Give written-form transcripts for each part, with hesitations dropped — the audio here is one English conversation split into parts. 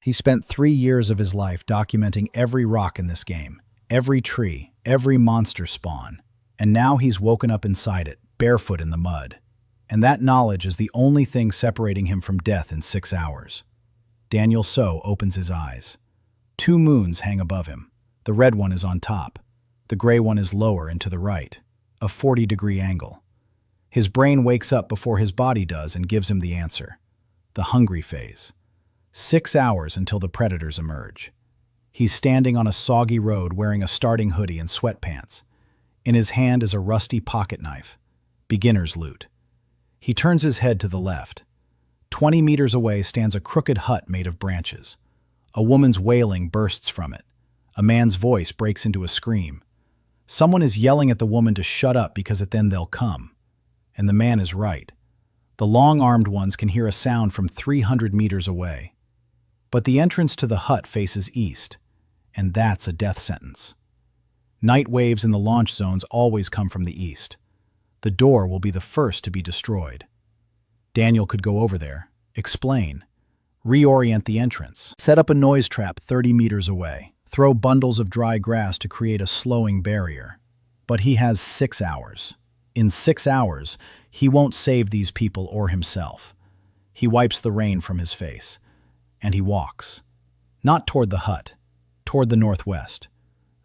He spent 3 years of his life documenting every rock in this game, every tree, every monster spawn. And now he's woken up inside it, barefoot in the mud. And that knowledge is the only thing separating him from death in 6 hours. Daniel So opens his eyes. 2 moons hang above him. The red one is on top. The gray one is lower and to the right, a 40-degree angle. His brain wakes up before his body does and gives him the answer. The hungry phase. 6 hours until the predators emerge. He's standing on a soggy road wearing a starting hoodie and sweatpants. In his hand is a rusty pocket knife. Beginner's loot. He turns his head to the left. 20 meters away stands a crooked hut made of branches. A woman's wailing bursts from it. A man's voice breaks into a scream. Someone is yelling at the woman to shut up because then they'll come. And the man is right. The long-armed ones can hear a sound from 300 meters away. But the entrance to the hut faces east, and that's a death sentence. Night waves in the launch zones always come from the east. The door will be the first to be destroyed. Daniel could go over there, explain, reorient the entrance, set up a noise trap 30 meters away, throw bundles of dry grass to create a slowing barrier. But he has 6 hours. In 6 hours, he won't save these people or himself. He wipes the rain from his face, and he walks. Not toward the hut, toward the northwest.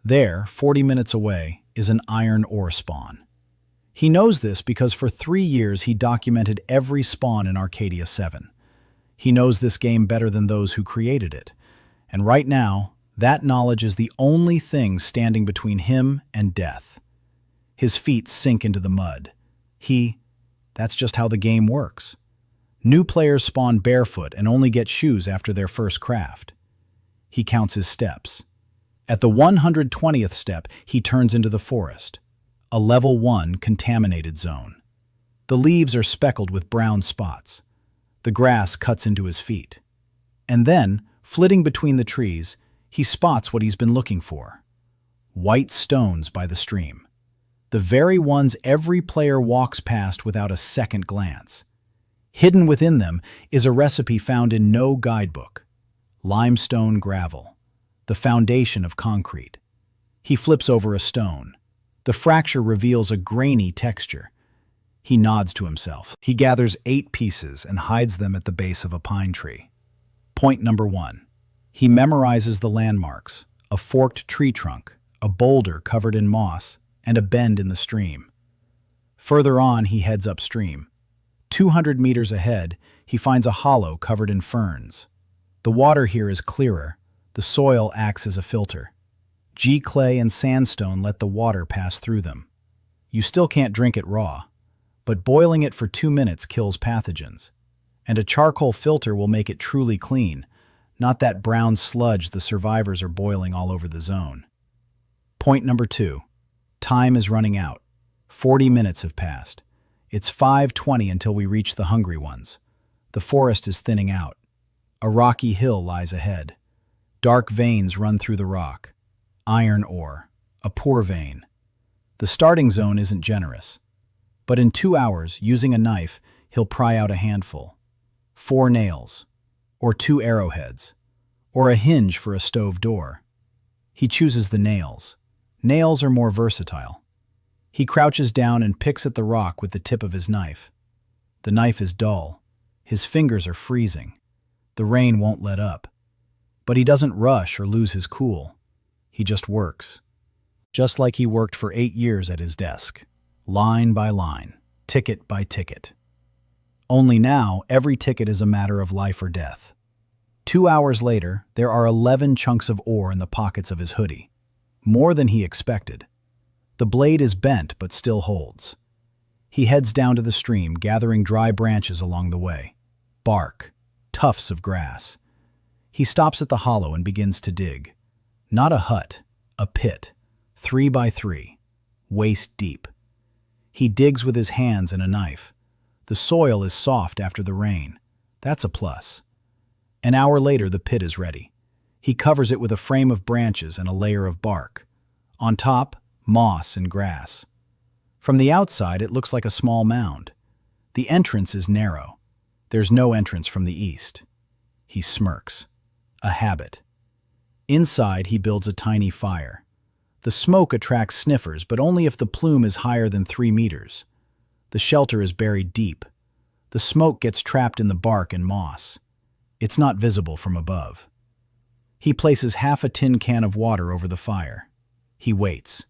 There, 40 minutes away, is an iron ore spawn. He knows this because for 3 years he documented every spawn in Arcadia 7. He knows this game better than those who created it. And right now, that knowledge is the only thing standing between him and death. His feet sink into the mud. That's just how the game works. New players spawn barefoot and only get shoes after their first craft. He counts his steps. At the 120th step, he turns into the forest, a level 1 contaminated zone. The leaves are speckled with brown spots. The grass cuts into his feet. And then, flitting between the trees, he spots what he's been looking for. White stones by the stream. The very ones every player walks past without a second glance. Hidden within them is a recipe found in no guidebook. Limestone gravel, the foundation of concrete. He flips over a stone. The fracture reveals a grainy texture. He nods to himself. He gathers 8 pieces and hides them at the base of a pine tree. Point number 1. He memorizes the landmarks: a forked tree trunk, a boulder covered in moss, and a bend in the stream. Further on, he heads upstream. 200 meters ahead, he finds a hollow covered in ferns. The water here is clearer. The soil acts as a filter. Clay and sandstone let the water pass through them. You still can't drink it raw, but boiling it for 2 minutes kills pathogens. And a charcoal filter will make it truly clean, not that brown sludge the survivors are boiling all over the zone. Point number 2. Time is running out. 40 minutes have passed. It's 5:20 until we reach the hungry ones. The forest is thinning out. A rocky hill lies ahead. Dark veins run through the rock. Iron ore, a poor vein. The starting zone isn't generous. But in 2 hours, using a knife, he'll pry out a handful. 4 nails, or 2 arrowheads, or a hinge for a stove door. He chooses the nails. Nails are more versatile. He crouches down and picks at the rock with the tip of his knife. The knife is dull. His fingers are freezing. The rain won't let up. But he doesn't rush or lose his cool. He just works. Just like he worked for 8 years at his desk. Line by line, ticket by ticket. Only now, every ticket is a matter of life or death. 2 hours later, there are 11 chunks of ore in the pockets of his hoodie. More than he expected. The blade is bent but still holds. He heads down to the stream, gathering dry branches along the way. Bark, tufts of grass. He stops at the hollow and begins to dig. Not a hut, a pit, 3 by 3, waist deep. He digs with his hands and a knife. The soil is soft after the rain. That's a plus. An hour later, the pit is ready. He covers it with a frame of branches and a layer of bark. On top, moss and grass. From the outside, it looks like a small mound. The entrance is narrow. There's no entrance from the east. He smirks. a habit. Inside, he builds a tiny fire. The smoke attracts sniffers, but only if the plume is higher than 3 meters. The shelter is buried deep. The smoke gets trapped in the bark and moss. It's not visible from above. He places half a tin can of water over the fire. He waits.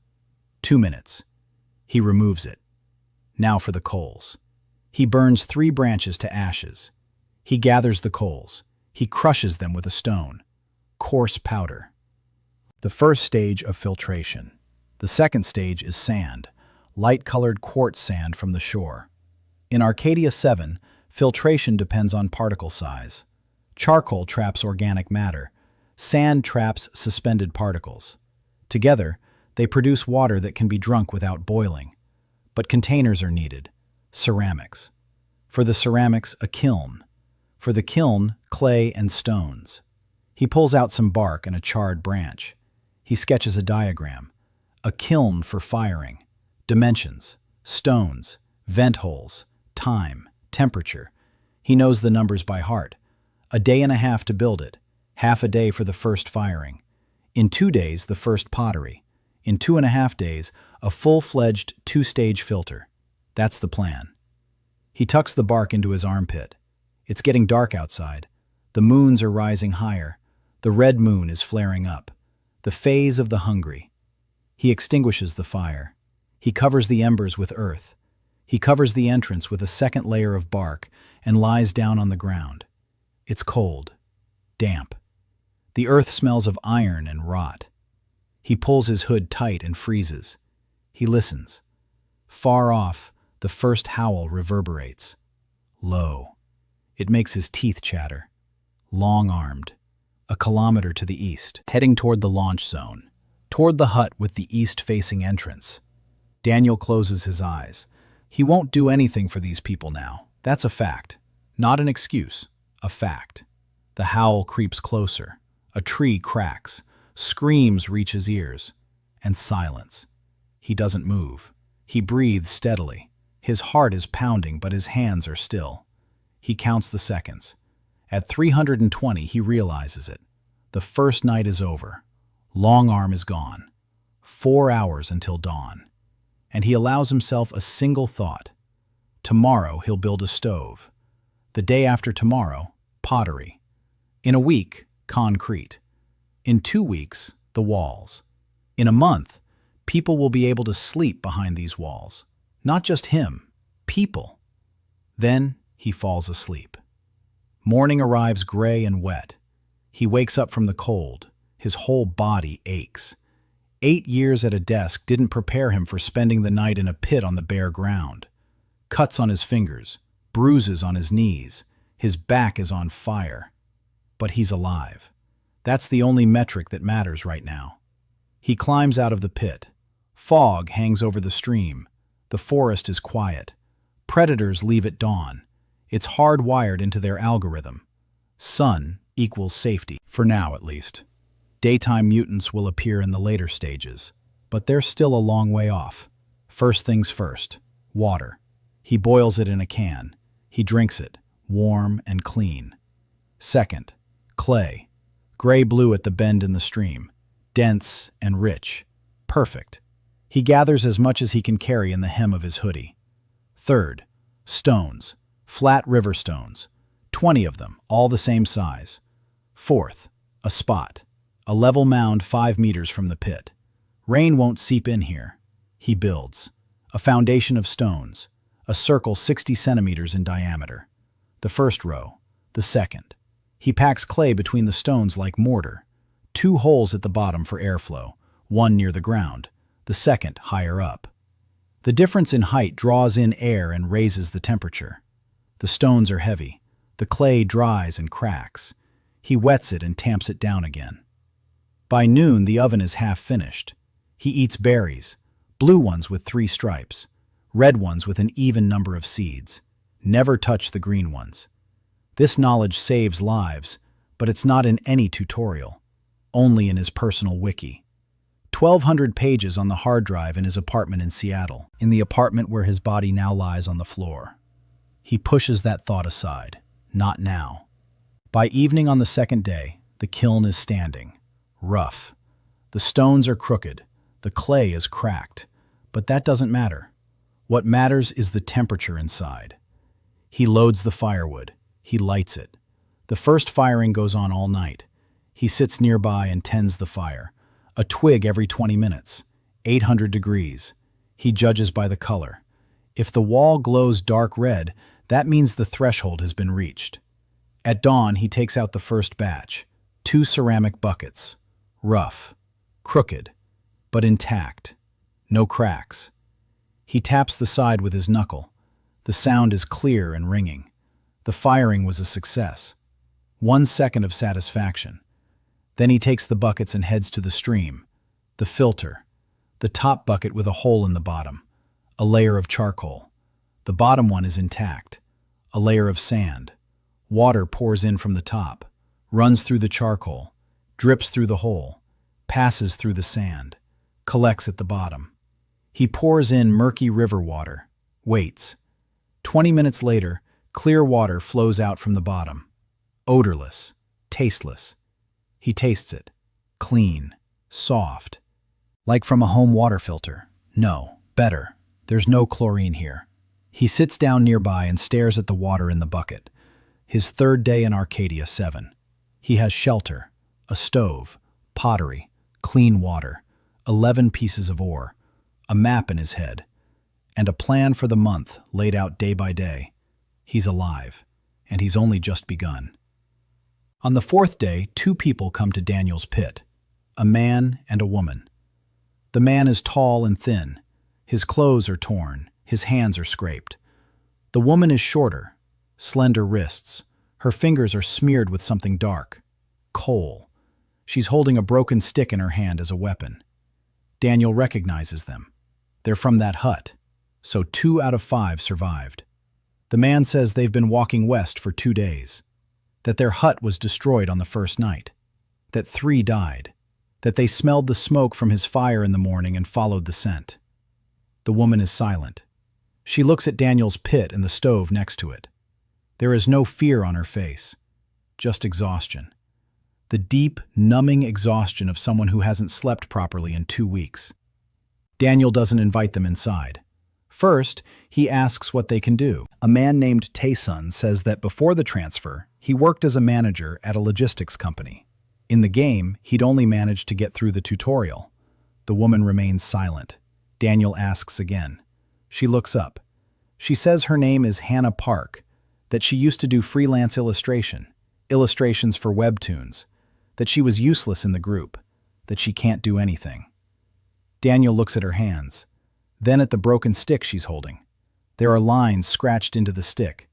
2 minutes. He removes it. Now for the coals. He burns 3 branches to ashes. He gathers the coals. He crushes them with a stone. Coarse powder. The first stage of filtration. The second stage is sand, light-colored quartz sand from the shore. In Arcadia 7, filtration depends on particle size. Charcoal traps organic matter. Sand traps suspended particles. Together, they produce water that can be drunk without boiling. But containers are needed. Ceramics. For the ceramics, a kiln. For the kiln, clay and stones. He pulls out some bark and a charred branch. He sketches a diagram. A kiln for firing. Dimensions, stones, vent holes, time, temperature. He knows the numbers by heart. A day and a half to build it. Half a day for the first firing. In 2 days, the first pottery. In 2.5 days, a full-fledged 2-stage filter. That's the plan. He tucks the bark into his armpit. It's getting dark outside. The moons are rising higher. The red moon is flaring up. The phase of the hungry. He extinguishes the fire. He covers the embers with earth. He covers the entrance with a second layer of bark and lies down on the ground. It's cold, damp. The earth smells of iron and rot. He pulls his hood tight and freezes. He listens. Far off, the first howl reverberates. Low. It makes his teeth chatter. Long-armed. A kilometer to the east, heading toward the launch zone, toward the hut with the east-facing entrance. Daniel closes his eyes. He won't do anything for these people now. That's a fact. Not an excuse. A fact. The howl creeps closer. A tree cracks. Screams reach his ears. And silence. He doesn't move. He breathes steadily. His heart is pounding, but his hands are still. He counts the seconds. At 320, he realizes it. The first night is over. Longarm is gone. 4 hours until dawn. And he allows himself a single thought. Tomorrow he'll build a stove. The day after tomorrow, pottery. In a week, concrete. In 2 weeks, the walls. In a month, people will be able to sleep behind these walls. Not just him, people. Then he falls asleep. Morning arrives gray and wet. He wakes up from the cold. His whole body aches. 8 years at a desk didn't prepare him for spending the night in a pit on the bare ground. Cuts on his fingers, bruises on his knees. His back is on fire. But he's alive. That's the only metric that matters right now. He climbs out of the pit. Fog hangs over the stream. The forest is quiet. Predators leave at dawn. It's hardwired into their algorithm. Sun equals safety, for now at least. Daytime mutants will appear in the later stages, but they're still a long way off. First things first, water. He boils it in a can. He drinks it, warm and clean. Second, clay. Gray-blue at the bend in the stream. Dense and rich. Perfect. He gathers as much as he can carry in the hem of his hoodie. Third, stones. Flat river stones. 20 of them, all the same size. Fourth, a spot. A level mound 5 meters from the pit. Rain won't seep in here. He builds. A foundation of stones. A circle 60 centimeters in diameter. The first row. The second. He packs clay between the stones like mortar. 2 holes at the bottom for airflow. 1 near the ground. The second higher up. The difference in height draws in air and raises the temperature. The stones are heavy. The clay dries and cracks. He wets it and tamps it down again. By noon, the oven is half finished. He eats berries, blue ones with 3 stripes, red ones with an even number of seeds. Never touch the green ones. This knowledge saves lives, but it's not in any tutorial, only in his personal wiki. 1,200 pages on the hard drive in his apartment in Seattle, in the apartment where his body now lies on the floor. He pushes that thought aside. Not now. By evening on the second day, The kiln is standing, rough. The stones are crooked, the clay is cracked, but that doesn't matter. What matters is the temperature inside. He loads the firewood, he lights it. The first firing goes on all night. He sits nearby and tends the fire. A twig every 20 minutes, 800 degrees. He judges by the color. If the wall glows dark red, that means the threshold has been reached. At dawn, he takes out the first batch. 2 ceramic buckets. Rough, crooked, but intact. No cracks. He taps the side with his knuckle. The sound is clear and ringing. The firing was a success. 1 second of satisfaction. Then he takes the buckets and heads to the stream. The filter. The top bucket with a hole in the bottom. A layer of charcoal. The bottom one is intact. A layer of sand. Water pours in from the top, runs through the charcoal, drips through the hole, passes through the sand, collects at the bottom. He pours in murky river water, waits. 20 minutes later, clear water flows out from the bottom. Odorless, tasteless. He tastes it. Clean, soft. Like from a home water filter. No, better. There's no chlorine here. He sits down nearby and stares at the water in the bucket. His third day in Arcadia 7. He has shelter, a stove, pottery, clean water, 11 pieces of ore, a map in his head, and a plan for the month laid out day by day. He's alive, and he's only just begun. On the 4th day, 2 people come to Daniel's pit, a man and a woman. The man is tall and thin. His clothes are torn, his hands are scraped. The woman is shorter, slender wrists. Her fingers are smeared with something dark. Coal. She's holding a broken stick in her hand as a weapon. Daniel recognizes them. They're from that hut, so 2 out of 5 survived. The man says they've been walking west for 2 days, that their hut was destroyed on the first night, that 3 died, that they smelled the smoke from his fire in the morning and followed the scent. The woman is silent. She looks at Daniel's pit and the stove next to it. There is no fear on her face, just exhaustion. The deep, numbing exhaustion of someone who hasn't slept properly in 2 weeks. Daniel doesn't invite them inside. First, he asks what they can do. A man named Taeseong says that before the transfer, he worked as a manager at a logistics company. In the game, he'd only managed to get through the tutorial. The woman remains silent. Daniel asks again. She looks up. She says her name is Hana Park, that she used to do freelance illustrations for webtoons, that she was useless in the group, that she can't do anything. Daniel looks at her hands, then at the broken stick she's holding. There are lines scratched into the stick.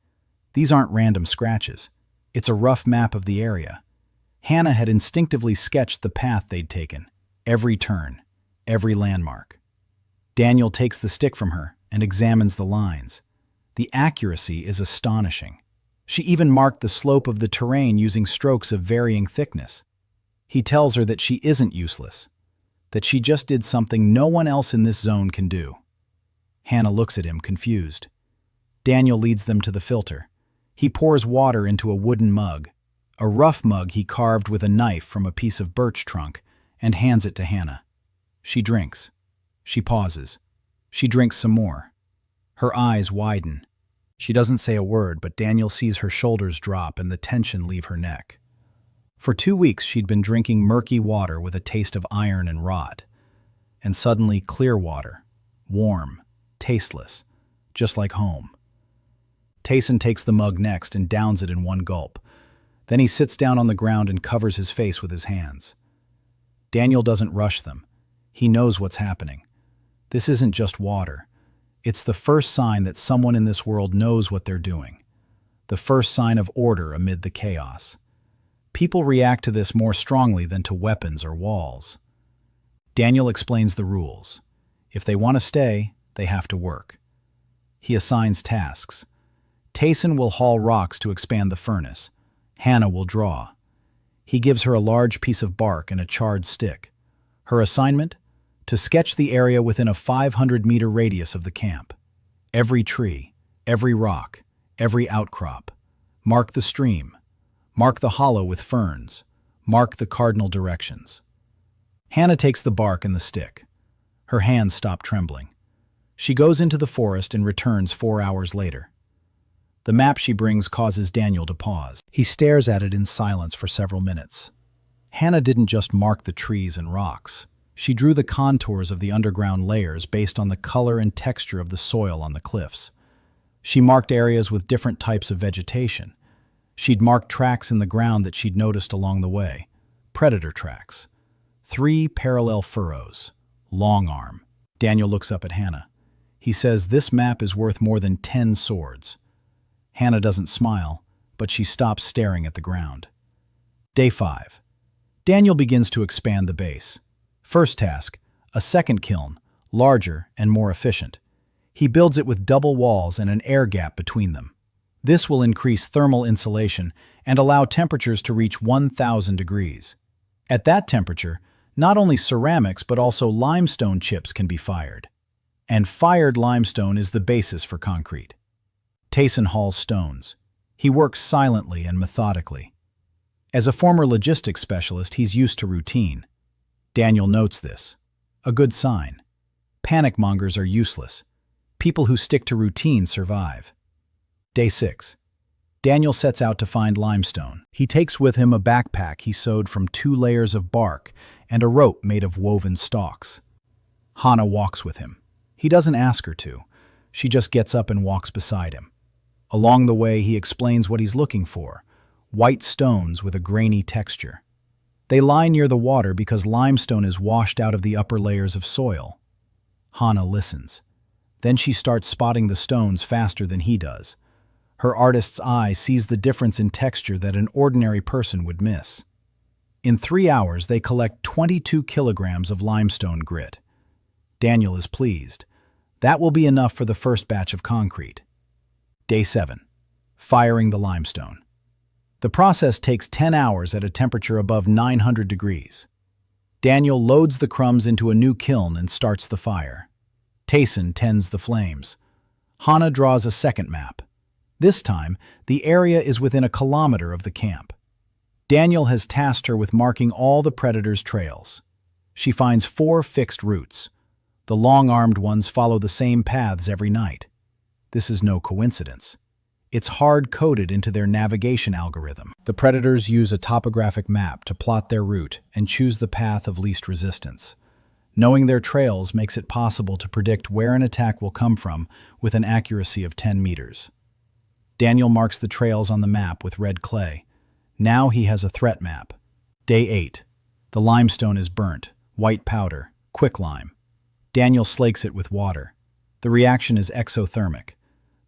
These aren't random scratches. It's a rough map of the area. Hana had instinctively sketched the path they'd taken, every turn, every landmark. Daniel takes the stick from her and examines the lines. The accuracy is astonishing. She even marked the slope of the terrain using strokes of varying thickness. He tells her that she isn't useless, that she just did something no one else in this zone can do. Hana looks at him, confused. Daniel leads them to the filter. He pours water into a wooden mug, a rough mug he carved with a knife from a piece of birch trunk, and hands it to Hana. She drinks. She pauses. She drinks some more. Her eyes widen. She doesn't say a word, but Daniel sees her shoulders drop and the tension leave her neck. For 2 weeks she'd been drinking murky water with a taste of iron and rot. And suddenly clear water, warm, tasteless, just like home. Taeseong takes the mug next and downs it in one gulp. Then he sits down on the ground and covers his face with his hands. Daniel doesn't rush them. He knows what's happening. This isn't just water. It's the first sign that someone in this world knows what they're doing. The first sign of order amid the chaos. People react to this more strongly than to weapons or walls. Daniel explains the rules. If they want to stay, they have to work. He assigns tasks. Taeseong will haul rocks to expand the furnace. Hana will draw. He gives her a large piece of bark and a charred stick. Her assignment? To sketch the area within a 500-meter radius of the camp. Every tree, every rock, every outcrop. Mark the stream. Mark the hollow with ferns. Mark the cardinal directions. Hana takes the bark and the stick. Her hands stop trembling. She goes into the forest and returns 4 hours later. The map she brings causes Daniel to pause. He stares at it in silence for several minutes. Hana didn't just mark the trees and rocks. She drew the contours of the underground layers based on the color and texture of the soil on the cliffs. She marked areas with different types of vegetation. She'd marked tracks in the ground that she'd noticed along the way. Predator tracks. 3 parallel furrows. Long arm. Daniel looks up at Hana. He says this map is worth more than 10 swords. Hana doesn't smile, but she stops staring at the ground. Day 5. Daniel begins to expand the base. First task, a second kiln, larger and more efficient. He builds it with double walls and an air gap between them. This will increase thermal insulation and allow temperatures to reach 1,000 degrees. At that temperature, not only ceramics but also limestone chips can be fired. And fired limestone is the basis for concrete. Taeseong hauls stones. He works silently and methodically. As a former logistics specialist, he's used to routine. Daniel notes this. A good sign. Panic mongers are useless. People who stick to routine survive. Day 6. Daniel sets out to find limestone. He takes with him a backpack he sewed from 2 layers of bark and a rope made of woven stalks. Hana walks with him. He doesn't ask her to. She just gets up and walks beside him. Along the way, he explains what he's looking for. White stones with a grainy texture. They lie near the water because limestone is washed out of the upper layers of soil. Hana listens. Then she starts spotting the stones faster than he does. Her artist's eye sees the difference in texture that an ordinary person would miss. In 3 hours, they collect 22 kilograms of limestone grit. Daniel is pleased. That will be enough for the first batch of concrete. Day 7. Firing the limestone. The process takes 10 hours at a temperature above 900 degrees. Daniel loads the crumbs into a new kiln and starts the fire. Taeseong tends the flames. Hana draws a second map. This time, the area is within a kilometer of the camp. Daniel has tasked her with marking all the predators' trails. She finds 4 fixed routes. The long-armed ones follow the same paths every night. This is no coincidence. It's hard-coded into their navigation algorithm. The predators use a topographic map to plot their route and choose the path of least resistance. Knowing their trails makes it possible to predict where an attack will come from with an accuracy of 10 meters. Daniel marks the trails on the map with red clay. Now he has a threat map. Day 8. The limestone is burnt, white powder, quicklime. Daniel slakes it with water. The reaction is exothermic.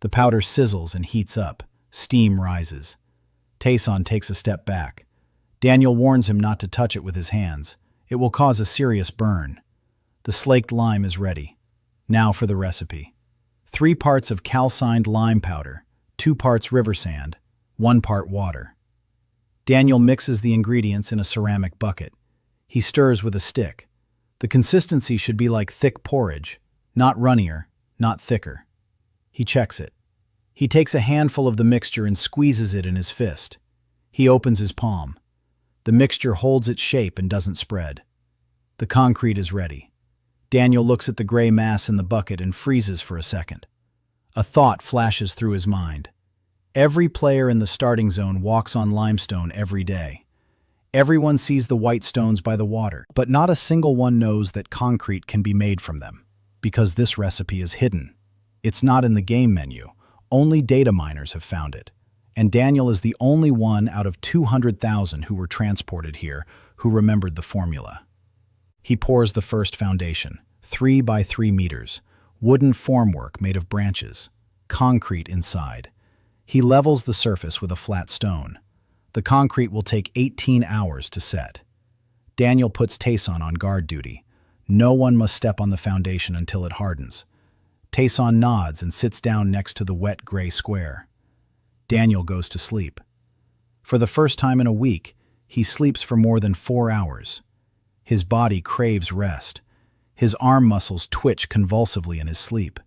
The powder sizzles and heats up. Steam rises. Taeseong takes a step back. Daniel warns him not to touch it with his hands. It will cause a serious burn. The slaked lime is ready. Now for the recipe. 3 parts of calcined lime powder, 2 parts river sand, 1 part water. Daniel mixes the ingredients in a ceramic bucket. He stirs with a stick. The consistency should be like thick porridge, not runnier, not thicker. He checks it. He takes a handful of the mixture and squeezes it in his fist. He opens his palm. The mixture holds its shape and doesn't spread. The concrete is ready. Daniel looks at the gray mass in the bucket and freezes for a second. A thought flashes through his mind. Every player in the starting zone walks on limestone every day. Everyone sees the white stones by the water, but not a single one knows that concrete can be made from them, because this recipe is hidden. It's not in the game menu. Only data miners have found it. And Daniel is the only one out of 200,000 who were transported here who remembered the formula. He pours the first foundation, 3 by 3 meters, wooden formwork made of branches, concrete inside. He levels the surface with a flat stone. The concrete will take 18 hours to set. Daniel puts Taeseong on guard duty. No one must step on the foundation until it hardens. Taeseong nods and sits down next to the wet gray square. Daniel goes to sleep. For the first time in a week, he sleeps for more than 4 hours. His body craves rest. His arm muscles twitch convulsively in his sleep.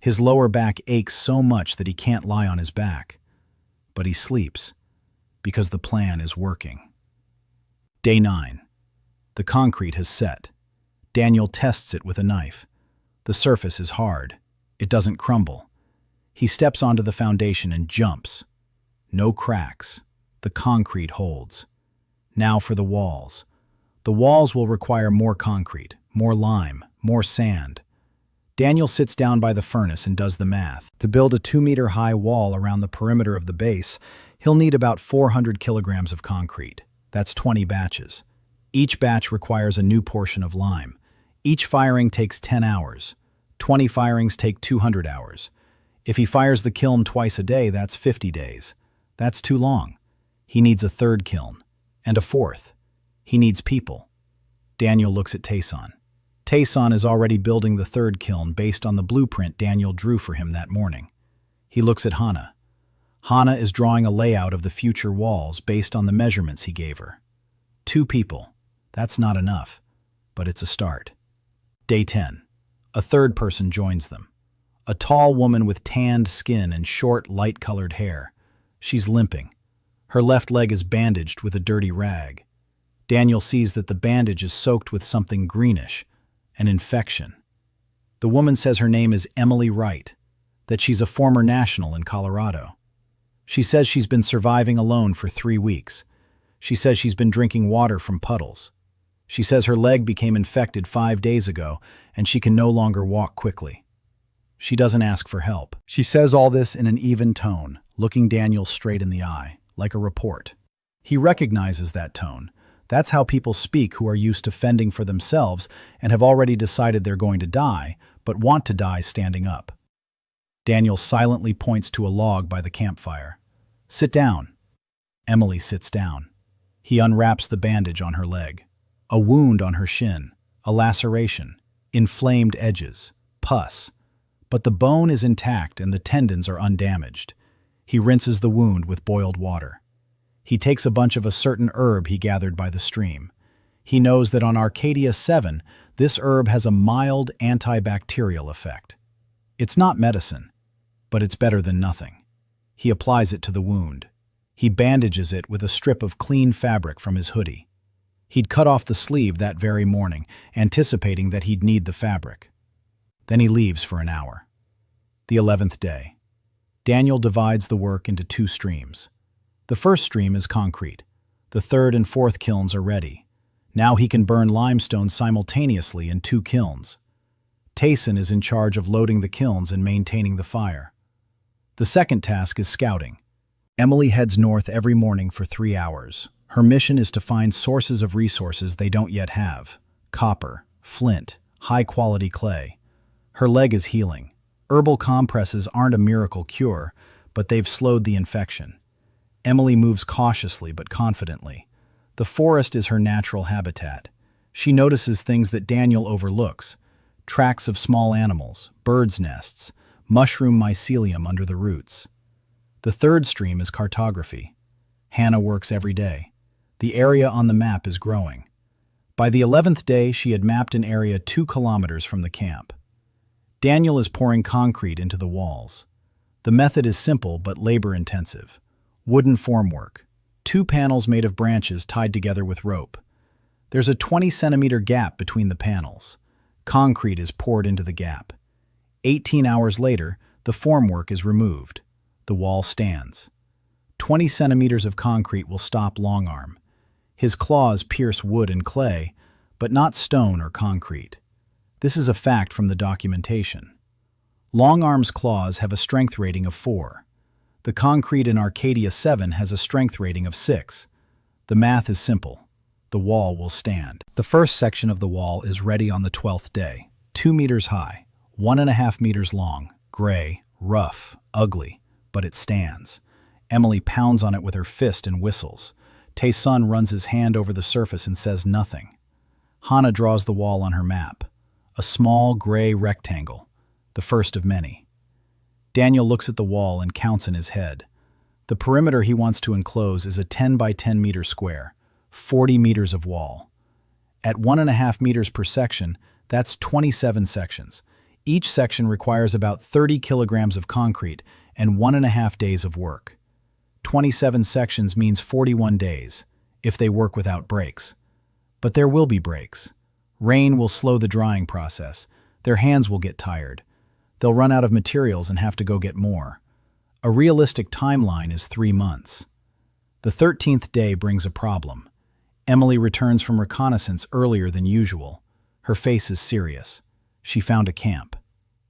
His lower back aches so much that he can't lie on his back. But he sleeps, because the plan is working. Day 9. The concrete has set. Daniel tests it with a knife. The surface is hard. It doesn't crumble. He steps onto the foundation and jumps. No cracks. The concrete holds. Now for the walls. The walls will require more concrete, more lime, more sand. Daniel sits down by the furnace and does the math. To build a 2-meter-high wall around the perimeter of the base, he'll need about 400 kilograms of concrete. That's 20 batches. Each batch requires a new portion of lime. Each firing takes 10 hours. 20 firings take 200 hours. If he fires the kiln twice a day, that's 50 days. That's too long. He needs a third kiln. And a fourth. He needs people. Daniel looks at Taeseong. Taeseong is already building the third kiln based on the blueprint Daniel drew for him that morning. He looks at Hana. Hana is drawing a layout of the future walls based on the measurements he gave her. 2 people. That's not enough, but it's a start. Day 10. A third person joins them. A tall woman with tanned skin and short, light-colored hair. She's limping. Her left leg is bandaged with a dirty rag. Daniel sees that the bandage is soaked with something greenish, an infection. The woman says her name is Emily Wright, that she's a former national in Colorado. She says she's been surviving alone for 3 weeks. She says she's been drinking water from puddles. She says her leg became infected 5 days ago and she can no longer walk quickly. She doesn't ask for help. She says all this in an even tone, looking Daniel straight in the eye, like a report. He recognizes that tone. That's how people speak who are used to fending for themselves and have already decided they're going to die, but want to die standing up. Daniel silently points to a log by the campfire. Sit down. Emily sits down. He unwraps the bandage on her leg. A wound on her shin, a laceration, inflamed edges, pus. But the bone is intact and the tendons are undamaged. He rinses the wound with boiled water. He takes a bunch of a certain herb he gathered by the stream. He knows that on Arcadia 7, this herb has a mild antibacterial effect. It's not medicine, but it's better than nothing. He applies it to the wound. He bandages it with a strip of clean fabric from his hoodie. He'd cut off the sleeve that very morning, anticipating that he'd need the fabric. Then he leaves for an hour. The 11th day. Daniel divides the work into 2 streams. The first stream is concrete. The third and fourth kilns are ready. Now he can burn limestone simultaneously in 2 kilns. Taeseong is in charge of loading the kilns and maintaining the fire. The second task is scouting. Emily heads north every morning for 3 hours. Her mission is to find sources of resources they don't yet have. Copper, flint, high-quality clay. Her leg is healing. Herbal compresses aren't a miracle cure, but they've slowed the infection. Emily moves cautiously but confidently. The forest is her natural habitat. She notices things that Daniel overlooks. Tracks of small animals, birds' nests, mushroom mycelium under the roots. The third stream is cartography. Hana works every day. The area on the map is growing. By the 11th day, she had mapped an area 2 kilometers from the camp. Daniel is pouring concrete into the walls. The method is simple but labor-intensive. Wooden formwork. 2 panels made of branches tied together with rope. There's a 20-centimeter gap between the panels. Concrete is poured into the gap. 18 hours later, the formwork is removed. The wall stands. 20 centimeters of concrete will stop Longarm. His claws pierce wood and clay, but not stone or concrete. This is a fact from the documentation. Longarm's claws have a strength rating of 4. The concrete in Arcadia 7 has a strength rating of 6. The math is simple. The wall will stand. The first section of the wall is ready on the 12th day. 2 meters high, 1.5 meters long, gray, rough, ugly, but it stands. Emily pounds on it with her fist and whistles. Taeseong runs his hand over the surface and says nothing. Hana draws the wall on her map. A small gray rectangle, the first of many. Daniel looks at the wall and counts in his head. The perimeter he wants to enclose is a 10 by 10 meter square, 40 meters of wall. At 1.5 meters per section, that's 27 sections. Each section requires about 30 kilograms of concrete and 1.5 days of work. 27 sections means 41 days. if they work without breaks. But there will be breaks. Rain will slow the drying process. Their hands will get tired. They'll run out of materials and have to go get more. A realistic timeline is 3 months. The 13th day brings a problem. Emily returns from reconnaissance earlier than usual. Her face is serious. She found a camp.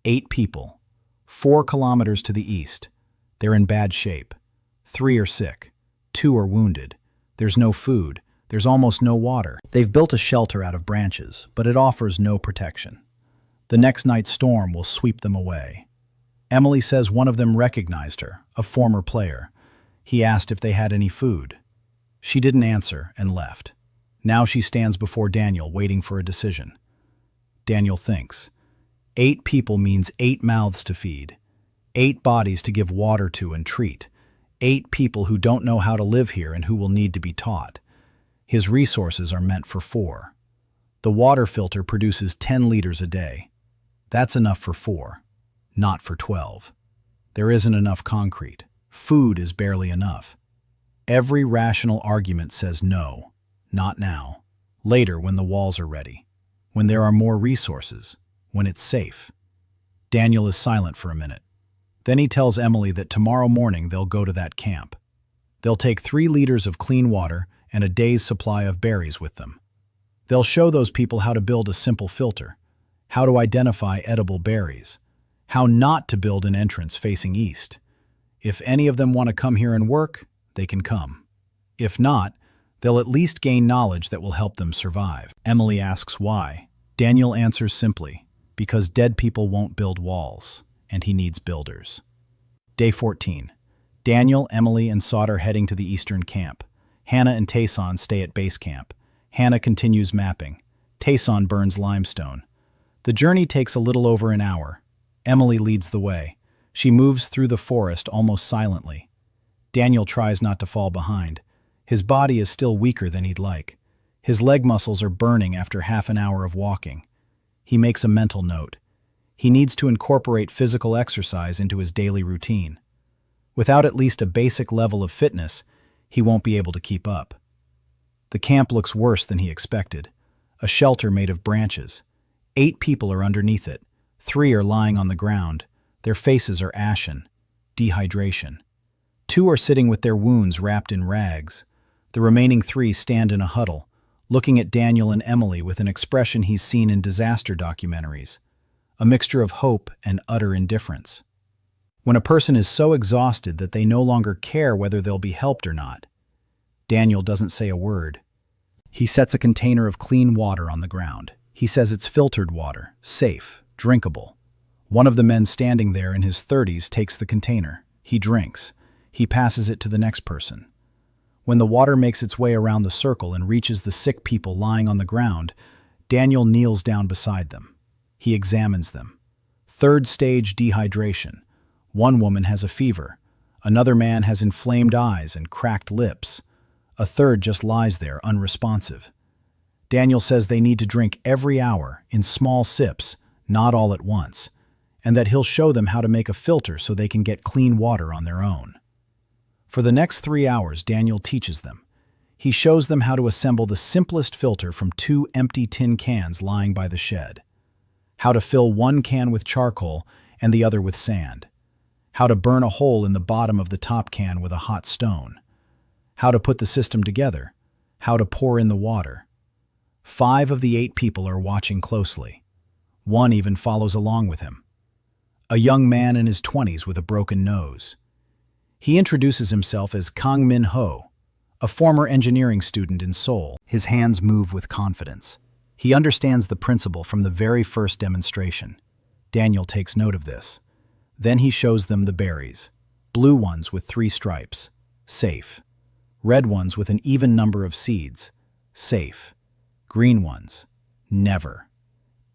8 people. 4 kilometers to the east. They're in bad shape. 3 are sick. 2 are wounded. There's no food. There's almost no water. They've built a shelter out of branches, but it offers no protection. The next night's storm will sweep them away. Emily says one of them recognized her, a former player. He asked if they had any food. She didn't answer and left. Now she stands before Daniel, waiting for a decision. Daniel thinks. 8 people means 8 mouths to feed. 8 bodies to give water to and treat. 8 people who don't know how to live here and who will need to be taught. His resources are meant for 4. The water filter produces 10 liters a day. That's enough for 4, not for 12. There isn't enough concrete. Food is barely enough. Every rational argument says no, not now. Later, when the walls are ready. When there are more resources. When it's safe. Daniel is silent for a minute. Then he tells Emily that tomorrow morning they'll go to that camp. They'll take 3 liters of clean water and a day's supply of berries with them. They'll show those people how to build a simple filter, how to identify edible berries, how not to build an entrance facing east. If any of them want to come here and work, they can come. If not, they'll at least gain knowledge that will help them survive. Emily asks why. Daniel answers simply, because dead people won't build walls, and he needs builders. Day 14. Daniel, Emily, and Sod are heading to the eastern camp. Hana and Taeseong stay at base camp. Hana continues mapping. Taeseong burns limestone. The journey takes a little over an hour. Emily leads the way. She moves through the forest almost silently. Daniel tries not to fall behind. His body is still weaker than he'd like. His leg muscles are burning after half an hour of walking. He makes a mental note. He needs to incorporate physical exercise into his daily routine. Without at least a basic level of fitness, he won't be able to keep up. The camp looks worse than he expected. A shelter made of branches. 8 people are underneath it. 3 are lying on the ground. Their faces are ashen. Dehydration. 2 are sitting with their wounds wrapped in rags. The remaining 3 stand in a huddle, looking at Daniel and Emily with an expression he's seen in disaster documentaries. A mixture of hope and utter indifference. When a person is so exhausted that they no longer care whether they'll be helped or not. Daniel doesn't say a word. He sets a container of clean water on the ground. He says it's filtered water, safe, drinkable. One of the men standing there in his 30s takes the container. He drinks. He passes it to the next person. When the water makes its way around the circle and reaches the sick people lying on the ground, Daniel kneels down beside them. He examines them. 3rd stage dehydration. One woman has a fever. Another man has inflamed eyes and cracked lips. A 3rd just lies there, unresponsive. Daniel says they need to drink every hour, in small sips, not all at once, and that he'll show them how to make a filter so they can get clean water on their own. For the next 3 hours, Daniel teaches them. He shows them how to assemble the simplest filter from 2 empty tin cans lying by the shed. How to fill one can with charcoal and the other with sand. How to burn a hole in the bottom of the top can with a hot stone. How to put the system together. How to pour in the water. 5 of the 8 people are watching closely. 1 even follows along with him. A young man in his 20s with a broken nose. He introduces himself as Minho, a former engineering student in Seoul. His hands move with confidence. He understands the principle from the very first demonstration. Daniel takes note of this. Then he shows them the berries. Blue ones with 3 stripes. Safe. Red ones with an even number of seeds. Safe. Green ones. Never.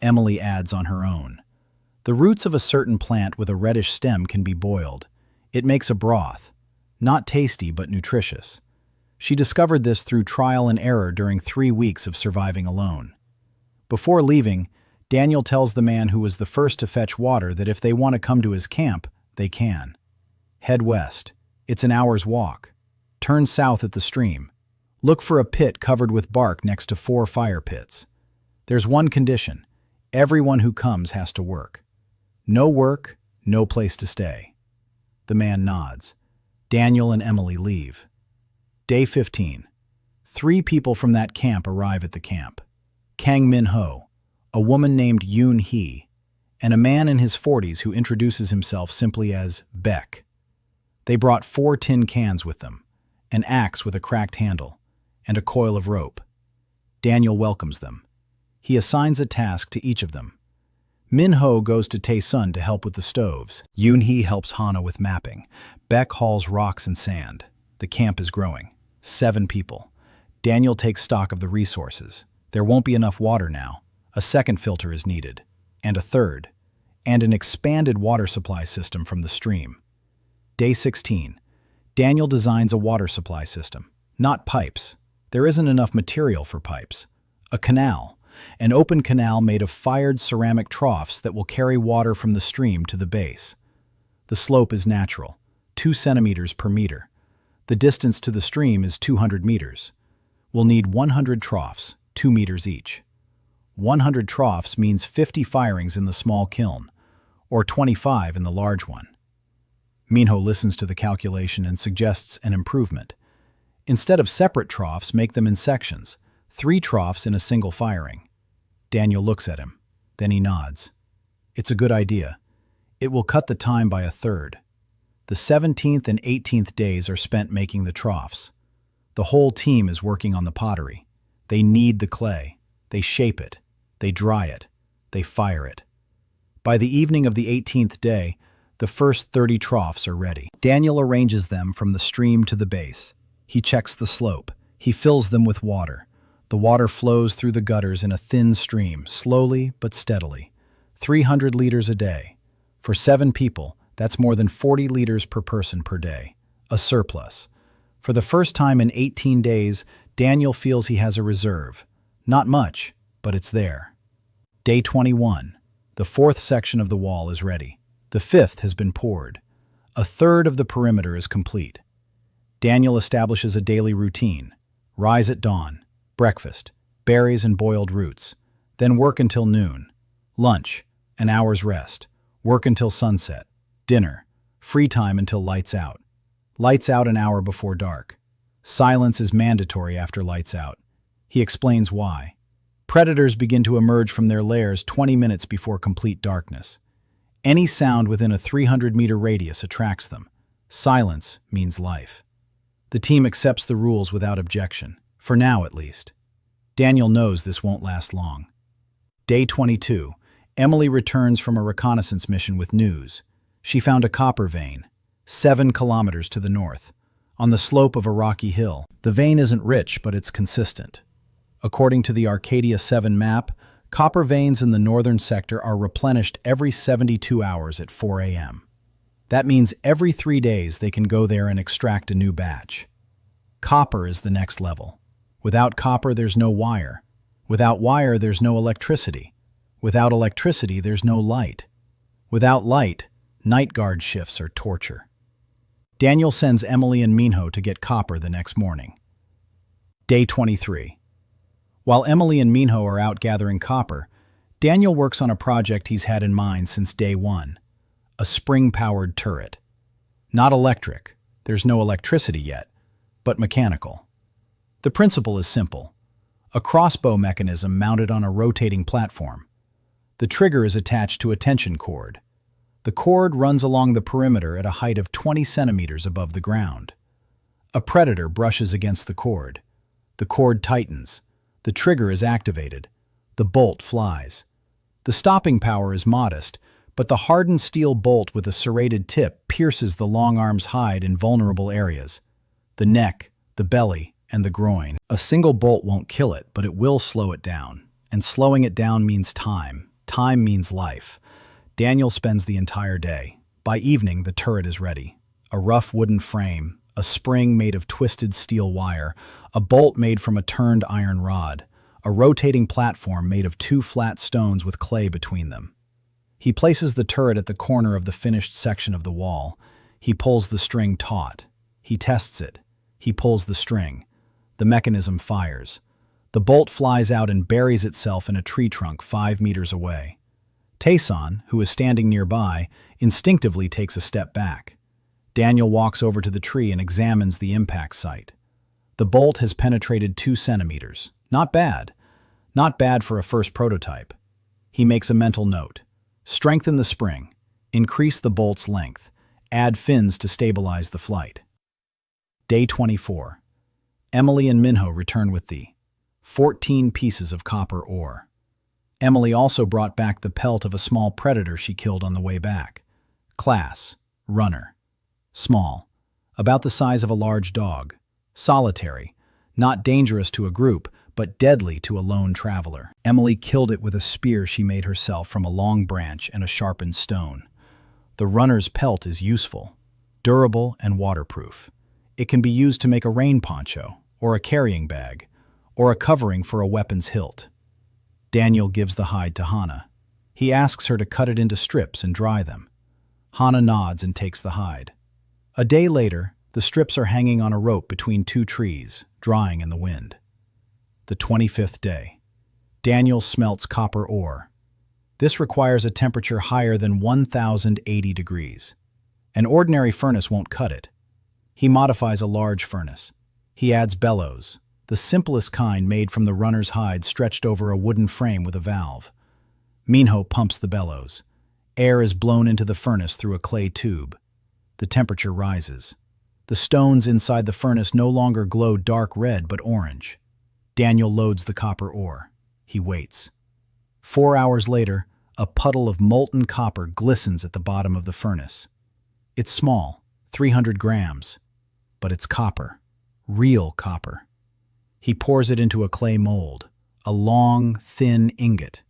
Emily adds on her own. The roots of a certain plant with a reddish stem can be boiled. It makes a broth. Not tasty, but nutritious. She discovered this through trial and error during 3 weeks of surviving alone. Before leaving, Daniel tells the man who was the first to fetch water that if they want to come to his camp, they can. Head west. It's an hour's walk. Turn south at the stream. Look for a pit covered with bark next to 4 fire pits. There's one condition. Everyone who comes has to work. No work, no place to stay. The man nods. Daniel and Emily leave. Day 15. 3 people from that camp arrive at the camp. Kang Minho, a woman named Yoon Hee, and a man in his 40s who introduces himself simply as Beck. They brought 4 tin cans with them, an axe with a cracked handle, and a coil of rope. Daniel welcomes them. He assigns a task to each of them. Minho goes to Taeseong to help with the stoves. Yoon Hee helps Hana with mapping. Beck hauls rocks and sand. The camp is growing. 7 people. Daniel takes stock of the resources. There won't be enough water now. A second filter is needed, and a third, and an expanded water supply system from the stream. Day 16. Daniel designs a water supply system. Not pipes. There isn't enough material for pipes. A canal. An open canal made of fired ceramic troughs that will carry water from the stream to the base. The slope is natural, 2 centimeters per meter. The distance to the stream is 200 meters. We'll need 100 troughs, 2 meters each. 100 troughs means 50 firings in the small kiln, or 25 in the large one. Minho listens to the calculation and suggests an improvement. Instead of separate troughs, make them in sections, 3 troughs in a single firing. Daniel looks at him. Then he nods. It's a good idea. It will cut the time by a third. The 17th and 18th days are spent making the troughs. The whole team is working on the pottery. They knead the clay. They shape it. They dry it. They fire it. By the evening of the 18th day, the first 30 troughs are ready. Daniel arranges them from the stream to the base. He checks the slope. He fills them with water. The water flows through the gutters in a thin stream, slowly but steadily. 300 liters a day. For 7 people, that's more than 40 liters per person per day. A surplus. For the first time in 18 days, Daniel feels he has a reserve. Not much, but it's there. Day 21. The 4th section of the wall is ready. The 5th has been poured. A third of the perimeter is complete. Daniel establishes a daily routine. Rise at dawn. Breakfast, berries and boiled roots. Then work until noon. Lunch, an hour's rest. Work until sunset. Dinner, free time until lights out. Lights out an hour before dark. Silence is mandatory after lights out. He explains why. Predators begin to emerge from their lairs 20 minutes before complete darkness. Any sound within a 300-meter radius attracts them. Silence means life. The team accepts the rules without objection. For now, at least. Daniel knows this won't last long. Day 22. Emily returns from a reconnaissance mission with news. She found a copper vein, 7 kilometers to the north, on the slope of a rocky hill. The vein isn't rich, but it's consistent. According to the Arcadia 7 map, copper veins in the northern sector are replenished every 72 hours at 4 a.m. That means every 3 days they can go there and extract a new batch. Copper is the next level. Without copper, there's no wire. Without wire, there's no electricity. Without electricity, there's no light. Without light, night guard shifts are torture. Daniel sends Emily and Minho to get copper the next morning. Day 23. While Emily and Minho are out gathering copper, Daniel works on a project he's had in mind since day 1. A spring-powered turret. Not electric, there's no electricity yet, but mechanical. The principle is simple. A crossbow mechanism mounted on a rotating platform. The trigger is attached to a tension cord. The cord runs along the perimeter at a height of 20 centimeters above the ground. A predator brushes against the cord. The cord tightens. The trigger is activated. The bolt flies. The stopping power is modest, but the hardened steel bolt with a serrated tip pierces the Longarms' hide in vulnerable areas. The neck, the belly, and the groin. A single bolt won't kill it, but it will slow it down. And slowing it down means time. Time means life. Daniel spends the entire day. By evening, the turret is ready. A rough wooden frame, a spring made of twisted steel wire, a bolt made from a turned iron rod, a rotating platform made of 2 flat stones with clay between them. He places the turret at the corner of the finished section of the wall. He pulls the string taut. He tests it. He pulls the string. The mechanism fires. The bolt flies out and buries itself in a tree trunk 5 meters away. Taeseong, who is standing nearby, instinctively takes a step back. Daniel walks over to the tree and examines the impact site. The bolt has penetrated 2 centimeters. Not bad. Not bad for a first prototype. He makes a mental note. Strengthen the spring. Increase the bolt's length. Add fins to stabilize the flight. Day 24. Emily and Minho return with the 14 pieces of copper ore. Emily also brought back the pelt of a small predator she killed on the way back. Class, runner. Small, about the size of a large dog. Solitary, not dangerous to a group, but deadly to a lone traveler. Emily killed it with a spear she made herself from a long branch and a sharpened stone. The runner's pelt is useful, durable and waterproof. It can be used to make a rain poncho, or a carrying bag, or a covering for a weapon's hilt. Daniel gives the hide to Hana. He asks her to cut it into strips and dry them. Hana nods and takes the hide. A day later, the strips are hanging on a rope between 2 trees, drying in the wind. The 25th day. Daniel smelts copper ore. This requires a temperature higher than 1080 degrees. An ordinary furnace won't cut it. He modifies a large furnace. He adds bellows, the simplest kind made from the runner's hide stretched over a wooden frame with a valve. Minho pumps the bellows. Air is blown into the furnace through a clay tube. The temperature rises. The stones inside the furnace no longer glow dark red but orange. Daniel loads the copper ore. He waits. 4 hours later, a puddle of molten copper glistens at the bottom of the furnace. It's small, 300 grams, but it's copper, real copper. He pours it into a clay mold, a long, thin ingot.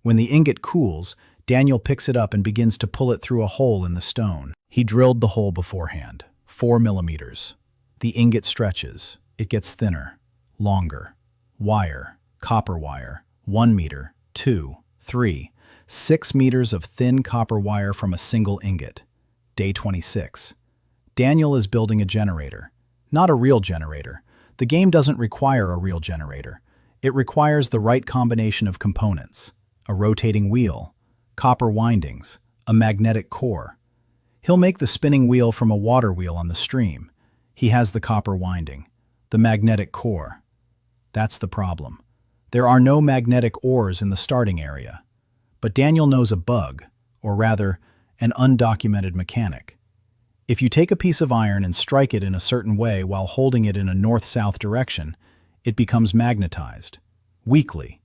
When the ingot cools, Daniel picks it up and begins to pull it through a hole in the stone. He drilled the hole beforehand, 4 millimeters. The ingot stretches. It gets thinner, longer. Wire, copper wire, 1 meter, 2, 3, 6 meters of thin copper wire from a single ingot. Day 26. Daniel is building a generator. Not a real generator. The game doesn't require a real generator. It requires the right combination of components. A rotating wheel, copper windings, a magnetic core. He'll make the spinning wheel from a water wheel on the stream. He has the copper winding, the magnetic core. That's the problem. There are no magnetic ores in the starting area. But Daniel knows a bug, or rather, an undocumented mechanic. If you take a piece of iron and strike it in a certain way while holding it in a north-south direction, it becomes magnetized. Weakly,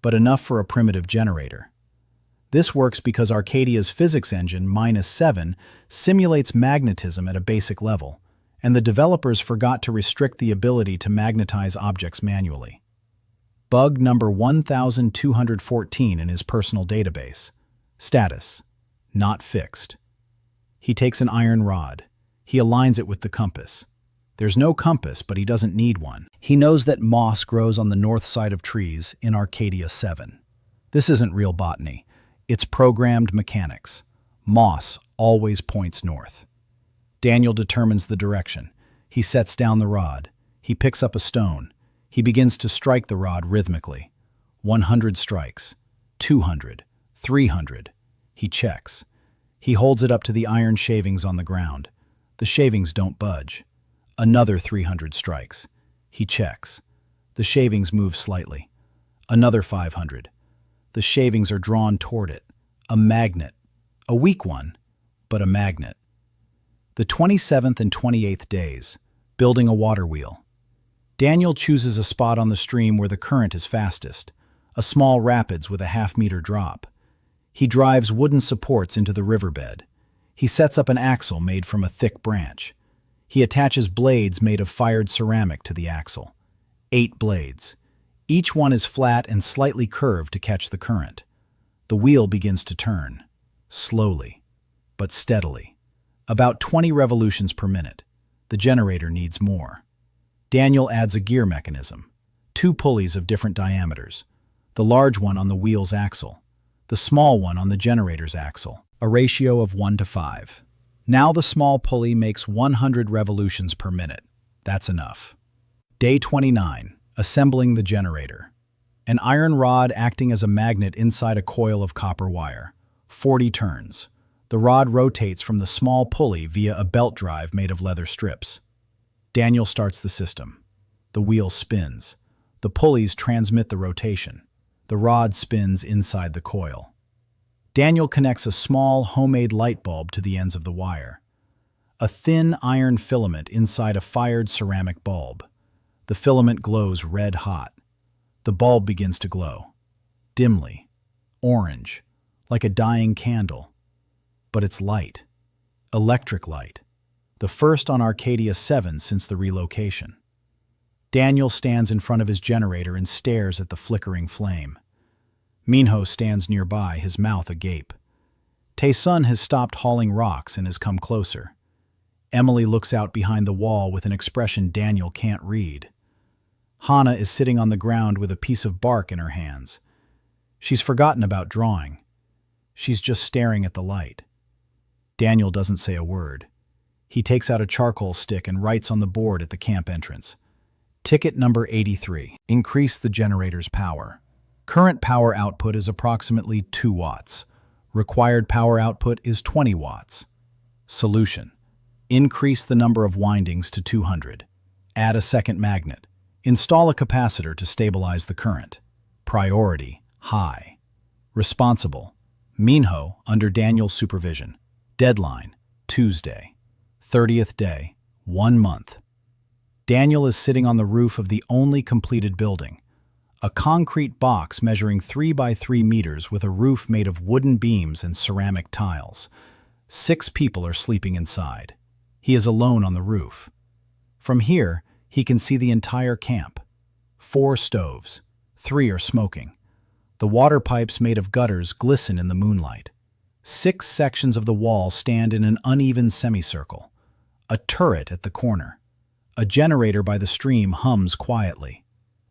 but enough for a primitive generator. This works because Arcadia's physics engine, -7, simulates magnetism at a basic level, and the developers forgot to restrict the ability to magnetize objects manually. Bug number 1214 in his personal database. Status: not fixed. He takes an iron rod. He aligns it with the compass. There's no compass, but he doesn't need one. He knows that moss grows on the north side of trees in Arcadia 7. This isn't real botany. It's programmed mechanics. Moss always points north. Daniel determines the direction. He sets down the rod. He picks up a stone. He begins to strike the rod rhythmically. 100 strikes. 200. 300. He checks. He holds it up to the iron shavings on the ground. The shavings don't budge. Another 300 strikes. He checks. The shavings move slightly. Another 500. The shavings are drawn toward it. A magnet. A weak one, but a magnet. The 27th and 28th days. Building a water wheel. Daniel chooses a spot on the stream where the current is fastest. A small rapids with a half-meter drop. He drives wooden supports into the riverbed. He sets up an axle made from a thick branch. He attaches blades made of fired ceramic to the axle. 8 blades. Each one is flat and slightly curved to catch the current. The wheel begins to turn. Slowly, but steadily. About 20 revolutions per minute. The generator needs more. Daniel adds a gear mechanism. 2 pulleys of different diameters. The large one on the wheel's axle. The small one on the generator's axle. A ratio of 1:5. Now the small pulley makes 100 revolutions per minute. That's enough. Day 29. Assembling the generator. An iron rod acting as a magnet inside a coil of copper wire. 40 turns. The rod rotates from the small pulley via a belt drive made of leather strips. Daniel starts the system. The wheel spins. The pulleys transmit the rotation. The rod spins inside the coil. Daniel connects a small homemade light bulb to the ends of the wire. A thin iron filament inside a fired ceramic bulb. The filament glows red hot. The bulb begins to glow. Dimly. Orange. Like a dying candle. But it's light. Electric light. The first on Arcadia 7 since the relocation. Daniel stands in front of his generator and stares at the flickering flame. Minho stands nearby, his mouth agape. Taeseong has stopped hauling rocks and has come closer. Emily looks out behind the wall with an expression Daniel can't read. Hana is sitting on the ground with a piece of bark in her hands. She's forgotten about drawing. She's just staring at the light. Daniel doesn't say a word. He takes out a charcoal stick and writes on the board at the camp entrance. Ticket number 83. Increase the generator's power. Current power output is approximately 2 watts. Required power output is 20 watts. Solution. Increase the number of windings to 200. Add a second magnet. Install a capacitor to stabilize the current. Priority, high. Responsible, Minho under Daniel's supervision. Deadline, Tuesday. 30th day, 1 month. Daniel is sitting on the roof of the only completed building. A concrete box measuring 3 by 3 meters with a roof made of wooden beams and ceramic tiles. 6 people are sleeping inside. He is alone on the roof. From here, he can see the entire camp. 4 stoves. 3 are smoking. The water pipes made of gutters glisten in the moonlight. 6 sections of the wall stand in an uneven semicircle. A turret at the corner. A generator by the stream hums quietly.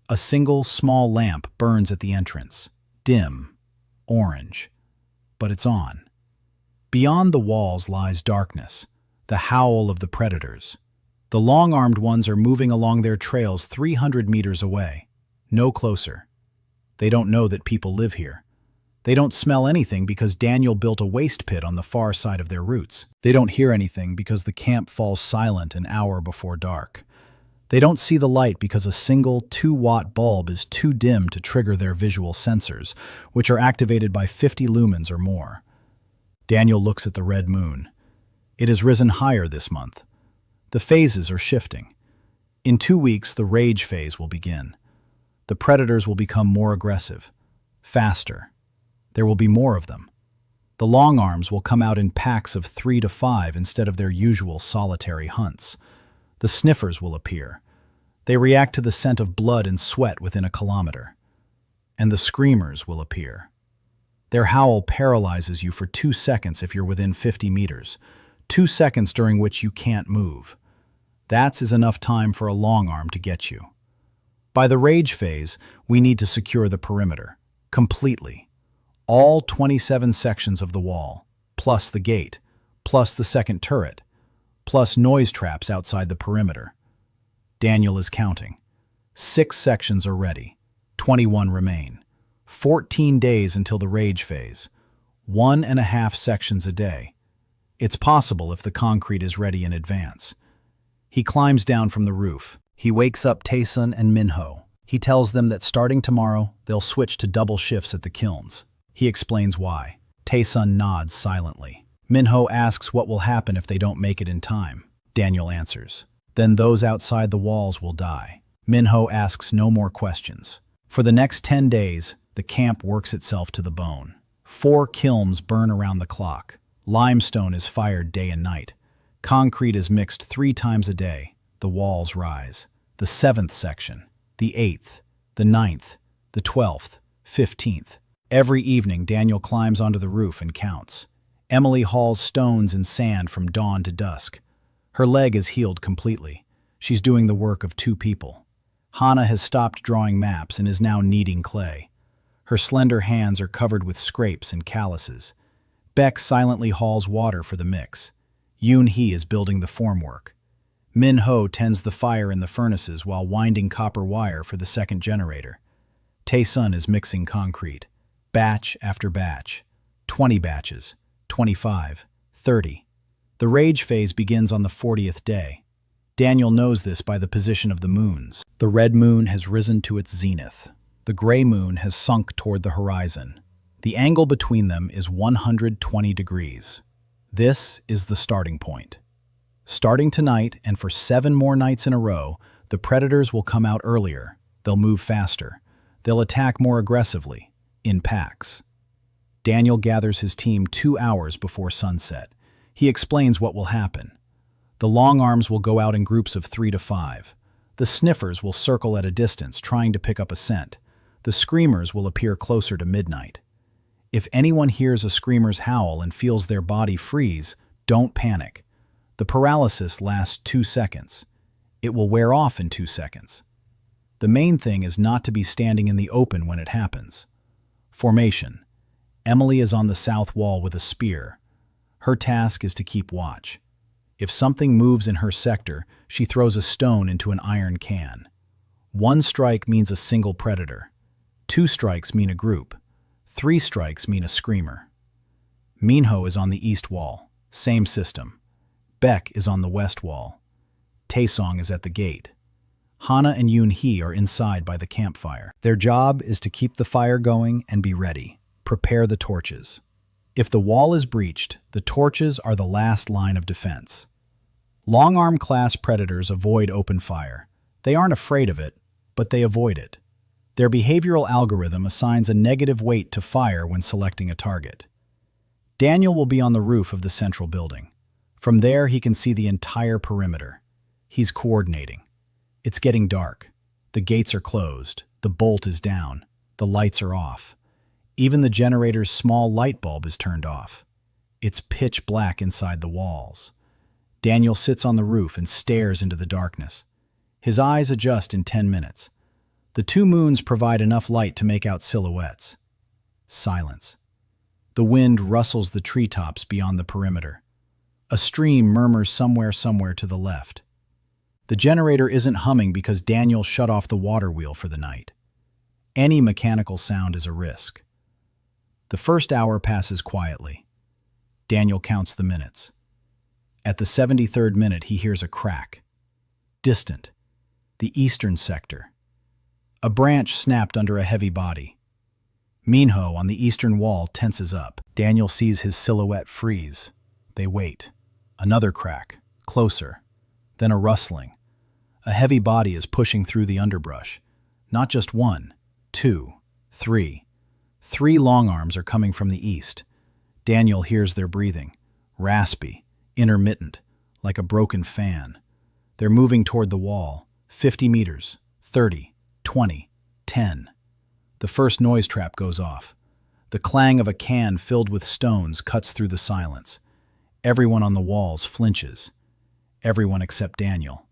A single small lamp burns at the entrance. Dim. Orange. But it's on. Beyond the walls lies darkness. The howl of the predators. The long-armed ones are moving along their trails 300 meters away. No closer. They don't know that people live here. They don't smell anything because Daniel built a waste pit on the far side of their routes. They don't hear anything because the camp falls silent an hour before dark. They don't see the light because a single 2-watt bulb is too dim to trigger their visual sensors, which are activated by 50 lumens or more. Daniel looks at the red moon. It has risen higher this month. The phases are shifting. In 2 weeks, the rage phase will begin. The predators will become more aggressive, faster. There will be more of them. The longarms will come out in packs of 3 to 5 instead of their usual solitary hunts. The sniffers will appear. They react to the scent of blood and sweat within a kilometer. And the screamers will appear. Their howl paralyzes you for 2 seconds if you're within 50 meters, 2 seconds during which you can't move. That is enough time for a longarm to get you. By the rage phase, we need to secure the perimeter, completely. All 27 sections of the wall, plus the gate, plus the second turret, plus noise traps outside the perimeter. Daniel is counting. 6 sections are ready. 21 remain. 14 days until the rage phase. 1.5 sections a day. It's possible if the concrete is ready in advance. He climbs down from the roof. He wakes up Taeseong and Minho. He tells them that starting tomorrow, they'll switch to double shifts at the kilns. He explains why. Taeseong nods silently. Minho asks what will happen if they don't make it in time. Daniel answers. Then those outside the walls will die. Minho asks no more questions. For the next 10 days, the camp works itself to the bone. 4 kilns burn around the clock. Limestone is fired day and night. Concrete is mixed 3 times a day. The walls rise. The 7th section, the 8th, the 9th, the 12th, 15th. Every evening, Daniel climbs onto the roof and counts. Emily hauls stones and sand from dawn to dusk. Her leg is healed completely. She's doing the work of 2 people. Hana has stopped drawing maps and is now kneading clay. Her slender hands are covered with scrapes and calluses. Beck silently hauls water for the mix. Yoon-hee is building the formwork. Minho tends the fire in the furnaces while winding copper wire for the second generator. Taeseong is mixing concrete, batch after batch, 20 batches, 25, 30. The rage phase begins on the 40th day. Daniel knows this by the position of the moons. The red moon has risen to its zenith. The gray moon has sunk toward the horizon. The angle between them is 120 degrees. This is the starting point. Starting tonight and for 7 more nights in a row, the predators will come out earlier. They'll move faster. They'll attack more aggressively, in packs. Daniel gathers his team 2 hours before sunset. He explains what will happen. The Longarms will go out in groups of 3 to 5. The Sniffers will circle at a distance, trying to pick up a scent. The Screamers will appear closer to midnight. If anyone hears a Screamer's howl and feels their body freeze, don't panic. The paralysis lasts 2 seconds. It will wear off in 2 seconds. The main thing is not to be standing in the open when it happens. Formation. Emily is on the south wall with a spear. Her task is to keep watch. If something moves in her sector, she throws a stone into an iron can. 1 strike means a single predator. 2 strikes mean a group. 3 strikes mean a screamer. Minho is on the east wall. Same system. Beck is on the west wall. Taeseong is at the gate. Hana and Yoon-hee are inside by the campfire. Their job is to keep the fire going and be ready. Prepare the torches. If the wall is breached, the torches are the last line of defense. Longarm class predators avoid open fire. They aren't afraid of it, but they avoid it. Their behavioral algorithm assigns a negative weight to fire when selecting a target. Daniel will be on the roof of the central building. From there, he can see the entire perimeter. He's coordinating. It's getting dark. The gates are closed. The bolt is down. The lights are off. Even the generator's small light bulb is turned off. It's pitch black inside the walls. Daniel sits on the roof and stares into the darkness. His eyes adjust in 10 minutes. The 2 moons provide enough light to make out silhouettes. Silence. The wind rustles the treetops beyond the perimeter. A stream murmurs somewhere to the left. The generator isn't humming because Daniel shut off the water wheel for the night. Any mechanical sound is a risk. The first hour passes quietly. Daniel counts the minutes. At the 73rd minute, he hears a crack. Distant. The eastern sector. A branch snapped under a heavy body. Minho on the eastern wall tenses up. Daniel sees his silhouette freeze. They wait. Another crack. Closer. Then a rustling. A heavy body is pushing through the underbrush. Not just 1, 2, 3. 3 Longarms are coming from the east. Daniel hears their breathing. Raspy. Intermittent. Like a broken fan. They're moving toward the wall. 50 meters. 30. 20. 10. The first noise trap goes off. The clang of a can filled with stones cuts through the silence. Everyone on the walls flinches. Everyone except Daniel.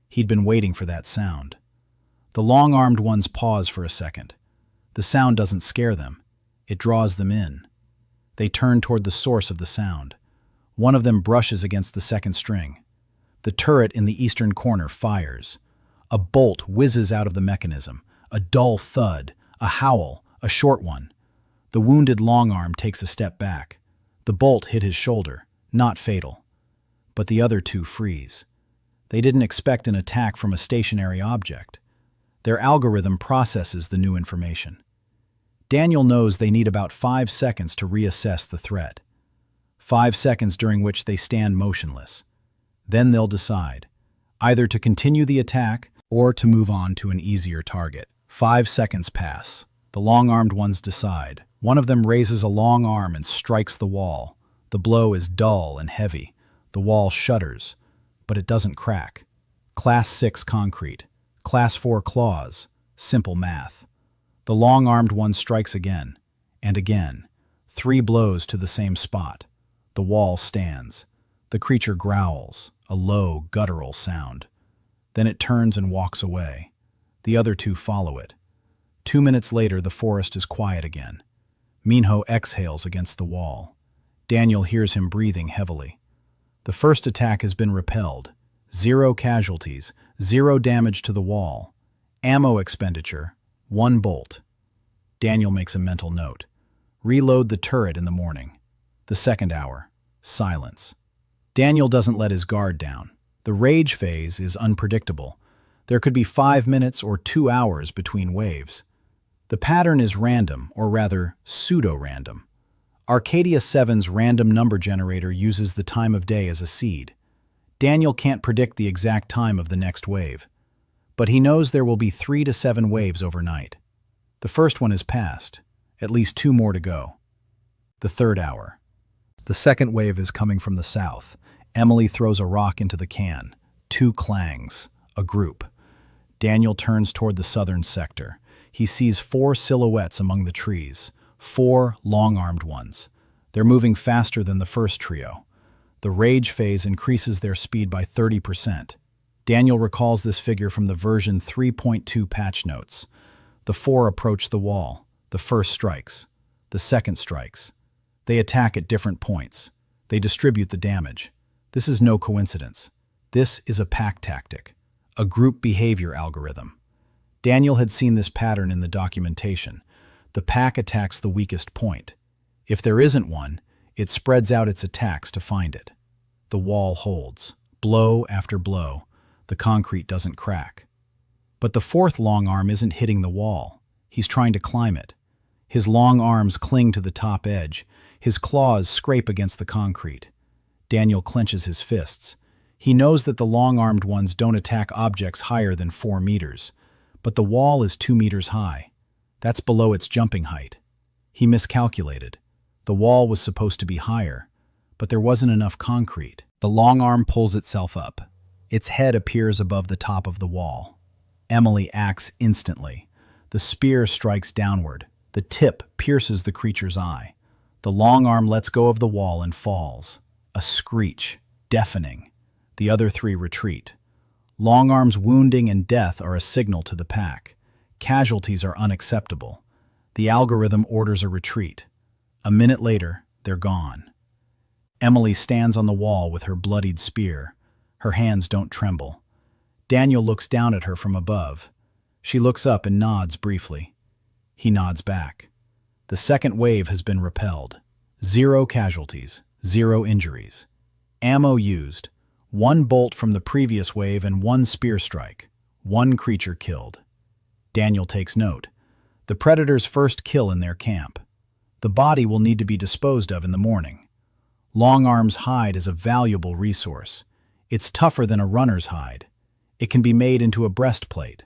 He'd been waiting for that sound. The long-armed ones pause for a second. The sound doesn't scare them. It draws them in. They turn toward the source of the sound. One of them brushes against the second string. The turret in the eastern corner fires. A bolt whizzes out of the mechanism. A dull thud. A howl. A short one. The wounded long-arm takes a step back. The bolt hit his shoulder. Not fatal. But the other 2 freeze. They didn't expect an attack from a stationary object. Their algorithm processes the new information. Daniel knows they need about 5 seconds to reassess the threat. 5 seconds during which they stand motionless. Then they'll decide, either to continue the attack or to move on to an easier target. 5 seconds pass. The long-armed ones decide. One of them raises a long arm and strikes the wall. The blow is dull and heavy. The wall shudders, but it doesn't crack. Class 6 concrete. Class 4 claws. Simple math. The long-armed one strikes again, and again. 3 blows to the same spot. The wall stands. The creature growls, a low, guttural sound. Then it turns and walks away. The other 2 follow it. 2 minutes later, the forest is quiet again. Minho exhales against the wall. Daniel hears him breathing heavily. The first attack has been repelled. 0 casualties, 0 damage to the wall. Ammo expenditure, 1 bolt. Daniel makes a mental note. Reload the turret in the morning. The second hour. Silence. Daniel doesn't let his guard down. The rage phase is unpredictable. There could be 5 minutes or 2 hours between waves. The pattern is random, or rather, pseudo-random. Arcadia 7's random number generator uses the time of day as a seed. Daniel can't predict the exact time of the next wave, but he knows there will be 3 to 7 waves overnight. The first one is past, at least 2 more to go. The third hour. The second wave is coming from the south. Emily throws a rock into the can. 2 clangs, a group. Daniel turns toward the southern sector. He sees 4 silhouettes among the trees, 4 long-armed ones. They're moving faster than the first trio. The rage phase increases their speed by 30%. Daniel recalls this figure from the version 3.2 patch notes. The 4 approach the wall. The first strikes. The second strikes. They attack at different points. They distribute the damage. This is no coincidence. This is a pack tactic, a group behavior algorithm. Daniel had seen this pattern in the documentation. The pack attacks the weakest point. If there isn't one, it spreads out its attacks to find it. The wall holds. Blow after blow. The concrete doesn't crack. But the fourth long arm isn't hitting the wall. He's trying to climb it. His long arms cling to the top edge. His claws scrape against the concrete. Daniel clenches his fists. He knows that the long-armed ones don't attack objects higher than 4 meters. But the wall is 2 meters high. That's below its jumping height. He miscalculated. The wall was supposed to be higher, but there wasn't enough concrete. The long arm pulls itself up. Its head appears above the top of the wall. Emily acts instantly. The spear strikes downward. The tip pierces the creature's eye. The long arm lets go of the wall and falls. A screech, deafening. The other 3 retreat. Long arm's wounding and death are a signal to the pack. Casualties are unacceptable. The algorithm orders a retreat. A minute later, they're gone. Emily stands on the wall with her bloodied spear. Her hands don't tremble. Daniel looks down at her from above. She looks up and nods briefly. He nods back. The second wave has been repelled. 0 casualties, 0 injuries. Ammo used. 1 bolt from the previous wave and 1 spear strike. 1 creature killed. Daniel takes note. The predator's first kill in their camp. The body will need to be disposed of in the morning. Long arm's hide is a valuable resource. It's tougher than a runner's hide. It can be made into a breastplate.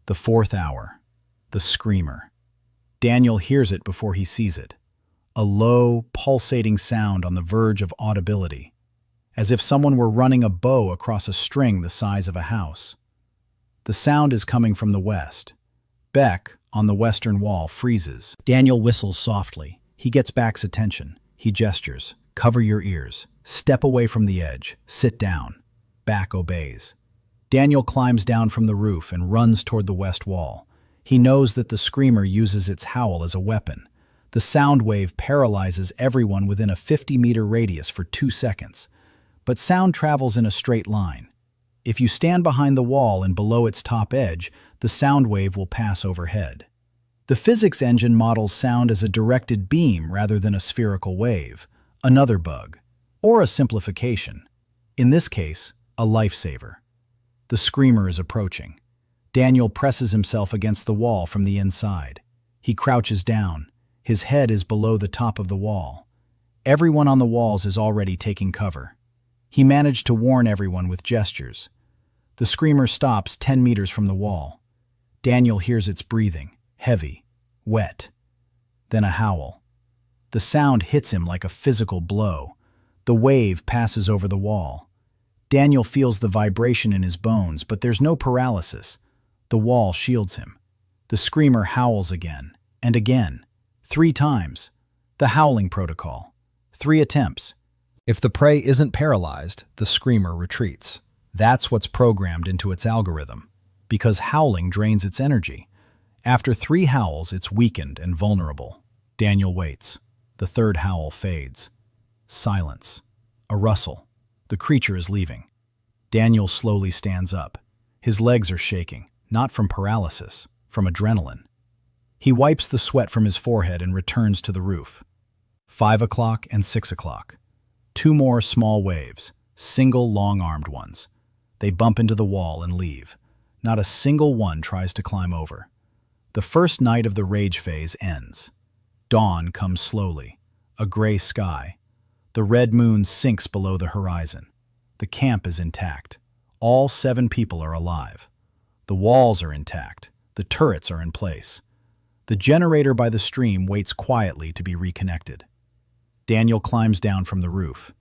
The fourth hour. The screamer. Daniel hears it before he sees it. A low, pulsating sound on the verge of audibility, as if someone were running a bow across a string the size of a house. The sound is coming from the west. Beck, on the western wall, freezes. Daniel whistles softly. He gets Beck's attention. He gestures. Cover your ears. Step away from the edge. Sit down. Beck obeys. Daniel climbs down from the roof and runs toward the west wall. He knows that the screamer uses its howl as a weapon. The sound wave paralyzes everyone within a 50-meter radius for 2 seconds. But sound travels in a straight line. If you stand behind the wall and below its top edge, the sound wave will pass overhead. The physics engine models sound as a directed beam rather than a spherical wave, another bug, or a simplification. In this case, a lifesaver. The screamer is approaching. Daniel presses himself against the wall from the inside. He crouches down. His head is below the top of the wall. Everyone on the walls is already taking cover. He managed to warn everyone with gestures. The screamer stops 10 meters from the wall. Daniel hears its breathing, heavy, wet. Then a howl. The sound hits him like a physical blow. The wave passes over the wall. Daniel feels the vibration in his bones, but there's no paralysis. The wall shields him. The screamer howls again, and again. 3 times. The howling protocol. 3 attempts. If the prey isn't paralyzed, the screamer retreats. That's what's programmed into its algorithm, because howling drains its energy. After 3 howls, it's weakened and vulnerable. Daniel waits. The third howl fades. Silence. A rustle. The creature is leaving. Daniel slowly stands up. His legs are shaking, not from paralysis, from adrenaline. He wipes the sweat from his forehead and returns to the roof. 5 o'clock and 6 o'clock. 2 more small waves, single long-armed ones. They bump into the wall and leave. Not a single one tries to climb over. The first night of the rage phase ends. Dawn comes slowly, a gray sky. The red moon sinks below the horizon. The camp is intact. All 7 people are alive. The walls are intact. The turrets are in place. The generator by the stream waits quietly to be reconnected. Daniel climbs down from the roof.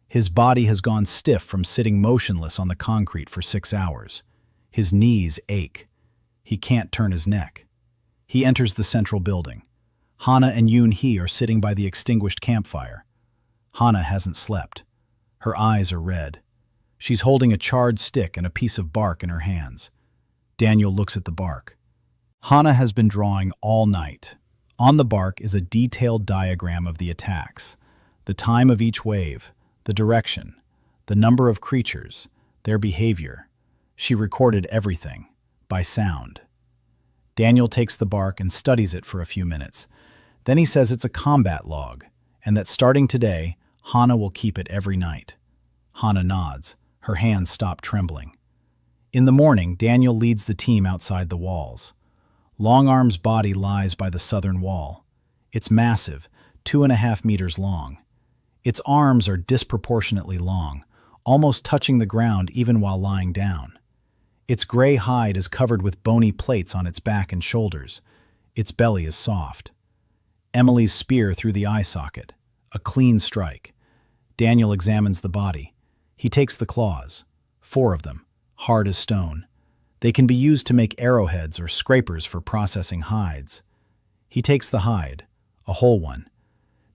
His body has gone stiff from sitting motionless on the concrete for 6 hours. His knees ache. He can't turn his neck. He enters the central building. Hana and Yoon-hee are sitting by the extinguished campfire. Hana hasn't slept. Her eyes are red. She's holding a charred stick and a piece of bark in her hands. Daniel looks at the bark. Hana has been drawing all night. On the bark is a detailed diagram of the attacks, the time of each wave, the direction, the number of creatures, their behavior. She recorded everything, by sound. Daniel takes the bark and studies it for a few minutes. Then he says it's a combat log, and that starting today, Hana will keep it every night. Hana nods. Her hands stop trembling. In the morning, Daniel leads the team outside the walls. Longarms' body lies by the southern wall. It's massive, 2.5 meters long. Its arms are disproportionately long, almost touching the ground even while lying down. Its gray hide is covered with bony plates on its back and shoulders. Its belly is soft. Emily's spear through the eye socket. A clean strike. Daniel examines the body. He takes the claws, 4 of them, hard as stone. They can be used to make arrowheads or scrapers for processing hides. He takes the hide, a whole one.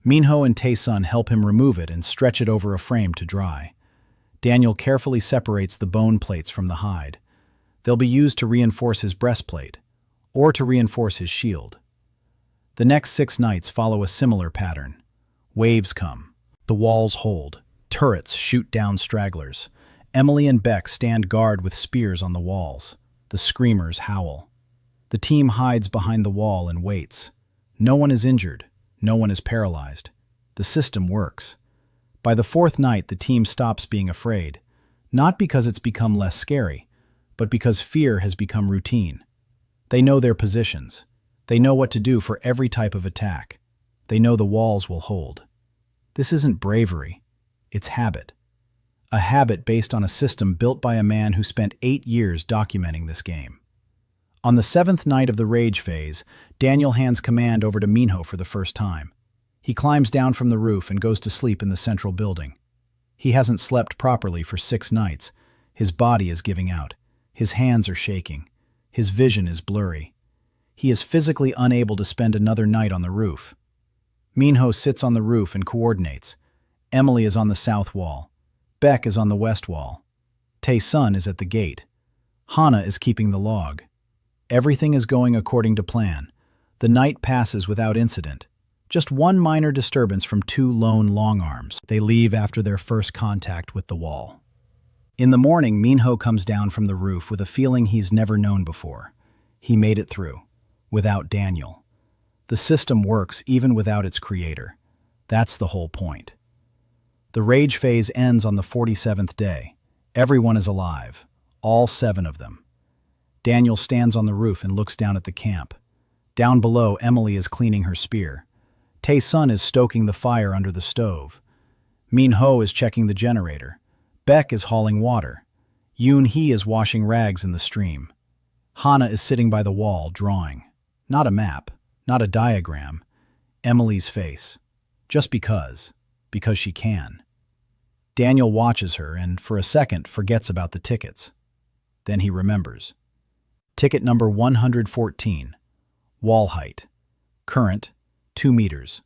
Minho and Taeseong help him remove it and stretch it over a frame to dry. Daniel carefully separates the bone plates from the hide. They'll be used to reinforce his breastplate, or to reinforce his shield. The next 6 nights follow a similar pattern. Waves come. The walls hold. Turrets shoot down stragglers. Emily and Beck stand guard with spears on the walls. The screamers howl. The team hides behind the wall and waits. No one is injured. No one is paralyzed. The system works. By the 4th night, the team stops being afraid. Not because it's become less scary, but because fear has become routine. They know their positions. They know what to do for every type of attack. They know the walls will hold. This isn't bravery. It's habit. A habit based on a system built by a man who spent 8 years documenting this game. On the 7th night of the rage phase, Daniel hands command over to Minho for the first time. He climbs down from the roof and goes to sleep in the central building. He hasn't slept properly for 6 nights. His body is giving out. His hands are shaking. His vision is blurry. He is physically unable to spend another night on the roof. Minho sits on the roof and coordinates. Emily is on the south wall. Beck is on the west wall. Taeseong is at the gate. Hana is keeping the log. Everything is going according to plan. The night passes without incident. Just one minor disturbance from 2 lone longarms. They leave after their first contact with the wall. In the morning, Minho comes down from the roof with a feeling he's never known before. He made it through, without Daniel. The system works even without its creator. That's the whole point. The rage phase ends on the 47th day. Everyone is alive, all 7 of them. Daniel stands on the roof and looks down at the camp. Down below, Emily is cleaning her spear. Taeseong is stoking the fire under the stove. Minho is checking the generator. Beck is hauling water. Yoon-hee is washing rags in the stream. Hana is sitting by the wall, drawing. Not a map, not a diagram. Emily's face. Just because she can. Daniel watches her and, for a second, forgets about the tickets. Then he remembers. Ticket number 114. Wall height. Current, 2 meters.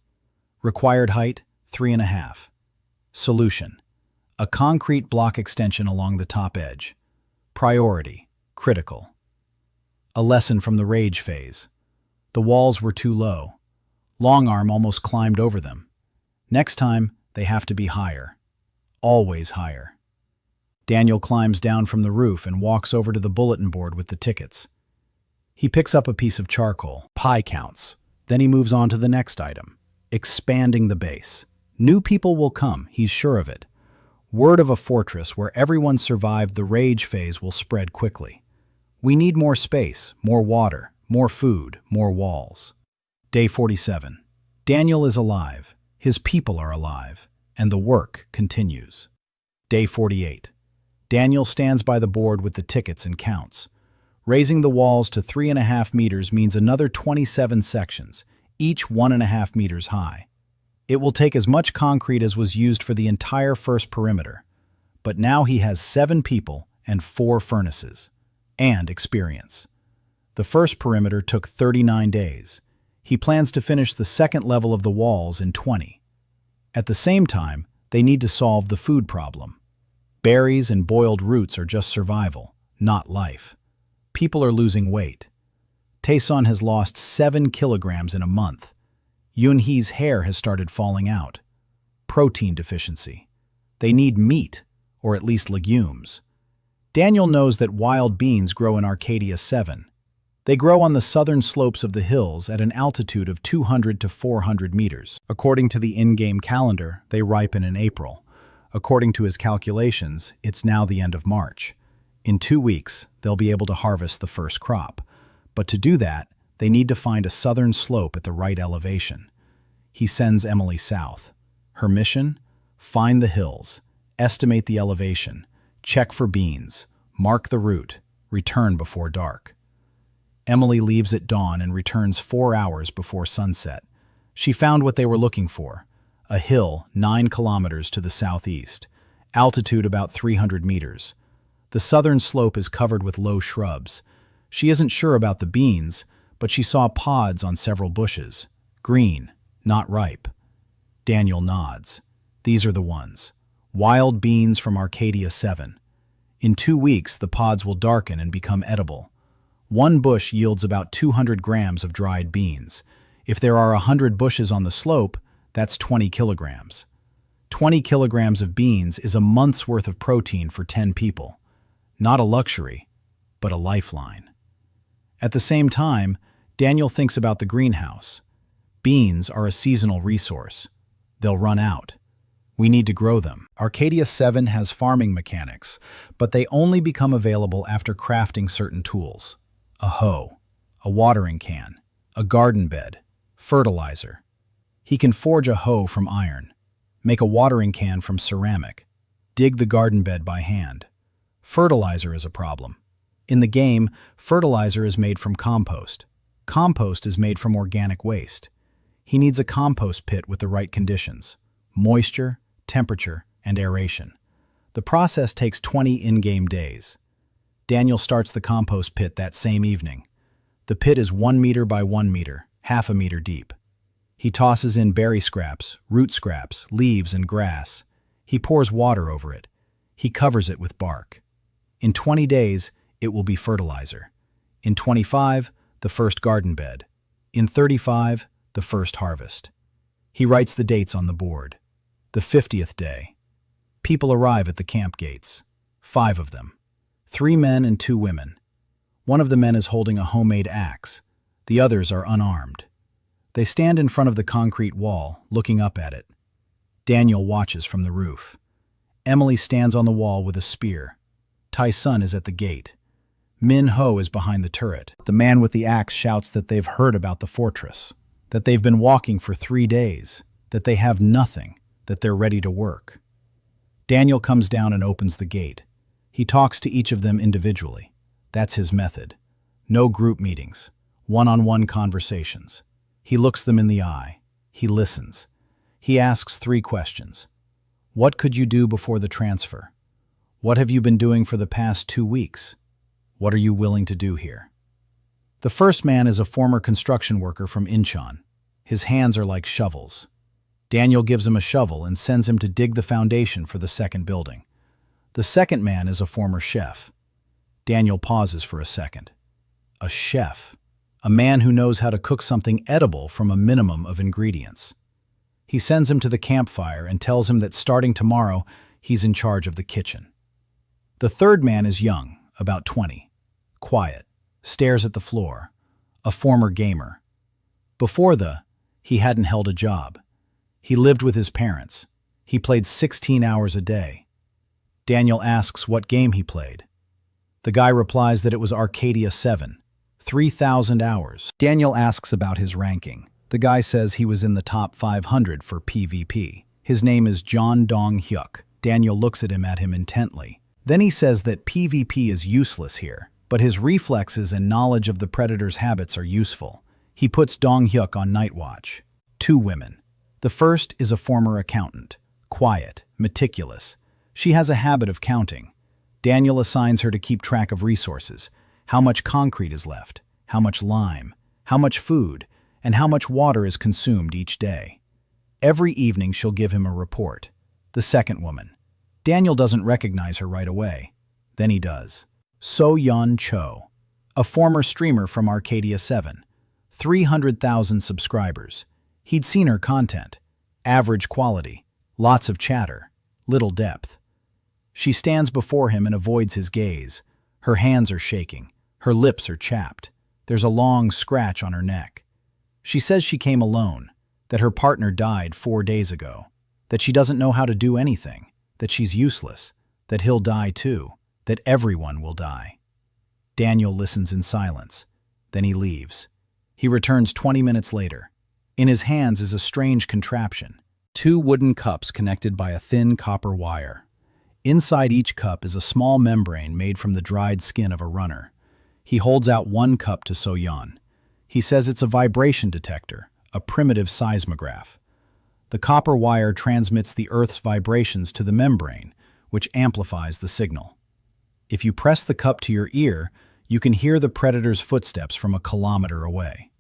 Required height, 3.5. Solution. A concrete block extension along the top edge. Priority. Critical. A lesson from the rage phase. The walls were too low. Longarm almost climbed over them. Next time, they have to be higher. Always higher. Daniel climbs down from the roof and walks over to the bulletin board with the tickets. He picks up a piece of charcoal, pie counts. Then he moves on to the next item, expanding the base. New people will come, he's sure of it. Word of a fortress where everyone survived the rage phase will spread quickly. We need more space, more water, more food, more walls. Day 47. Daniel is alive, his people are alive, and the work continues. Day 48. Daniel stands by the board with the tickets and counts. Raising the walls to 3.5 meters means another 27 sections, each 1.5 meters high. It will take as much concrete as was used for the entire first perimeter. But now he has 7 people and 4 furnaces. And experience. The first perimeter took 39 days. He plans to finish the second level of the walls in 20. At the same time, they need to solve the food problem. Berries and boiled roots are just survival, not life. People are losing weight. Taeseong has lost 7 kilograms in a month. Yoonhee's hair has started falling out. Protein deficiency. They need meat, or at least legumes. Daniel knows that wild beans grow in Arcadia 7. They grow on the southern slopes of the hills at an altitude of 200 to 400 meters. According to the in-game calendar, they ripen in April. According to his calculations, it's now the end of March. In 2 weeks, they'll be able to harvest the first crop. But to do that, they need to find a southern slope at the right elevation. He sends Emily south. Her mission? Find the hills, estimate the elevation, check for beans, mark the route, return before dark. Emily leaves at dawn and returns 4 hours before sunset. She found what they were looking for, a hill 9 kilometers to the southeast, altitude about 300 meters. The southern slope is covered with low shrubs. She isn't sure about the beans, but she saw pods on several bushes. Green, not ripe. Daniel nods. These are the ones. Wild beans from Arcadia 7. In 2 weeks, the pods will darken and become edible. One bush yields about 200 grams of dried beans. If there are 100 bushes on the slope, that's 20 kilograms. 20 kilograms of beans is a month's worth of protein for 10 people. Not a luxury, but a lifeline. At the same time, Daniel thinks about the greenhouse. Beans are a seasonal resource. They'll run out. We need to grow them. Arcadia 7 has farming mechanics, but they only become available after crafting certain tools. A hoe, a watering can, a garden bed, fertilizer. He can forge a hoe from iron, make a watering can from ceramic, dig the garden bed by hand. Fertilizer is a problem. In the game, fertilizer is made from compost. Compost is made from organic waste. He needs a compost pit with the right conditions: moisture, temperature, and aeration. The process takes 20 in-game days. Daniel starts the compost pit that same evening. The pit is 1 meter by 1 meter, half a meter deep. He tosses in berry scraps, root scraps, leaves, and grass. He pours water over it. He covers it with bark. In 20 days, it will be fertilizer. In 25, the first garden bed. In 35, the first harvest. He writes the dates on the board. The 50th day. People arrive at the camp gates. 5 of them. 3 men and 2 women. One of the men is holding a homemade axe. The others are unarmed. They stand in front of the concrete wall, looking up at it. Daniel watches from the roof. Emily stands on the wall with a spear. Taeseong is at the gate. Minho is behind the turret. The man with the axe shouts that they've heard about the fortress, that they've been walking for 3 days, that they have nothing, that they're ready to work. Daniel comes down and opens the gate. He talks to each of them individually. That's his method. No group meetings, one-on-one conversations. He looks them in the eye. He listens. He asks 3 questions. What could you do before the transfer? What have you been doing for the past 2 weeks? What are you willing to do here? The first man is a former construction worker from Incheon. His hands are like shovels. Daniel gives him a shovel and sends him to dig the foundation for the second building. The second man is a former chef. Daniel pauses for a second. A chef. A man who knows how to cook something edible from a minimum of ingredients. He sends him to the campfire and tells him that starting tomorrow, he's in charge of the kitchen. The third man is young, about 20, quiet, stares at the floor, a former gamer. Before he hadn't held a job. He lived with his parents. He played 16 hours a day. Daniel asks what game he played. The guy replies that it was Arcadia 7, 3,000 hours. Daniel asks about his ranking. The guy says he was in the top 500 for PvP. His name is John Dong-hyuk. Daniel looks at him intently. Then he says that PvP is useless here, but his reflexes and knowledge of the predator's habits are useful. He puts Dong-hyuk on night watch. 2 women. The first is a former accountant. Quiet, meticulous. She has a habit of counting. Daniel assigns her to keep track of resources, how much concrete is left, how much lime, how much food, and how much water is consumed each day. Every evening she'll give him a report. The second woman. Daniel doesn't recognize her right away. Then he does. So-Yeon Cho, a former streamer from Arcadia 7. 300,000 subscribers. He'd seen her content. Average quality. Lots of chatter. Little depth. She stands before him and avoids his gaze. Her hands are shaking. Her lips are chapped. There's a long scratch on her neck. She says she came alone, that her partner died 4 days ago, that she doesn't know how to do anything, that she's useless, that he'll die too, that everyone will die. Daniel listens in silence. Then he leaves. He returns 20 minutes later. In his hands is a strange contraption. 2 wooden cups connected by a thin copper wire. Inside each cup is a small membrane made from the dried skin of a runner. He holds out 1 cup to So-Yeon. He says it's a vibration detector, a primitive seismograph. The copper wire transmits the Earth's vibrations to the membrane, which amplifies the signal. If you press the cup to your ear, you can hear the predator's footsteps from a kilometer away.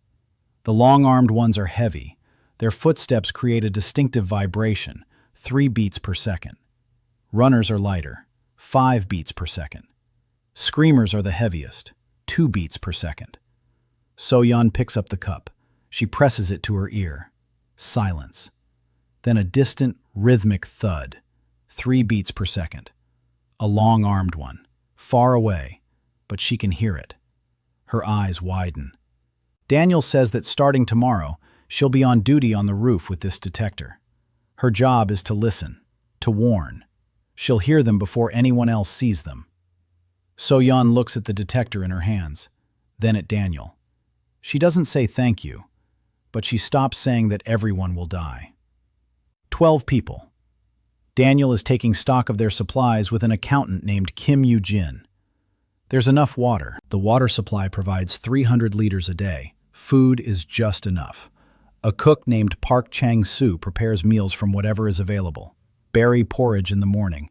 The long-armed ones are heavy. Their footsteps create a distinctive vibration, 3 beats per second. Runners are lighter, 5 beats per second. Screamers are the heaviest, 2 beats per second. So-Yeon picks up the cup. She presses it to her ear. Silence. Then a distant, rhythmic thud, 3 beats per second. A long-armed one, far away, but she can hear it. Her eyes widen. Daniel says that starting tomorrow, she'll be on duty on the roof with this detector. Her job is to listen, to warn. She'll hear them before anyone else sees them. So-Yeon looks at the detector in her hands, then at Daniel. She doesn't say thank you, but she stops saying that everyone will die. 12 people. Daniel is taking stock of their supplies with an accountant named Kim Yoo-jin. There's enough water. The water supply provides 300 liters a day. Food is just enough. A cook named Park Chang-soo prepares meals from whatever is available. Berry porridge in the morning.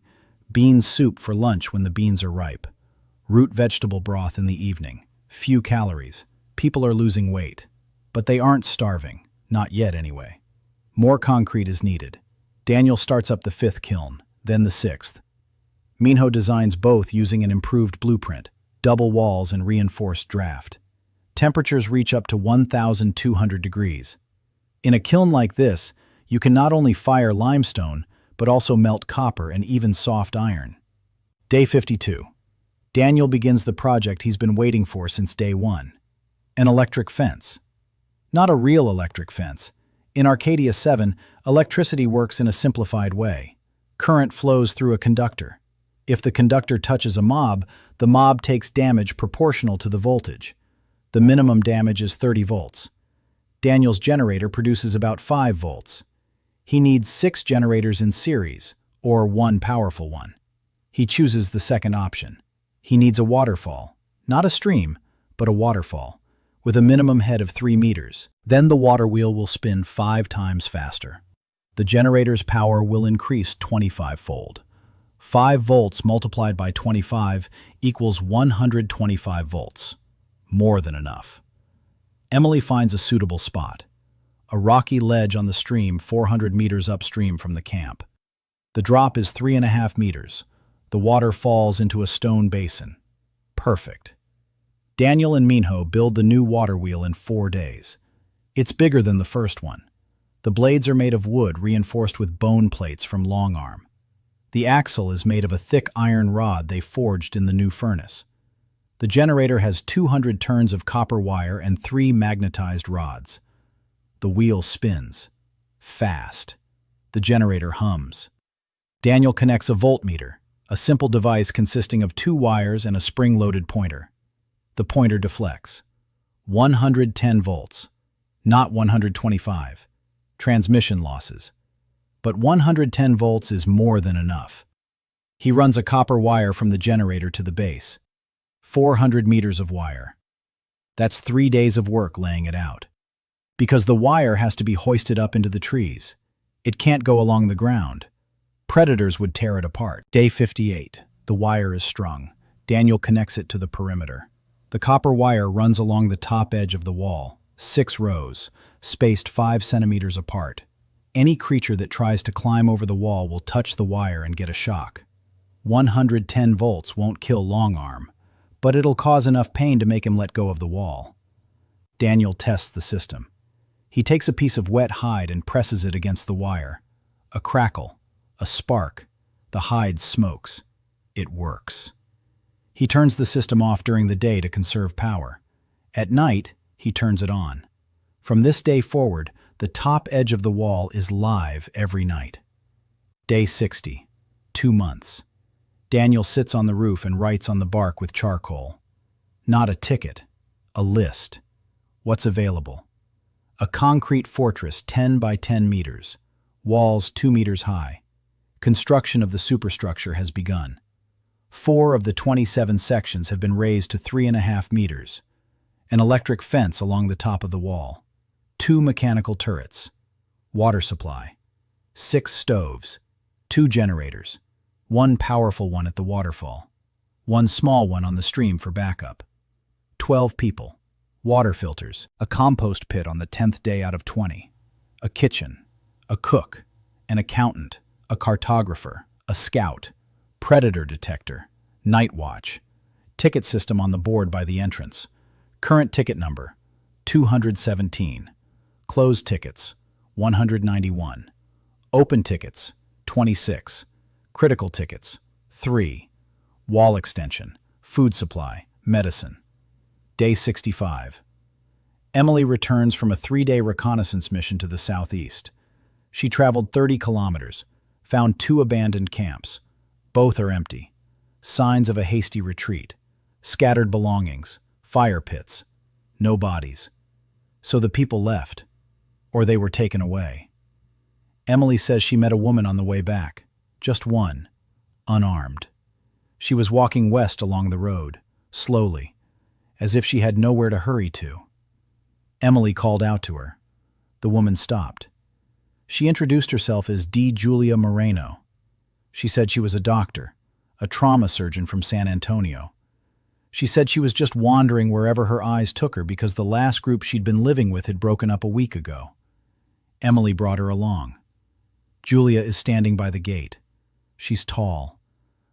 Bean soup for lunch when the beans are ripe. Root vegetable broth in the evening. Few calories. People are losing weight. But they aren't starving. Not yet, anyway. More concrete is needed. Daniel starts up the 5th kiln, then the 6th. Minho designs both using an improved blueprint, double walls and reinforced draft. Temperatures reach up to 1,200 degrees. In a kiln like this, you can not only fire limestone, but also melt copper and even soft iron. Day 52. Daniel begins the project he's been waiting for since day 1. An electric fence. Not a real electric fence. In Arcadia 7, electricity works in a simplified way. Current flows through a conductor. If the conductor touches a mob, the mob takes damage proportional to the voltage. The minimum damage is 30 volts. Daniel's generator produces about 5 volts. He needs 6 generators in series, or 1 powerful one. He chooses the second option. He needs a waterfall, not a stream, but a waterfall, with a minimum head of 3 meters. Then the water wheel will spin 5 times faster. The generator's power will increase 25-fold. 5 volts multiplied by 25 equals 125 volts. More than enough. Emily finds a suitable spot. A rocky ledge on the stream 400 meters upstream from the camp. The drop is 3.5 meters. The water falls into a stone basin. Perfect. Daniel and Minho build the new water wheel in 4 days. It's bigger than the first one. The blades are made of wood reinforced with bone plates from Longarm. The axle is made of a thick iron rod they forged in the new furnace. The generator has 200 turns of copper wire and 3 magnetized rods. The wheel spins. Fast. The generator hums. Daniel connects a voltmeter, a simple device consisting of 2 wires and a spring-loaded pointer. The pointer deflects. 110 volts, not 125. Transmission losses. But 110 volts is more than enough. He runs a copper wire from the generator to the base. 400 meters of wire. That's 3 days of work laying it out. Because the wire has to be hoisted up into the trees. It can't go along the ground. Predators would tear it apart. Day 58. The wire is strung. Daniel connects it to the perimeter. The copper wire runs along the top edge of the wall, 6 rows, spaced 5 centimeters apart. Any creature that tries to climb over the wall will touch the wire and get a shock. 110 volts won't kill Longarm, but it'll cause enough pain to make him let go of the wall. Daniel tests the system. He takes a piece of wet hide and presses it against the wire. A crackle, a spark, the hide smokes. It works. He turns the system off during the day to conserve power. At night, he turns it on. From this day forward, the top edge of the wall is live every night. Day 60. 2 months. Daniel sits on the roof and writes on the bark with charcoal. Not a ticket, a list. What's available? A concrete fortress 10 by 10 meters, walls 2 meters high. Construction of the superstructure has begun. 4 of the 27 sections have been raised to 3.5 meters. An electric fence along the top of the wall. 2 mechanical turrets. Water supply. 6 stoves. 2 generators. 1 powerful one at the waterfall. 1 small one on the stream for backup. 12 people. Water filters. A compost pit on the 10th day out of 20. A kitchen. A cook. An accountant. A cartographer. A scout. Predator detector. Night watch. Ticket system on the board by the entrance. Current ticket number, 217. Closed tickets, 191. Open tickets, 26. Critical tickets, 3. Wall extension, food supply, medicine. Day 65. Emily returns from a 3-day reconnaissance mission to the southeast. She traveled 30 kilometers, found 2 abandoned camps. Both are empty. Signs of a hasty retreat. Scattered belongings. Fire pits. No bodies. So the people left. Or they were taken away. Emily says she met a woman on the way back. Just one. Unarmed. She was walking west along the road, slowly, as if she had nowhere to hurry to. Emily called out to her. The woman stopped. She introduced herself as D. Julia Moreno. She said she was a doctor, a trauma surgeon from San Antonio. She said she was just wandering wherever her eyes took her because the last group she'd been living with had broken up a week ago. Emily brought her along. Julia is standing by the gate. She's tall.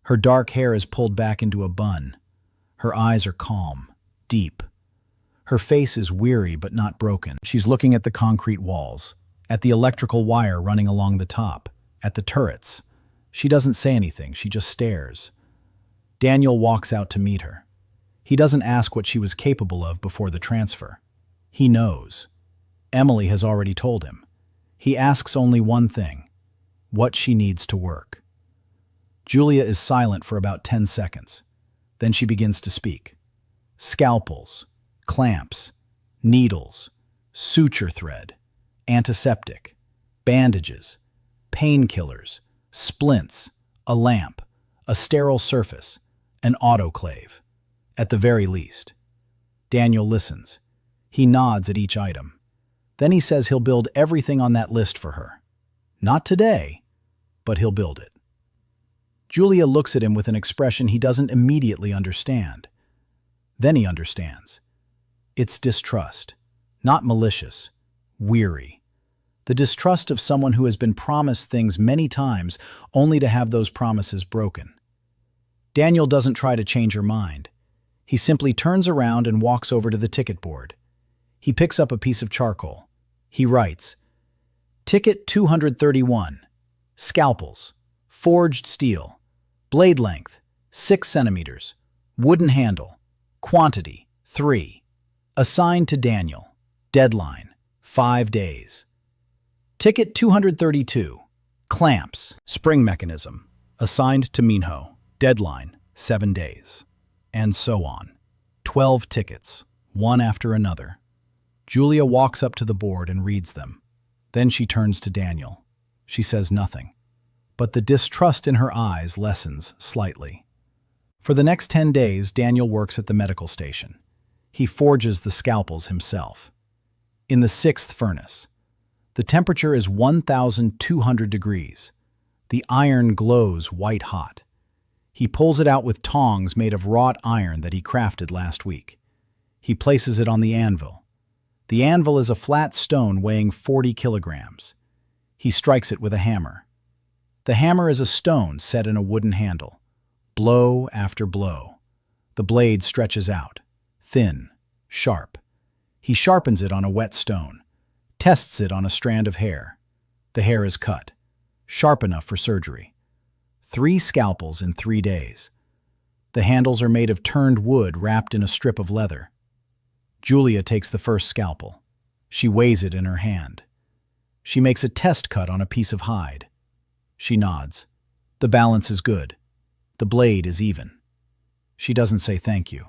Her dark hair is pulled back into a bun. Her eyes are calm, deep. Her face is weary but not broken. She's looking at the concrete walls, at the electrical wire running along the top, at the turrets. She doesn't say anything, she just stares. Daniel walks out to meet her. He doesn't ask what she was capable of before the transfer. He knows. Emily has already told him. He asks only one thing, what she needs to work. Julia is silent for about 10 seconds. Then she begins to speak. Scalpels, clamps, needles, suture thread, antiseptic, bandages, painkillers, splints, a lamp, a sterile surface, an autoclave. At the very least. Daniel listens. He nods at each item. Then he says he'll build everything on that list for her. Not today, but he'll build it. Julia looks at him with an expression he doesn't immediately understand. Then he understands. It's distrust, not malicious, weary. The distrust of someone who has been promised things many times only to have those promises broken. Daniel doesn't try to change her mind. He simply turns around and walks over to the ticket board. He picks up a piece of charcoal. He writes, Ticket 231, scalpels, Forged steel. Blade length, 6 centimeters. Wooden handle. Quantity, 3. Assigned to Daniel. Deadline, 5 days. Ticket 232. Clamps. Spring mechanism. Assigned to Minho. Deadline, 7 days. And so on. 12 tickets, one after another. Julia walks up to the board and reads them. Then she turns to Daniel. She says nothing, but the distrust in her eyes lessens slightly. For the next 10 days, Daniel works at the medical station. He forges the scalpels himself. In the 6th furnace. The temperature is 1,200 degrees. The iron glows white hot. He pulls it out with tongs made of wrought iron that he crafted last week. He places it on the anvil. The anvil is a flat stone weighing 40 kilograms. He strikes it with a hammer. The hammer is a stone set in a wooden handle. Blow after blow. The blade stretches out, thin, sharp. He sharpens it on a wet stone, tests it on a strand of hair. The hair is cut, sharp enough for surgery. 3 scalpels in 3 days. The handles are made of turned wood wrapped in a strip of leather. Julia takes the first scalpel. She weighs it in her hand. She makes a test cut on a piece of hide. She nods. The balance is good. The blade is even. She doesn't say thank you.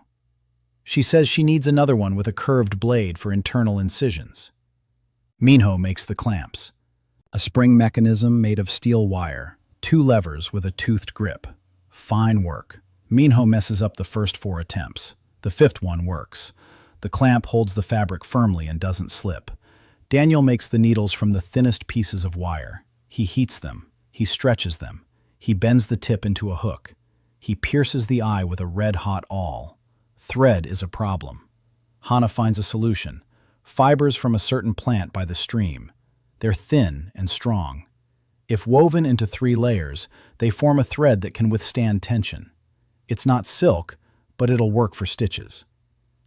She says she needs another one with a curved blade for internal incisions. Minho makes the clamps. A spring mechanism made of steel wire, 2 levers with a toothed grip. Fine work. Minho messes up the first 4 attempts. The 5th one works. The clamp holds the fabric firmly and doesn't slip. Daniel makes the needles from the thinnest pieces of wire. He heats them. He stretches them. He bends the tip into a hook. He pierces the eye with a red-hot awl. Thread is a problem. Hana finds a solution. Fibers from a certain plant by the stream. They're thin and strong. If woven into 3 layers, they form a thread that can withstand tension. It's not silk, but it'll work for stitches.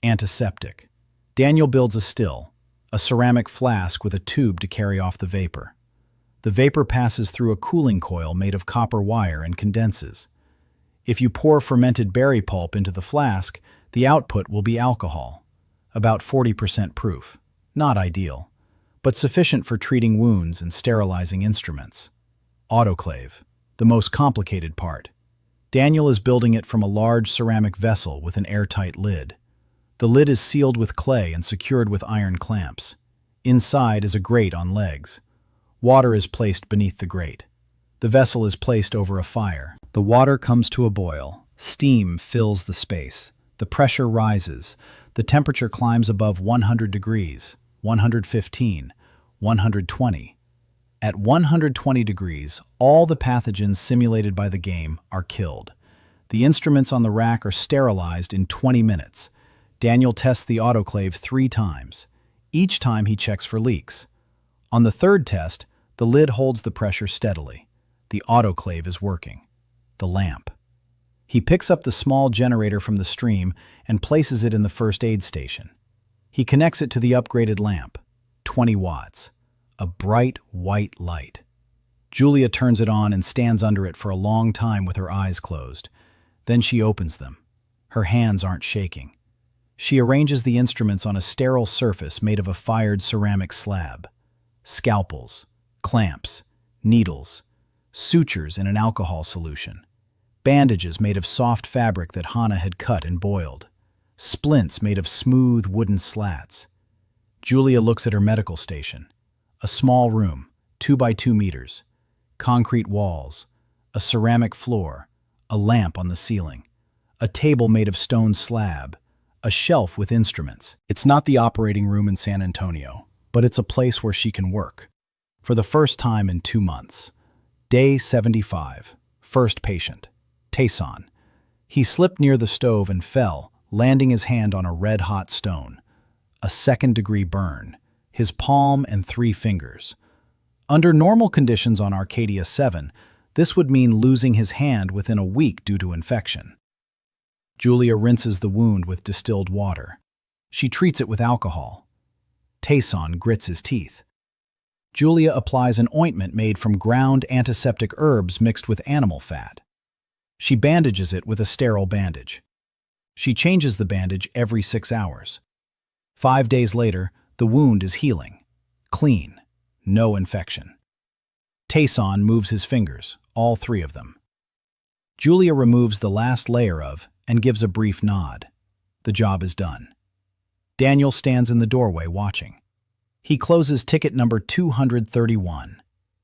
Antiseptic. Daniel builds a still, a ceramic flask with a tube to carry off the vapor. The vapor passes through a cooling coil made of copper wire and condenses. If you pour fermented berry pulp into the flask, the output will be alcohol, about 40% proof. Not ideal, but sufficient for treating wounds and sterilizing instruments. Autoclave, the most complicated part. Daniel is building it from a large ceramic vessel with an airtight lid. The lid is sealed with clay and secured with iron clamps. Inside is a grate on legs. Water is placed beneath the grate. The vessel is placed over a fire. The water comes to a boil. Steam fills the space. The pressure rises. The temperature climbs above 100 degrees, 115, 120. At 120 degrees, all the pathogens simulated by the game are killed. The instruments on the rack are sterilized in 20 minutes. Daniel tests the autoclave 3 times. Each time he checks for leaks. On the 3rd test, the lid holds the pressure steadily. The autoclave is working. The lamp. He picks up the small generator from the stream and places it in the first aid station. He connects it to the upgraded lamp, 20 watts, a bright white light. Julia turns it on and stands under it for a long time with her eyes closed. Then she opens them. Her hands aren't shaking. She arranges the instruments on a sterile surface made of a fired ceramic slab. Scalpels, clamps, needles, sutures in an alcohol solution, bandages made of soft fabric that Hana had cut and boiled, splints made of smooth wooden slats. Julia looks at her medical station. A small room, 2 by 2 meters, concrete walls, a ceramic floor, a lamp on the ceiling, a table made of stone slab, a shelf with instruments. It's not the operating room in San Antonio, but it's a place where she can work. For the first time in 2 months. Day 75. First patient. Taeseong. He slipped near the stove and fell, landing his hand on a red-hot stone. A 2nd-degree burn. His palm and 3 fingers. Under normal conditions on Arcadia 7, this would mean losing his hand within a week due to infection. Julia rinses the wound with distilled water. She treats it with alcohol. Taeseong grits his teeth. Julia applies an ointment made from ground antiseptic herbs mixed with animal fat. She bandages it with a sterile bandage. She changes the bandage every 6 hours. 5 days later, the wound is healing. Clean. No infection. Taeseong moves his fingers, all 3 of them. Julia removes the last layer of and gives a brief nod. The job is done. Daniel stands in the doorway watching. He closes ticket number 231.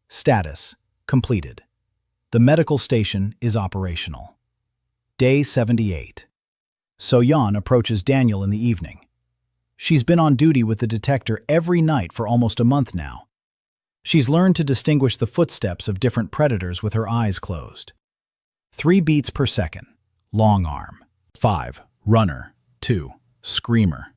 Status: completed. The medical station is operational. Day 78. So-Yeon approaches Daniel in the evening. She's been on duty with the detector every night for almost a month now. She's learned to distinguish the footsteps of different predators with her eyes closed. 3 beats per second. Long arm. 5. Runner. 2. Screamer.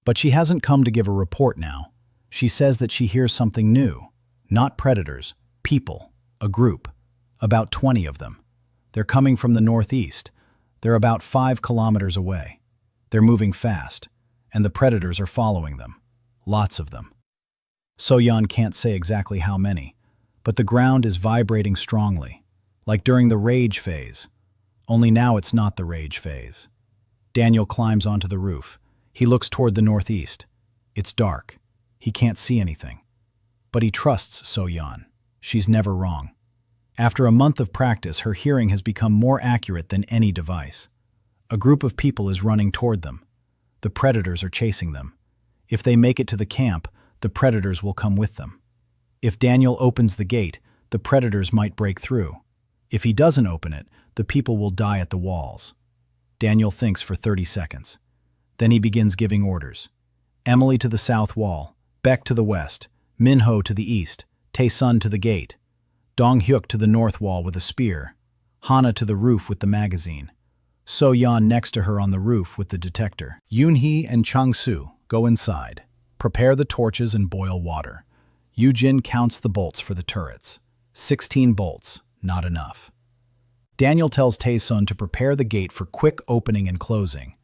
But she hasn't come to give a report now. She says that she hears something new. Not predators. People. A group. About 20 of them. They're coming from the northeast. They're about 5 kilometers away. They're moving fast, and the predators are following them. Lots of them. So-Yeon can't say exactly how many, but the ground is vibrating strongly, like during the rage phase. Only now it's not the rage phase. Daniel climbs onto the roof. He looks toward the northeast. It's dark. He can't see anything. But he trusts So-Yeon. She's never wrong. After a month of practice, her hearing has become more accurate than any device. A group of people is running toward them. The predators are chasing them. If they make it to the camp, the predators will come with them. If Daniel opens the gate, the predators might break through. If he doesn't open it, the people will die at the walls. Daniel thinks for 30 seconds. Then he begins giving orders. Emily to the south wall, Baek to the west, Minho to the east, Taeseong to the gate, Dong-hyuk to the north wall with a spear, Hana to the roof with the magazine, So-Yeon next to her on the roof with the detector. Yoon-hee and Chang-soo go inside, prepare the torches and boil water. Yoo-jin counts the bolts for the turrets. 16 bolts, not enough. Daniel tells Taeseong to prepare the gate for quick opening and closing.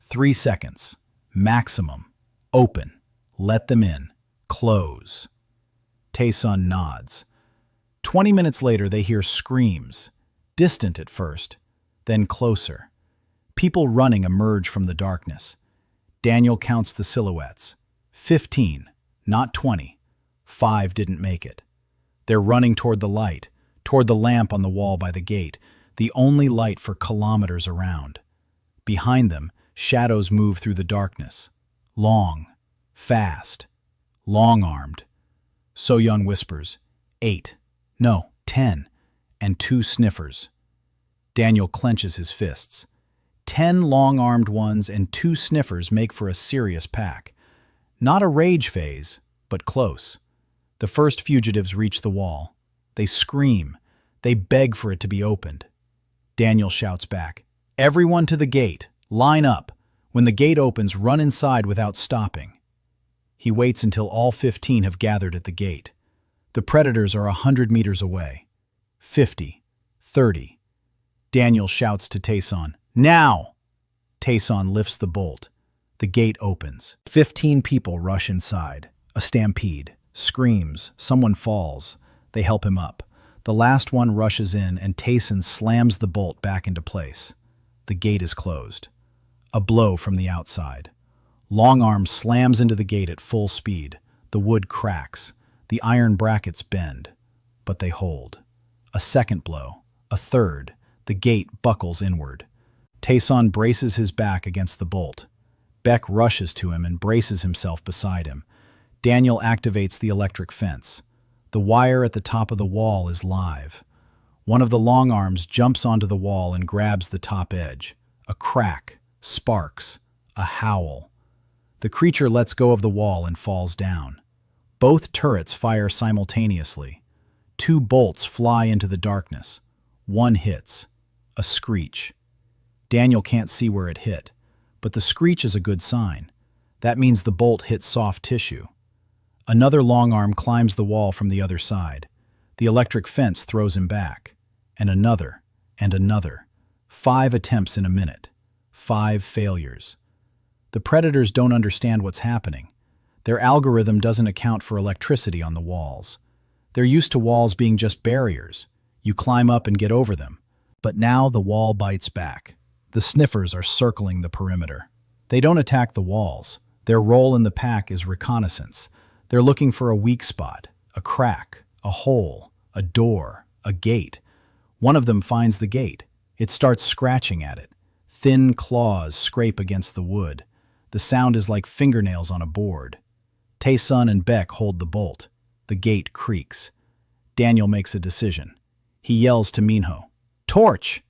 3 seconds. Maximum. Open. Let them in. Close. Taeseong nods. 20 minutes later, they hear screams. Distant at first, then closer. People running emerge from the darkness. Daniel counts the silhouettes. 15, not 20. 5 didn't make it. They're running toward the light, toward the lamp on the wall by the gate, the only light for kilometers around. Behind them, shadows move through the darkness. Long, fast, long-armed. So-Yeon whispers, 8, no, 10, and 2 Sniffers. Daniel clenches his fists. 10 long-armed ones and 2 Sniffers make for a serious pack. Not a rage phase, but close. The first fugitives reach the wall. They scream. They beg for it to be opened. Daniel shouts back, "Everyone to the gate! Line up! When the gate opens, run inside without stopping." He waits until all 15 have gathered at the gate. The predators are 100 meters away. 50, 30. Daniel shouts to Taeseong, "Now!" Taeseong lifts the bolt. The gate opens. 15 people rush inside. A stampede. Screams. Someone falls. They help him up. The last one rushes in and Taeseong slams the bolt back into place. The gate is closed. A blow from the outside. Longarms slams into the gate at full speed. The wood cracks. The iron brackets bend. But they hold. A second blow. A third. The gate buckles inward. Taeseong braces his back against the bolt. Baek rushes to him and braces himself beside him. Daniel activates the electric fence. The wire at the top of the wall is live. One of the longarms jumps onto the wall and grabs the top edge. A crack. Sparks. A howl. The creature lets go of the wall and falls down. Both turrets fire simultaneously. 2 bolts fly into the darkness. One hits. A screech. Daniel can't see where it hit, but the screech is a good sign. That means the bolt hit soft tissue. Another longarm climbs the wall from the other side. The electric fence throws him back. And another, and another. 5 attempts in a minute. 5 failures. The predators don't understand what's happening. Their algorithm doesn't account for electricity on the walls. They're used to walls being just barriers. You climb up and get over them. But now the wall bites back. The Sniffers are circling the perimeter. They don't attack the walls. Their role in the pack is reconnaissance. They're looking for a weak spot, a crack, a hole, a door, a gate. One of them finds the gate. It starts scratching at it. Thin claws scrape against the wood. The sound is like fingernails on a board. Taeseong and Beck hold the bolt. The gate creaks. Daniel makes a decision. He yells to Minho, "Torch!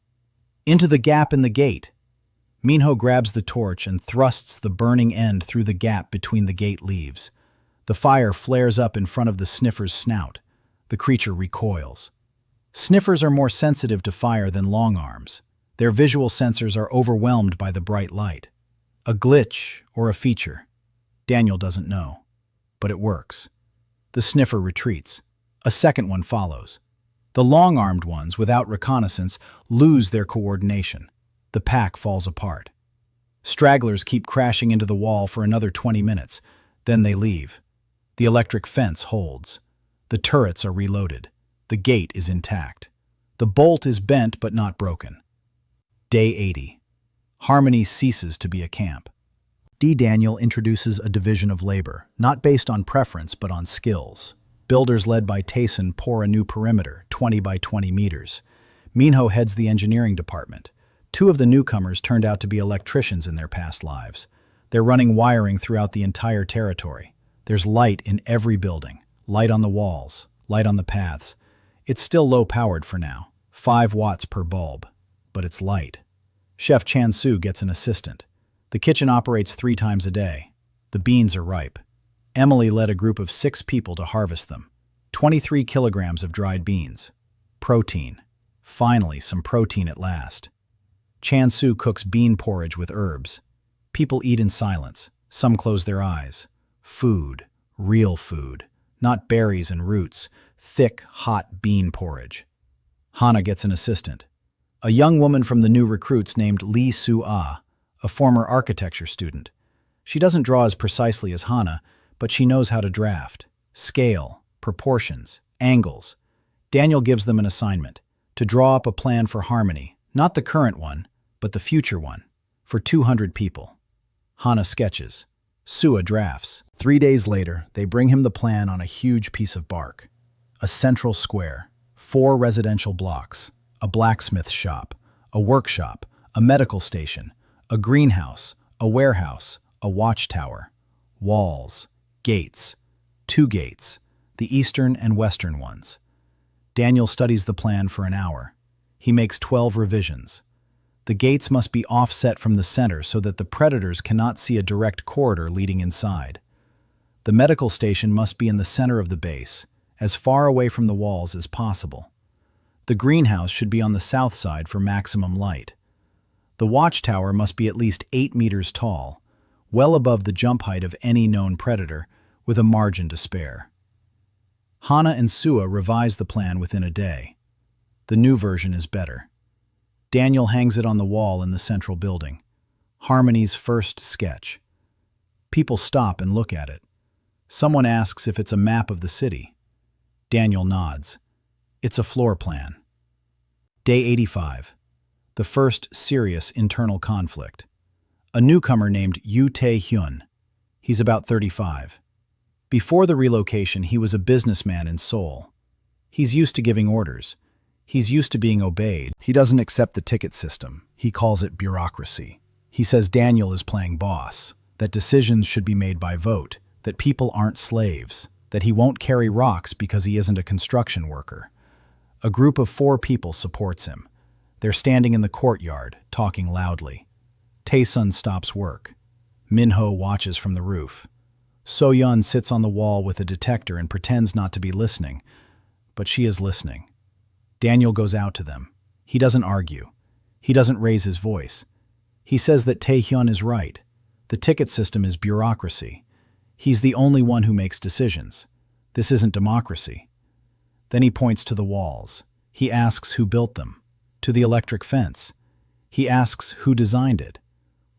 Into the gap in the gate!" Minho grabs the torch and thrusts the burning end through the gap between the gate leaves. The fire flares up in front of the Sniffer's snout. The creature recoils. Sniffers are more sensitive to fire than Longarms. Their visual sensors are overwhelmed by the bright light. A glitch or a feature. Daniel doesn't know. But it works. The Sniffer retreats. A second one follows. The long-armed ones, without reconnaissance, lose their coordination. The pack falls apart. Stragglers keep crashing into the wall for another 20 minutes. Then they leave. The electric fence holds. The turrets are reloaded. The gate is intact. The bolt is bent but not broken. Day 80. Harmony ceases to be a camp. Daniel introduces a division of labor, not based on preference but on skills. Builders led by Taeseong pour a new perimeter, 20 by 20 meters. Minho heads the engineering department. Two of the newcomers turned out to be electricians in their past lives. They're running wiring throughout the entire territory. There's light in every building. Light on the walls, light on the paths. It's still low-powered for now, 5 watts per bulb. But it's light. Chef Chan-Soo gets an assistant. The kitchen operates 3 times a day. The beans are ripe. Emily led a group of 6 people to harvest them. 23 kilograms of dried beans. Protein. Finally, some protein at last. Chan-Soo cooks bean porridge with herbs. People eat in silence. Some close their eyes. Food. Real food. Not berries and roots. Thick, hot bean porridge. Hana gets an assistant. A young woman from the new recruits named Lee Soo-ah, a former architecture student. She doesn't draw as precisely as Hana, but she knows how to draft, scale, proportions, angles. Daniel gives them an assignment, to draw up a plan for Harmony, not the current one, but the future one, for 200 people. Hana sketches. Sua drafts. 3 days later, they bring him the plan on a huge piece of bark. A central square, 4 residential blocks, a blacksmith shop, a workshop, a medical station, a greenhouse, a warehouse, a watchtower, walls, gates, 2 gates, the eastern and western ones. Daniel studies the plan for an hour. He makes 12 revisions. The gates must be offset from the center so that the predators cannot see a direct corridor leading inside. The medical station must be in the center of the base, as far away from the walls as possible. The greenhouse should be on the south side for maximum light. The watchtower must be at least 8 meters tall, well above the jump height of any known predator, with a margin to spare. Hana and Sua revise the plan within a day. The new version is better. Daniel hangs it on the wall in the central building. Harmony's first sketch. People stop and look at it. Someone asks if it's a map of the city. Daniel nods. It's a floor plan. Day 85. The first serious internal conflict. A newcomer named Taeseong. He's about 35. Before the relocation, he was a businessman in Seoul. He's used to giving orders. He's used to being obeyed. He doesn't accept the ticket system. He calls it bureaucracy. He says Daniel is playing boss, that decisions should be made by vote, that people aren't slaves, that he won't carry rocks because he isn't a construction worker. A group of 4 people supports him. They're standing in the courtyard, talking loudly. Taeseong stops work. Minho watches from the roof. So-Yeon sits on the wall with a detector and pretends not to be listening, but she is listening. Daniel goes out to them. He doesn't argue. He doesn't raise his voice. He says that Taeseong is right. The ticket system is bureaucracy. He's the only one who makes decisions. This isn't democracy. Then he points to the walls. He asks who built them. To the electric fence. He asks who designed it.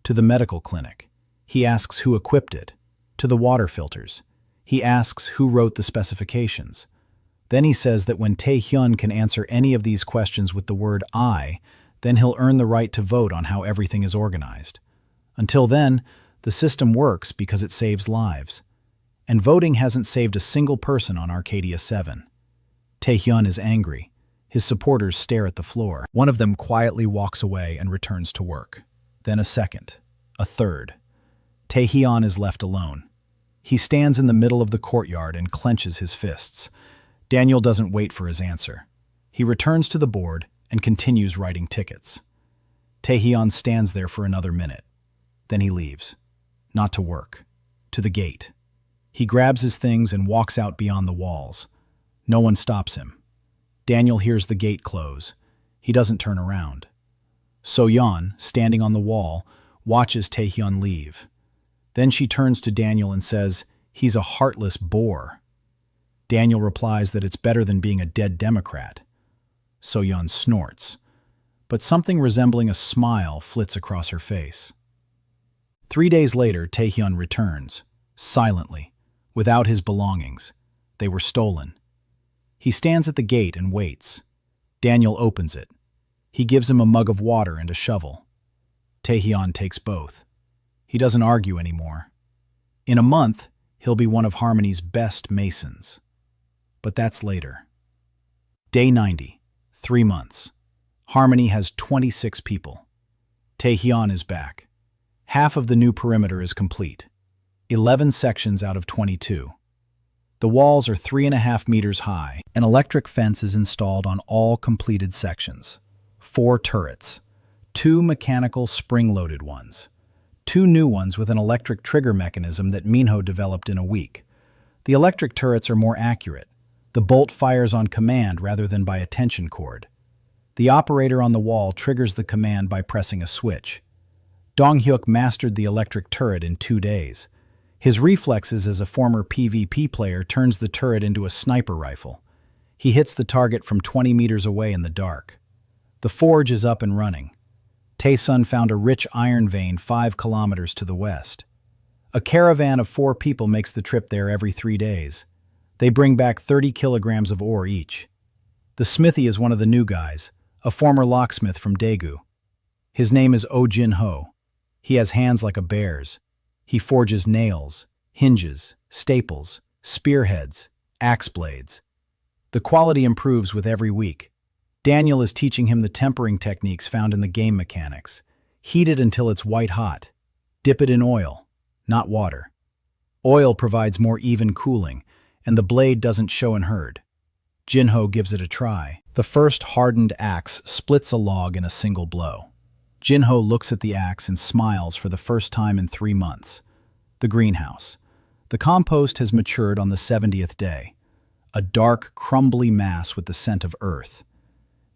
To the medical clinic. He asks who equipped it. to the water filters. He asks who wrote the specifications. Then he says that when Taeseong can answer any of these questions with the word I, then he'll earn the right to vote on how everything is organized. Until then, the system works because it saves lives. And voting hasn't saved a single person on Arcadia 7. Taeseong is angry. His supporters stare at the floor. One of them quietly walks away and returns to work. Then a second, a third. Taeseong is left alone. He stands in the middle of the courtyard and clenches his fists. Daniel doesn't wait for his answer. He returns to the board and continues writing tickets. Taeseong stands there for another minute. Then he leaves. Not to work. To the gate. He grabs his things and walks out beyond the walls. No one stops him. Daniel hears the gate close. He doesn't turn around. So-Yeon, standing on the wall, watches Taeseong leave. Then she turns to Daniel and says, "He's a heartless bore." Daniel replies that it's better than being a dead Democrat. So-Yeon snorts, but something resembling a smile flits across her face. 3 days later, Taeseong returns, silently, without his belongings. They were stolen. He stands at the gate and waits. Daniel opens it. He gives him a mug of water and a shovel. Taeseong takes both. He doesn't argue anymore. In a month, he'll be one of Harmony's best masons. But that's later. Day 90, 3 months. Harmony has 26 people. Taeseong is back. Half of the new perimeter is complete. 11 sections out of 22. The walls are 3.5 meters high. An electric fence is installed on all completed sections. 4 turrets. 2 mechanical spring-loaded ones. 2 new ones with an electric trigger mechanism that Minho developed in a week. The electric turrets are more accurate. The bolt fires on command rather than by a tension cord. The operator on the wall triggers the command by pressing a switch. Dong-hyuk mastered the electric turret in 2 days. His reflexes as a former PvP player turns the turret into a sniper rifle. He hits the target from 20 meters away in the dark. The forge is up and running. Taeseong found a rich iron vein 5 kilometers to the west. A caravan of 4 people makes the trip there every 3 days. They bring back 30 kilograms of ore each. The smithy is one of the new guys, a former locksmith from Daegu. His name is Jinho. He has hands like a bear's. He forges nails, hinges, staples, spearheads, axe blades. The quality improves with every week. Daniel is teaching him the tempering techniques found in the game mechanics. Heat it until it's white hot. Dip it in oil, not water. Oil provides more even cooling, and the blade doesn't show and hurt. Jinho gives it a try. The first hardened axe splits a log in a single blow. Jinho looks at the axe and smiles for the first time in 3 months. The greenhouse. The compost has matured on the 70th day. A dark, crumbly mass with the scent of earth.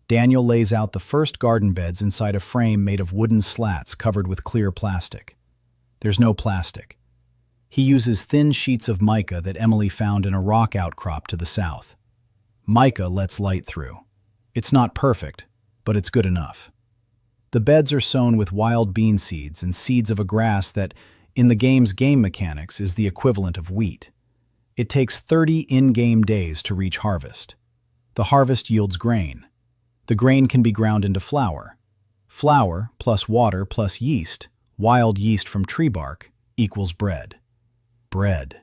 Daniel lays out the first garden beds inside a frame made of wooden slats covered with clear plastic. There's no plastic. He uses thin sheets of mica that Emily found in a rock outcrop to the south. Mica lets light through. It's not perfect, but it's good enough. The beds are sown with wild bean seeds and seeds of a grass that, in the game's game mechanics, is the equivalent of wheat. It takes 30 in-game days to reach harvest. The harvest yields grain. The grain can be ground into flour. Flour plus water plus yeast, wild yeast from tree bark, equals bread. Bread.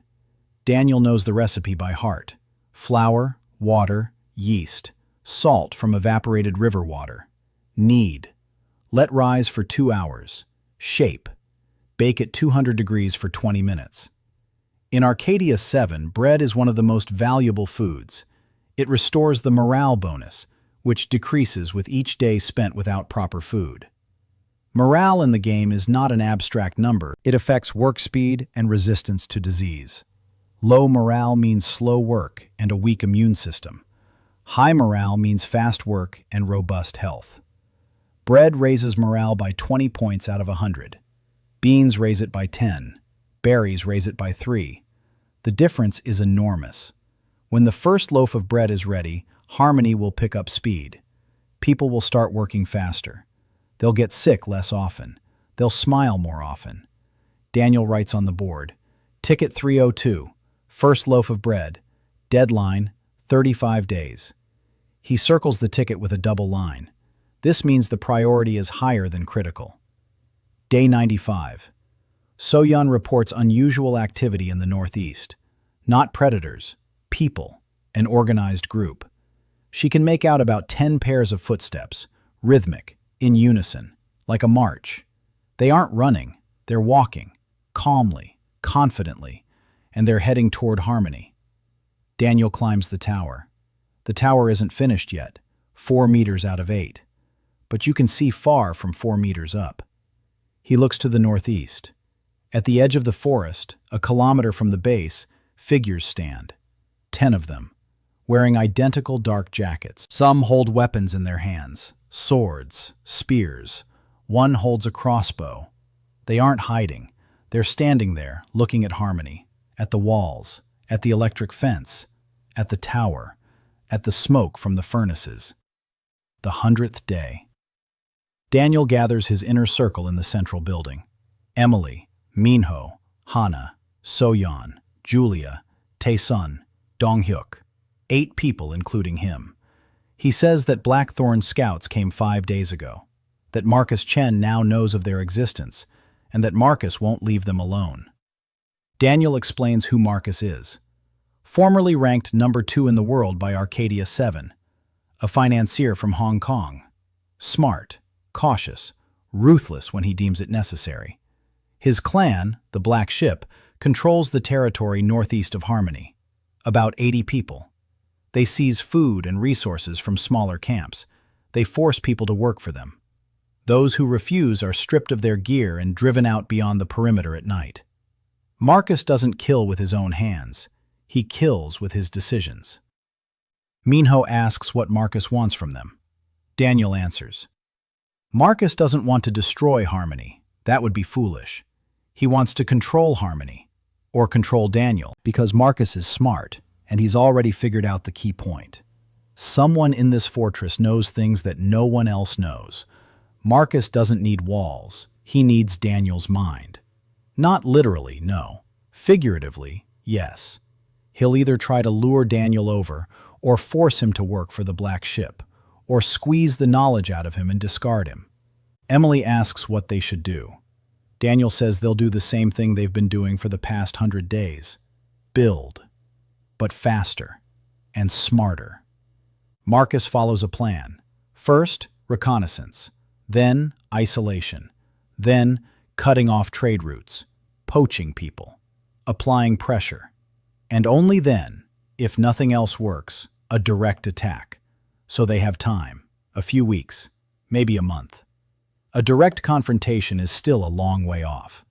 Daniel knows the recipe by heart. Flour, water, yeast, salt from evaporated river water. Knead. Let rise for 2 hours. Shape. Bake at 200 degrees for 20 minutes. In Arcadia 7, bread is one of the most valuable foods. It restores the morale bonus, which decreases with each day spent without proper food. Morale in the game is not an abstract number. It affects work speed and resistance to disease. Low morale means slow work and a weak immune system. High morale means fast work and robust health. Bread raises morale by 20 points out of 100. Beans raise it by 10. Berries raise it by 3. The difference is enormous. When the first loaf of bread is ready, Harmony will pick up speed. People will start working faster. They'll get sick less often. They'll smile more often. Daniel writes on the board, Ticket 302. First loaf of bread. Deadline, 35 days. He circles the ticket with a double line. This means the priority is higher than critical. Day 95. So-Yeon reports unusual activity in the northeast. Not predators, people, an organized group. She can make out about 10 pairs of footsteps, rhythmic, in unison, like a march. They aren't running, they're walking, calmly, confidently, and they're heading toward harmony. Daniel climbs the tower. The tower isn't finished yet, 4 meters out of 8, but you can see far from 4 meters up. He looks to the northeast. At the edge of the forest, a kilometer from the base, figures stand. 10 of them, wearing identical dark jackets. Some hold weapons in their hands, swords, spears. One holds a crossbow. They aren't hiding. They're standing there, looking at harmony, at the walls, at the electric fence, at the tower, at the smoke from the furnaces. The 100th day. Daniel gathers his inner circle in the central building. Emily, Minho, Hana, So-Yeon, Julia, Taeseong, Dong-hyuk. 8 people, including him. He says that Blackthorn scouts came 5 days ago, that Marcus Chen now knows of their existence, and that Marcus won't leave them alone. Daniel explains who Marcus is. Formerly ranked number 2 in the world by Arcadia 7, a financier from Hong Kong. Smart, cautious, ruthless when he deems it necessary. His clan, the Black Ship, controls the territory northeast of Harmony. About 80 people. They seize food and resources from smaller camps. They force people to work for them. Those who refuse are stripped of their gear and driven out beyond the perimeter at night. Marcus doesn't kill with his own hands. He kills with his decisions. Minho asks what Marcus wants from them. Daniel answers. Marcus doesn't want to destroy Harmony. That would be foolish. He wants to control Harmony, or control Daniel, because Marcus is smart, and he's already figured out the key point. Someone in this fortress knows things that no one else knows. Marcus doesn't need walls. He needs Daniel's mind. Not literally, no. Figuratively, yes. He'll either try to lure Daniel over, or force him to work for the Black Ship, or squeeze the knowledge out of him and discard him. Emily asks what they should do. Daniel says they'll do the same thing they've been doing for the past 100 days. Build. But faster. And smarter. Marcus follows a plan. First, reconnaissance. Then, isolation. Then, cutting off trade routes. Poaching people. Applying pressure. And only then, if nothing else works, a direct attack. So they have time. A few weeks. Maybe a month. A direct confrontation is still a long way off.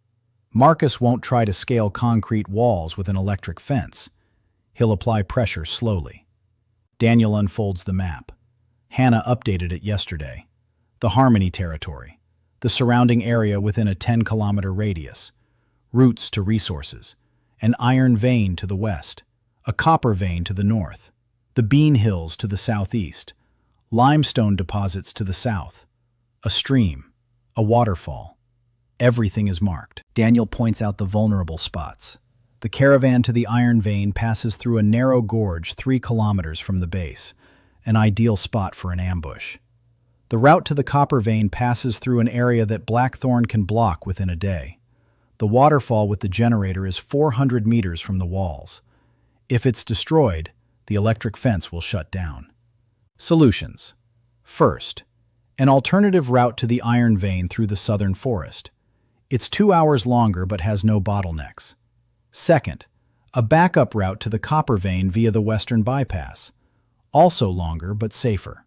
Marcus won't try to scale concrete walls with an electric fence. He'll apply pressure slowly. Daniel unfolds the map. Hana updated it yesterday. The Harmony territory. The surrounding area within a 10-kilometer radius. Routes to resources. An iron vein to the west. A copper vein to the north. The Bean Hills to the southeast. Limestone deposits to the south. A stream. A waterfall. Everything is marked. Daniel points out the vulnerable spots. The caravan to the iron vein passes through a narrow gorge 3 kilometers from the base, an ideal spot for an ambush. The route to the copper vein passes through an area that Blackthorn can block within a day. The waterfall with the generator is 400 meters from the walls. If it's destroyed, the electric fence will shut down. Solutions. First, an alternative route to the iron vein through the southern forest. It's 2 hours longer but has no bottlenecks. Second, a backup route to the copper vein via the western bypass. Also longer but safer.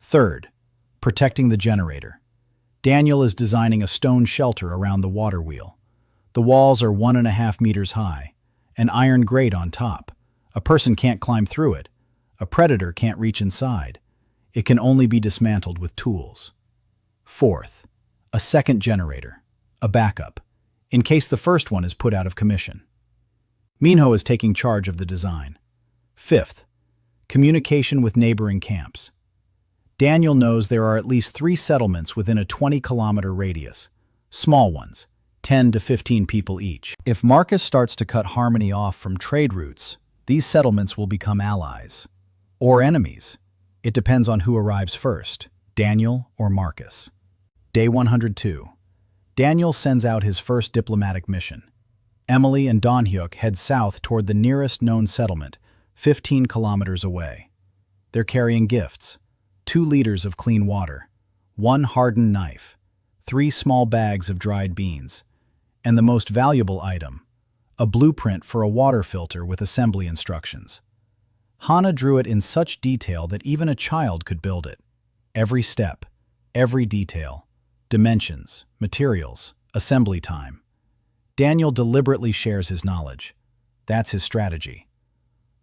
Third, protecting the generator. Daniel is designing a stone shelter around the water wheel. The walls are 1.5 meters high, an iron grate on top. A person can't climb through it. A predator can't reach inside. It can only be dismantled with tools. Fourth, a second generator, a backup, in case the first one is put out of commission. Minho is taking charge of the design. Fifth, communication with neighboring camps. Daniel knows there are at least 3 settlements within a 20-kilometer radius, small ones, 10 to 15 people each. If Marcus starts to cut Harmony off from trade routes, these settlements will become allies. Or enemies. It depends on who arrives first, Daniel or Marcus. Day 102. Daniel sends out his first diplomatic mission. Emily and Donhyuk head south toward the nearest known settlement, 15 kilometers away. They're carrying gifts, 2 liters of clean water, 1 hardened knife, 3 small bags of dried beans, and the most valuable item, a blueprint for a water filter with assembly instructions. Hana drew it in such detail that even a child could build it. Every step, every detail, dimensions, materials, assembly time. Daniel deliberately shares his knowledge. That's his strategy.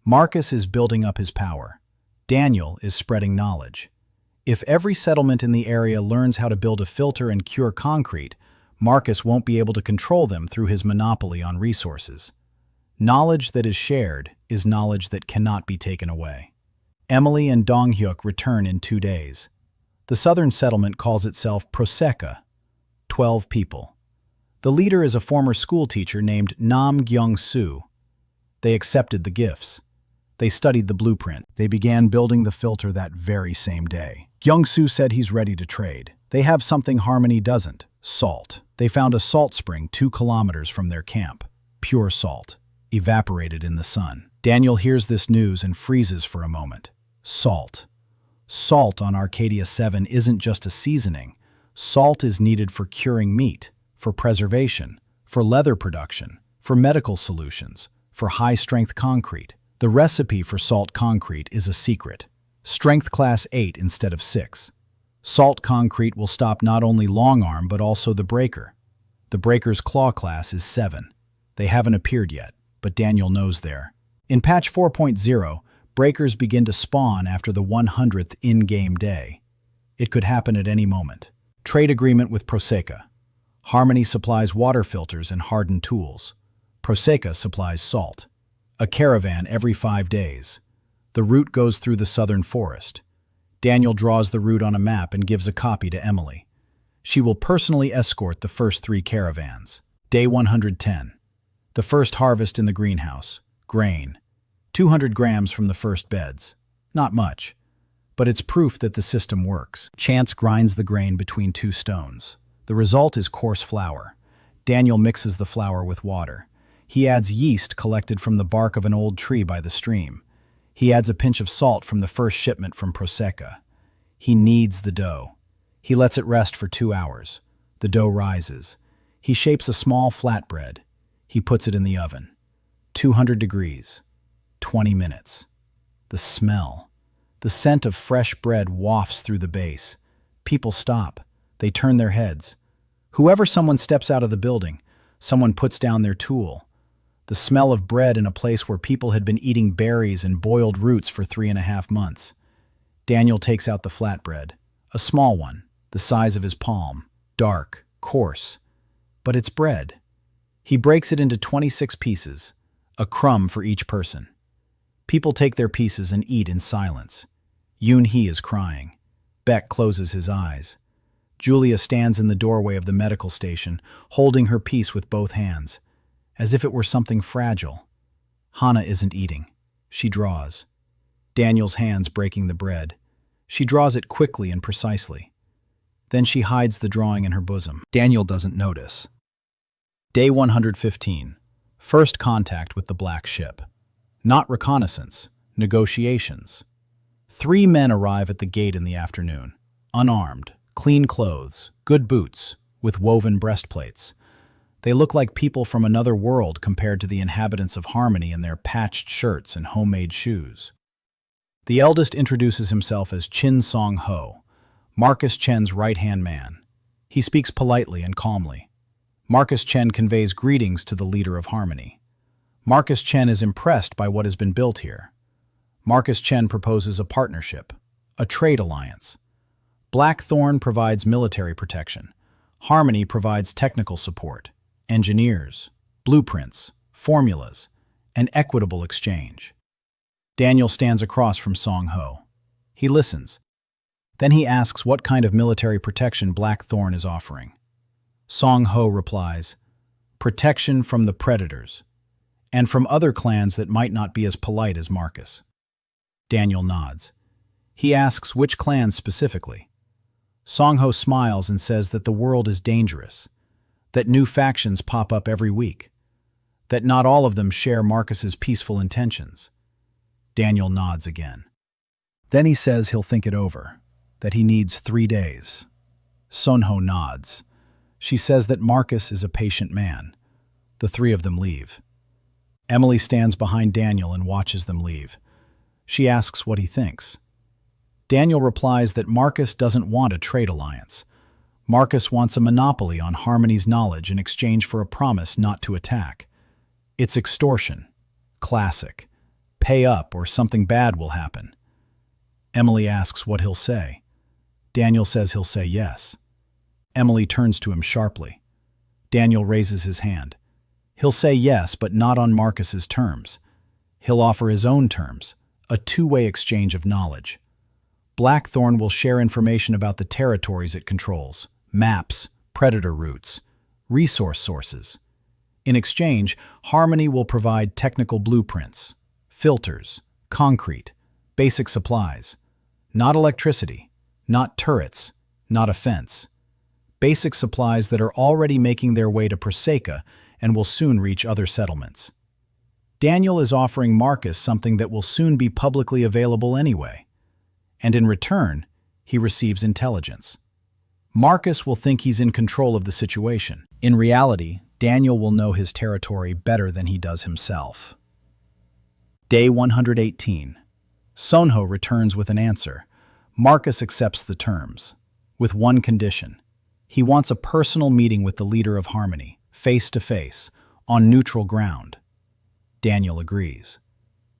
Marcus is building up his power. Daniel is spreading knowledge. If every settlement in the area learns how to build a filter and cure concrete, Marcus won't be able to control them through his monopoly on resources. Knowledge that is shared is knowledge that cannot be taken away. Emily and Donghyuk return in 2 days. The southern settlement calls itself Proseka, 12 people. The leader is a former schoolteacher named Nam Gyung-soo. They accepted the gifts. They studied the blueprint. They began building the filter that very same day. Gyung-soo said he's ready to trade. They have something Harmony doesn't, salt. They found a salt spring 2 kilometers from their camp. Pure salt, evaporated in the sun. Daniel hears this news and freezes for a moment. Salt. Salt on Arcadia 7 isn't just a seasoning. Salt is needed for curing meat, for preservation, for leather production, for medical solutions, for high-strength concrete. The recipe for salt concrete is a secret. Strength class 8 instead of 6. Salt concrete will stop not only Longarm but also the breaker. The breaker's claw class is 7. They haven't appeared yet, but Daniel knows they're. In patch 4.0, breakers begin to spawn after the 100th in-game day. It could happen at any moment. Trade agreement with Proseka. Harmony supplies water filters and hardened tools. Proseka supplies salt. A caravan every 5 days. The route goes through the southern forest. Daniel draws the route on a map and gives a copy to Emily. She will personally escort the first 3 caravans. Day 110. The first harvest in the greenhouse. Grain. 200 grams from the first beds. Not much, but it's proof that the system works. Chance grinds the grain between 2 stones. The result is coarse flour. Daniel mixes the flour with water. He adds yeast collected from the bark of an old tree by the stream. He adds a pinch of salt from the first shipment from Proseka. He kneads the dough. He lets it rest for 2 hours. The dough rises. He shapes a small flatbread. He puts it in the oven. 200 degrees. 20 minutes. The smell. The scent of fresh bread wafts through the base. People stop. They turn their heads. Whoever someone steps out of the building, someone puts down their tool. The smell of bread in a place where people had been eating berries and boiled roots for 3.5 months. Daniel takes out the flatbread, a small one, the size of his palm, dark, coarse. But it's bread. He breaks it into 26 pieces, a crumb for each person. People take their pieces and eat in silence. Yoon-hee is crying. Beck closes his eyes. Julia stands in the doorway of the medical station, holding her piece with both hands, as if it were something fragile. Hana isn't eating. She draws. Daniel's hands breaking the bread. She draws it quickly and precisely. Then she hides the drawing in her bosom. Daniel doesn't notice. Day 115. First contact with the black ship. Not reconnaissance, negotiations. 3 men arrive at the gate in the afternoon, unarmed, clean clothes, good boots, with woven breastplates. They look like people from another world compared to the inhabitants of Harmony in their patched shirts and homemade shoes. The eldest introduces himself as Chin Song-ho, Marcus Chen's right-hand man. He speaks politely and calmly. Marcus Chen conveys greetings to the leader of Harmony. Marcus Chen is impressed by what has been built here. Marcus Chen proposes a partnership, a trade alliance. Black Thorn provides military protection. Harmony provides technical support, engineers, blueprints, formulas, and equitable exchange. Daniel stands across from Song-ho. He listens. Then he asks what kind of military protection Black Thorn is offering. Song-ho replies, protection from the predators, and from other clans that might not be as polite as Marcus. Daniel nods. He asks which clans specifically. Songho smiles and says that the world is dangerous, that new factions pop up every week, that not all of them share Marcus's peaceful intentions. Daniel nods again. Then he says he'll think it over, that he needs 3 days. Sonho nods. She says that Marcus is a patient man. The three of them leave. Emily stands behind Daniel and watches them leave. She asks what he thinks. Daniel replies that Marcus doesn't want a trade alliance. Marcus wants a monopoly on Harmony's knowledge in exchange for a promise not to attack. It's extortion. Classic. Pay up or something bad will happen. Emily asks what he'll say. Daniel says he'll say yes. Emily turns to him sharply. Daniel raises his hand. He'll say yes, but not on Marcus's terms. He'll offer his own terms, a two-way exchange of knowledge. Blackthorn will share information about the territories it controls, maps, predator routes, resource sources. In exchange, Harmony will provide technical blueprints, filters, concrete, basic supplies. Not electricity, not turrets, not a fence. Basic supplies that are already making their way to Proseka and will soon reach other settlements. Daniel is offering Marcus something that will soon be publicly available anyway. And in return, he receives intelligence. Marcus will think he's in control of the situation. In reality, Daniel will know his territory better than he does himself. Day 118. Sonho returns with an answer. Marcus accepts the terms, with one condition. He wants a personal meeting with the leader of Harmony, face to face, on neutral ground. Daniel agrees.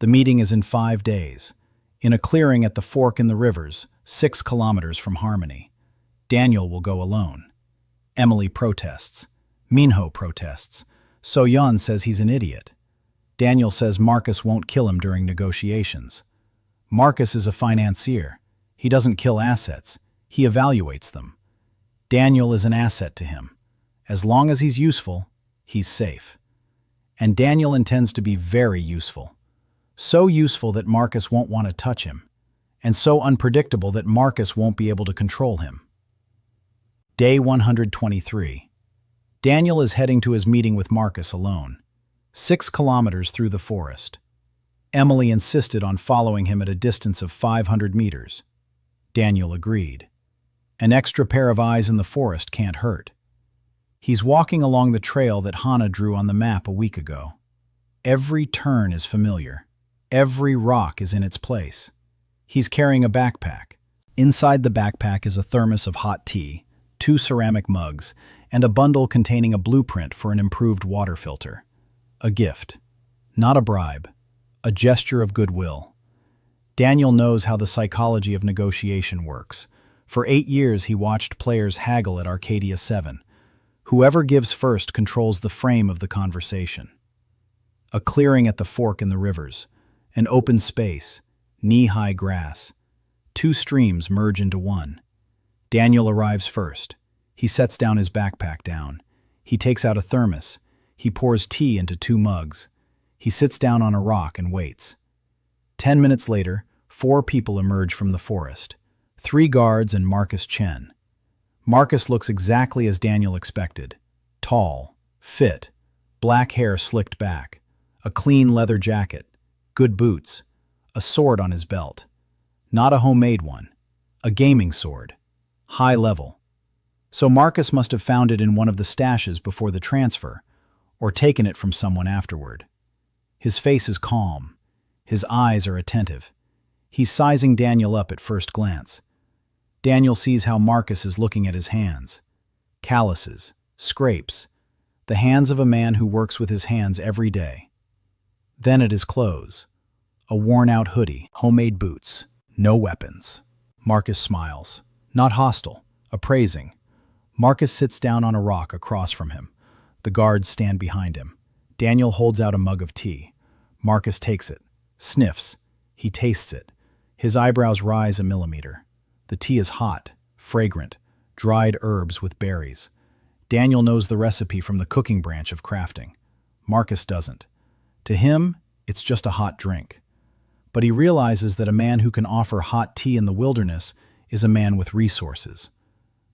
The meeting is in 5 days, in a clearing at the fork in the rivers, 6 kilometers from Harmony. Daniel will go alone. Emily protests. Minho protests. So-Yeon says he's an idiot. Daniel says Marcus won't kill him during negotiations. Marcus is a financier. He doesn't kill assets. He evaluates them. Daniel is an asset to him. As long as he's useful, he's safe. And Daniel intends to be very useful. So useful that Marcus won't want to touch him, and so unpredictable that Marcus won't be able to control him. Day 123. Daniel is heading to his meeting with Marcus alone, 6 kilometers through the forest. Emily insisted on following him at a distance of 500 meters. Daniel agreed. An extra pair of eyes in the forest can't hurt. He's walking along the trail that Hana drew on the map a week ago. Every turn is familiar. Every rock is in its place. He's carrying a backpack. Inside the backpack is a thermos of hot tea, 2 ceramic mugs, and a bundle containing a blueprint for an improved water filter. A gift. Not a bribe. A gesture of goodwill. Daniel knows how the psychology of negotiation works. For 8 years he watched players haggle at Arcadia 7. Whoever gives first controls the frame of the conversation. A clearing at the fork in the rivers. An open space, knee-high grass. 2 streams merge into one. Daniel arrives first. He sets down his backpack down. He takes out a thermos. He pours tea into 2 mugs. He sits down on a rock and waits. 10 minutes later, 4 people emerge from the forest. 3 guards and Marcus Chen. Marcus looks exactly as Daniel expected. Tall, fit, black hair slicked back, a clean leather jacket, good boots, a sword on his belt. Not a homemade one, a gaming sword, high level. So Marcus must have found it in one of the stashes before the transfer, or taken it from someone afterward. His face is calm. His eyes are attentive. He's sizing Daniel up at first glance. Daniel sees how Marcus is looking at his hands. Calluses, scrapes, the hands of a man who works with his hands every day. Then at his clothes, a worn-out hoodie, homemade boots, no weapons. Marcus smiles, not hostile, appraising. Marcus sits down on a rock across from him. The guards stand behind him. Daniel holds out a mug of tea. Marcus takes it, sniffs. He tastes it. His eyebrows rise a millimeter. The tea is hot, fragrant, dried herbs with berries. Daniel knows the recipe from the cooking branch of crafting. Marcus doesn't. To him, it's just a hot drink. But he realizes that a man who can offer hot tea in the wilderness is a man with resources.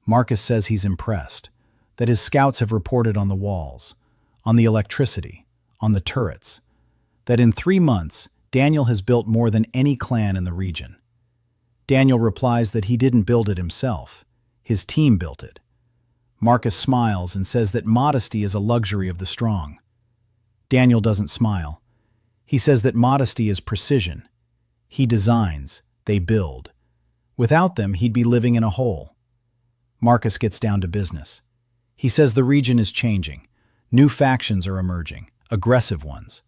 Marcus says he's impressed, that his scouts have reported on the walls, on the electricity, on the turrets, that in 3 months, Daniel has built more than any clan in the region. Daniel replies that he didn't build it himself. His team built it. Marcus smiles and says that modesty is a luxury of the strong. Daniel doesn't smile. He says that modesty is precision. He designs, they build. Without them, he'd be living in a hole. Marcus gets down to business. He says the region is changing. New factions are emerging, aggressive ones.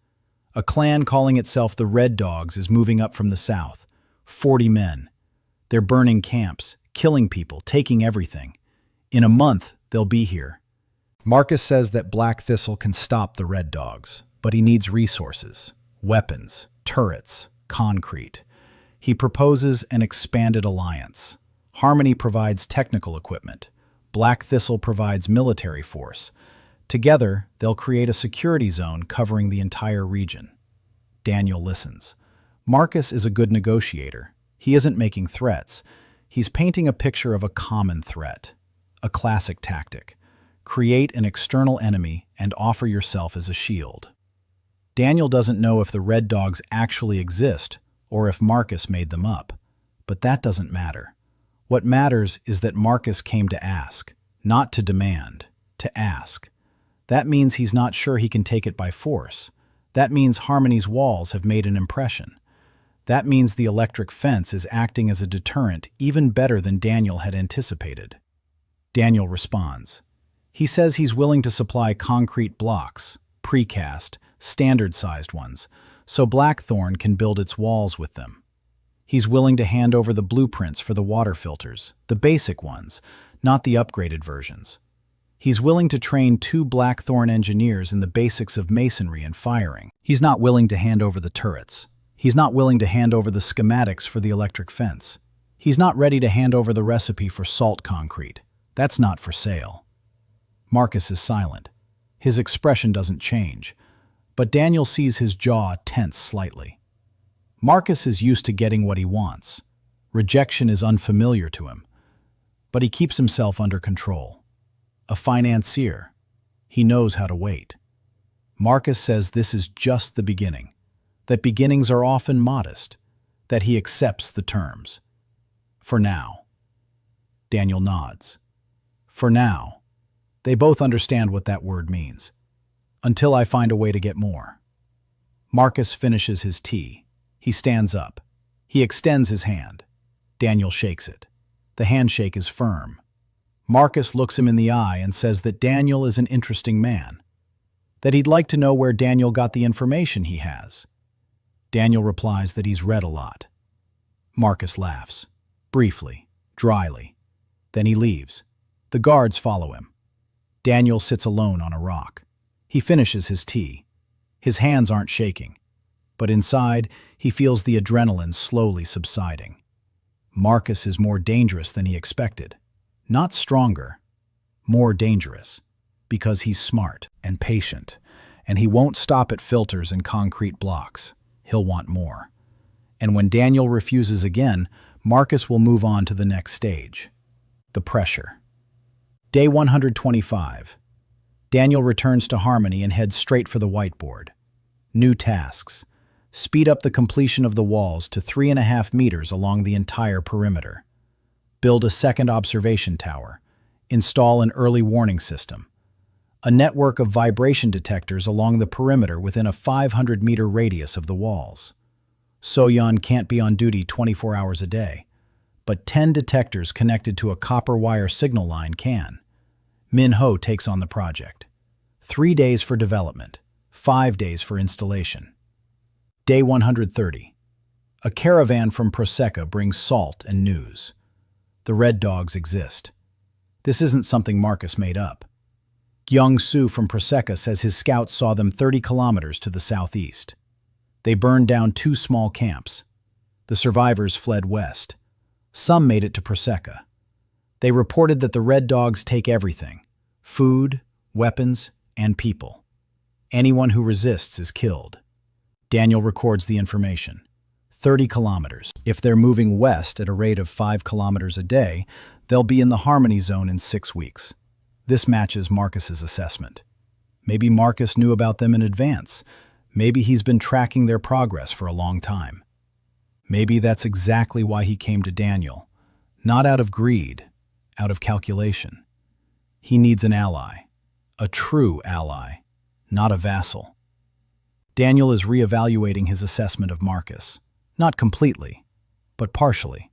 A clan calling itself the Red Dogs is moving up from the south. 40 men. They're burning camps, killing people, taking everything. In a month, they'll be here. Marcus says that Black Thistle can stop the Red Dogs, but he needs resources, weapons, turrets, concrete. He proposes an expanded alliance. Harmony provides technical equipment. Black Thistle provides military force. Together, they'll create a security zone covering the entire region. Daniel listens. Marcus is a good negotiator. He isn't making threats. He's painting a picture of a common threat. A classic tactic. Create an external enemy and offer yourself as a shield. Daniel doesn't know if the Red Dogs actually exist or if Marcus made them up. But that doesn't matter. What matters is that Marcus came to ask, not to demand, to ask. That means he's not sure he can take it by force. That means Harmony's walls have made an impression. That means the electric fence is acting as a deterrent even better than Daniel had anticipated. Daniel responds. He says he's willing to supply concrete blocks, precast, standard-sized ones, so Blackthorn can build its walls with them. He's willing to hand over the blueprints for the water filters, the basic ones, not the upgraded versions. He's willing to train 2 Blackthorn engineers in the basics of masonry and firing. He's not willing to hand over the turrets. He's not willing to hand over the schematics for the electric fence. He's not ready to hand over the recipe for salt concrete. That's not for sale. Marcus is silent. His expression doesn't change, but Daniel sees his jaw tense slightly. Marcus is used to getting what he wants. Rejection is unfamiliar to him, but he keeps himself under control. A financier. He knows how to wait. Marcus says this is just the beginning, that beginnings are often modest, that he accepts the terms. For now. Daniel nods. For now. They both understand what that word means. Until I find a way to get more. Marcus finishes his tea. He stands up. He extends his hand. Daniel shakes it. The handshake is firm. Marcus looks him in the eye and says that Daniel is an interesting man, that he'd like to know where Daniel got the information he has. Daniel replies that he's read a lot. Marcus laughs, briefly, dryly. Then he leaves. The guards follow him. Daniel sits alone on a rock. He finishes his tea. His hands aren't shaking, but inside he feels the adrenaline slowly subsiding. Marcus is more dangerous than he expected. Not stronger, more dangerous, because he's smart and patient, and he won't stop at filters and concrete blocks. He'll want more. And when Daniel refuses again, Marcus will move on to the next stage. The pressure. Day 125. Daniel returns to Harmony and heads straight for the whiteboard. New tasks. Speed up the completion of the walls to 3.5 meters along the entire perimeter. Build a second observation tower. Install an early warning system. A network of vibration detectors along the perimeter within a 500-meter radius of the walls. So-Yeon can't be on duty 24 hours a day, but 10 detectors connected to a copper wire signal line can. Minho takes on the project. 3 days for development, 5 days for installation. Day 130. A caravan from Prosecco brings salt and news. The Red Dogs exist. This isn't something Marcus made up. Gyung-soo from Prosecco says his scouts saw them 30 kilometers to the southeast. They burned down 2 small camps. The survivors fled west. Some made it to Prosecco. They reported that the Red Dogs take everything. Food, weapons, and people. Anyone who resists is killed. Daniel records the information. 30 kilometers. If they're moving west at a rate of 5 kilometers a day, they'll be in the harmony zone in 6 weeks. This matches Marcus's assessment. Maybe Marcus knew about them in advance. Maybe he's been tracking their progress for a long time. Maybe that's exactly why he came to Daniel. Not out of greed, out of calculation. He needs an ally. A true ally, not a vassal. Daniel is reevaluating his assessment of Marcus. Not completely, but partially.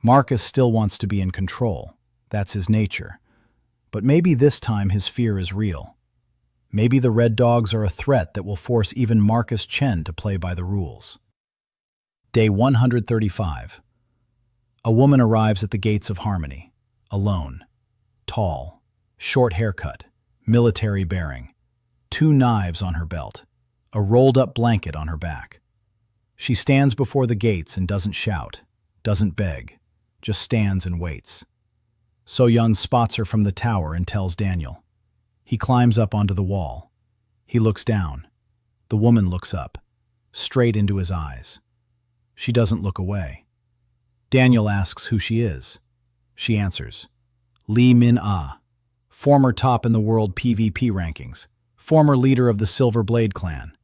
Marcus still wants to be in control. That's his nature. But maybe this time his fear is real. Maybe the Red Dogs are a threat that will force even Marcus Chen to play by the rules. Day 135. A woman arrives at the gates of Harmony, alone. Tall, short haircut, military bearing, 2 knives on her belt, a rolled-up blanket on her back. She stands before the gates and doesn't shout, doesn't beg, just stands and waits. So-Yeon spots her from the tower and tells Daniel. He climbs up onto the wall. He looks down. The woman looks up, straight into his eyes. She doesn't look away. Daniel asks who she is. She answers, Lee Min-ah, former top in the world PvP rankings, former leader of the Silver Blade clan.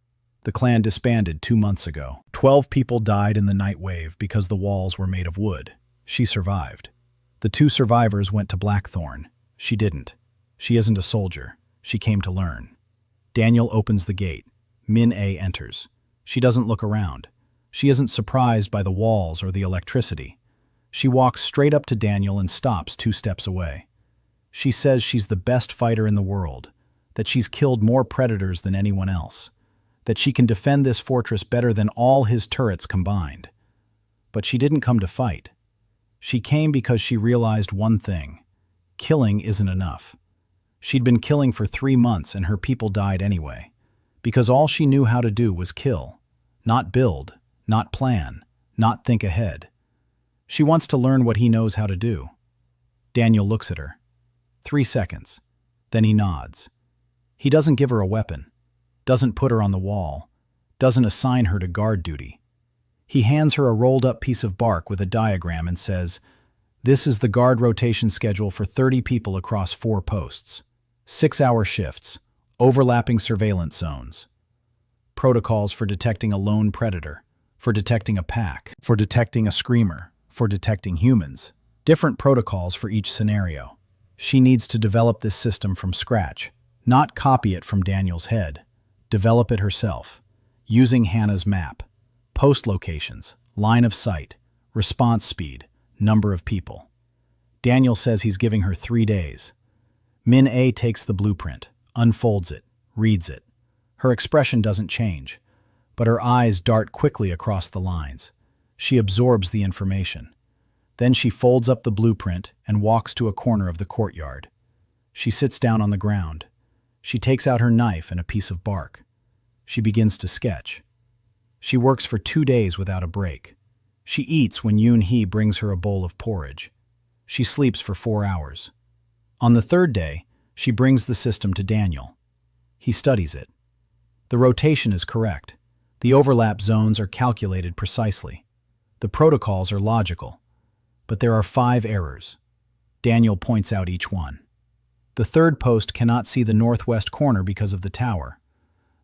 The clan disbanded 2 months ago. 12 people died in the night wave because the walls were made of wood. She survived. The 2 survivors went to Thorn. She didn't. She isn't a soldier. She came to learn. Daniel opens the gate. Min-A enters. She doesn't look around. She isn't surprised by the walls or the electricity. She walks straight up to Daniel and stops 2 steps away. She says she's the best fighter in the world, that she's killed more predators than anyone else, that she can defend this fortress better than all his turrets combined. But she didn't come to fight. She came because she realized one thing. Killing isn't enough. She'd been killing for 3 months and her people died anyway, because all she knew how to do was kill, not build, not plan, not think ahead. She wants to learn what he knows how to do. Daniel looks at her. 3 seconds. Then he nods. He doesn't give her a weapon, doesn't put her on the wall, doesn't assign her to guard duty. He hands her a rolled-up piece of bark with a diagram and says, "This is the guard rotation schedule for 30 people across 4 posts. 6-hour shifts, overlapping surveillance zones. Protocols for detecting a lone predator, for detecting a pack, for detecting a screamer, for detecting humans. Different protocols for each scenario. She needs to develop this system from scratch, not copy it from Daniel's head. Develop it herself, using Hana's map, post locations, line of sight, response speed, number of people." Daniel says he's giving her 3 days. Min-A takes the blueprint, unfolds it, reads it. Her expression doesn't change, but her eyes dart quickly across the lines. She absorbs the information. Then she folds up the blueprint and walks to a corner of the courtyard. She sits down on the ground. She takes out her knife and a piece of bark. She begins to sketch. She works for 2 days without a break. She eats when Yoon-hee brings her a bowl of porridge. She sleeps for 4 hours. On the 3rd day, she brings the system to Daniel. He studies it. The rotation is correct. The overlap zones are calculated precisely. The protocols are logical. But there are 5 errors. Daniel points out each one. The 3rd post cannot see the northwest corner because of the tower.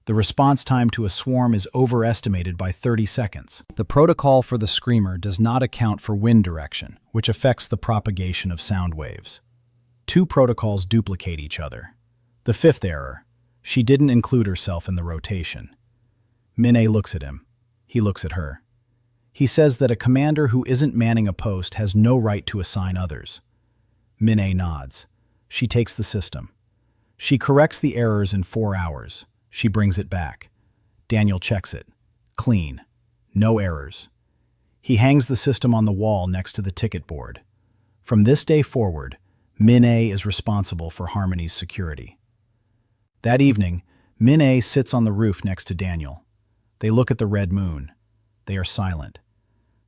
The response time to a swarm is overestimated by 30 seconds. The protocol for the screamer does not account for wind direction, which affects the propagation of sound waves. 2 protocols duplicate each other. The 5th error, she didn't include herself in the rotation. Min-A looks at him. He looks at her. He says that a commander who isn't manning a post has no right to assign others. Min-A nods. She takes the system. She corrects the errors in 4 hours. She brings it back. Daniel checks it. Clean. No errors. He hangs the system on the wall next to the ticket board. From this day forward, Min-A is responsible for Harmony's security. That evening, Min-A sits on the roof next to Daniel. They look at the red moon. They are silent.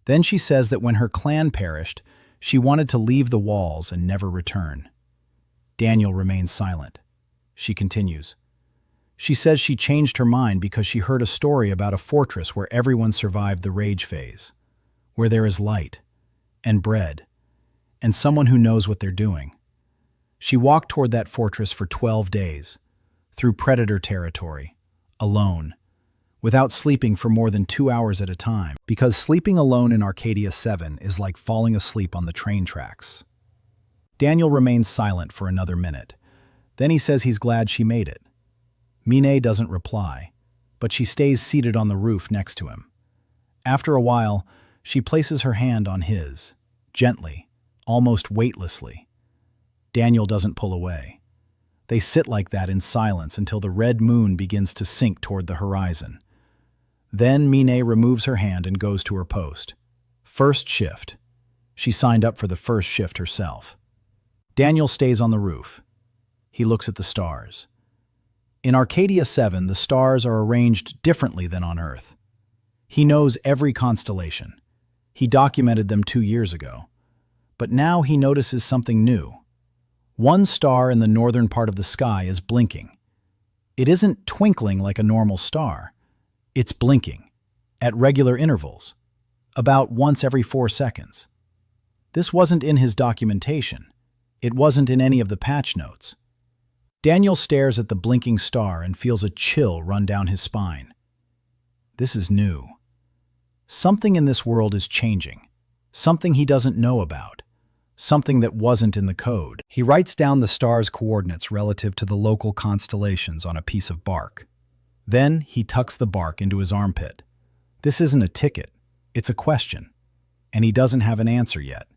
Then she says that when her clan perished, she wanted to leave the walls and never return. Daniel remains silent. She continues. She says she changed her mind because she heard a story about a fortress where everyone survived the rage phase, where there is light and bread and someone who knows what they're doing. She walked toward that fortress for 12 days, through predator territory, alone, without sleeping for more than 2 hours at a time, because sleeping alone in Arcadia 7 is like falling asleep on the train tracks. Daniel remains silent for another minute. Then he says he's glad she made it. Minho doesn't reply, but she stays seated on the roof next to him. After a while, she places her hand on his, gently, almost weightlessly. Daniel doesn't pull away. They sit like that in silence until the red moon begins to sink toward the horizon. Then Minho removes her hand and goes to her post. First shift. She signed up for the first shift herself. Daniel stays on the roof. He looks at the stars. In Arcadia 7, the stars are arranged differently than on Earth. He knows every constellation. He documented them 2 years ago. But now he notices something new. One star in the northern part of the sky is blinking. It isn't twinkling like a normal star. It's blinking, at regular intervals, about once every 4 seconds. This wasn't in his documentation. It wasn't in any of the patch notes. Daniel stares at the blinking star and feels a chill run down his spine. This is new. Something in this world is changing. Something he doesn't know about. Something that wasn't in the code. He writes down the star's coordinates relative to the local constellations on a piece of bark. Then he tucks the bark into his armpit. This isn't a ticket. It's a question. And he doesn't have an answer yet.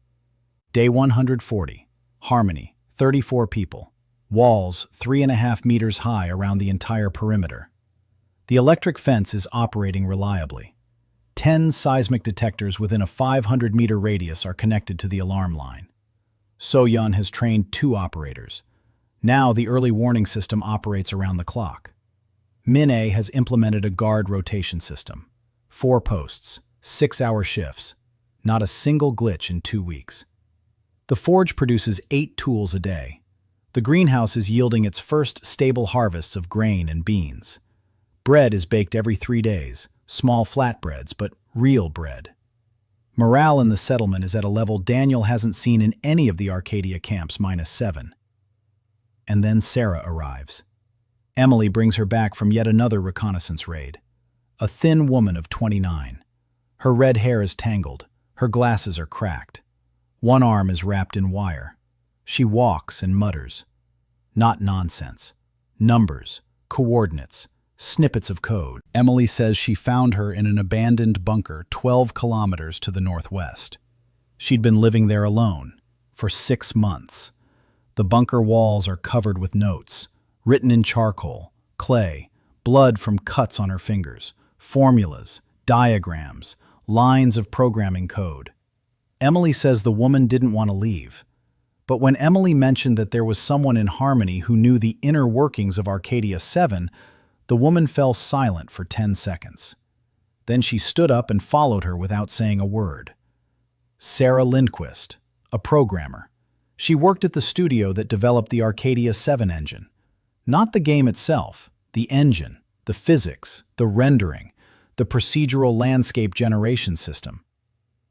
Day 140. Harmony. 34 people. Walls 3.5 meters high around the entire perimeter. The electric fence is operating reliably. 10 seismic detectors within a 500-meter radius are connected to the alarm line. So-Yeon has trained 2 operators. Now the early warning system operates around the clock. Minho has implemented a guard rotation system. 4 posts, 6-hour shifts. Not a single glitch in 2 weeks. The forge produces 8 tools a day. The greenhouse is yielding its first stable harvests of grain and beans. Bread is baked every 3 days, small flatbreads, but real bread. Morale in the settlement is at a level Daniel hasn't seen in any of the Arcadia camps -7. And then Sara arrives. Emily brings her back from yet another reconnaissance raid. A thin woman of 29. Her red hair is tangled. Her glasses are cracked. One arm is wrapped in wire. She walks and mutters. Not nonsense. Numbers, coordinates, snippets of code. Emily says she found her in an abandoned bunker 12 kilometers to the northwest. She'd been living there alone for 6 months. The bunker walls are covered with notes, written in charcoal, clay, blood from cuts on her fingers, formulas, diagrams, lines of programming code. Emily says the woman didn't want to leave. But when Emily mentioned that there was someone in Harmony who knew the inner workings of Arcadia 7, the woman fell silent for 10 seconds. Then she stood up and followed her without saying a word. Sara Lindqvist, a programmer. She worked at the studio that developed the Arcadia 7 engine. Not the game itself, the engine, the physics, the rendering, the procedural landscape generation system.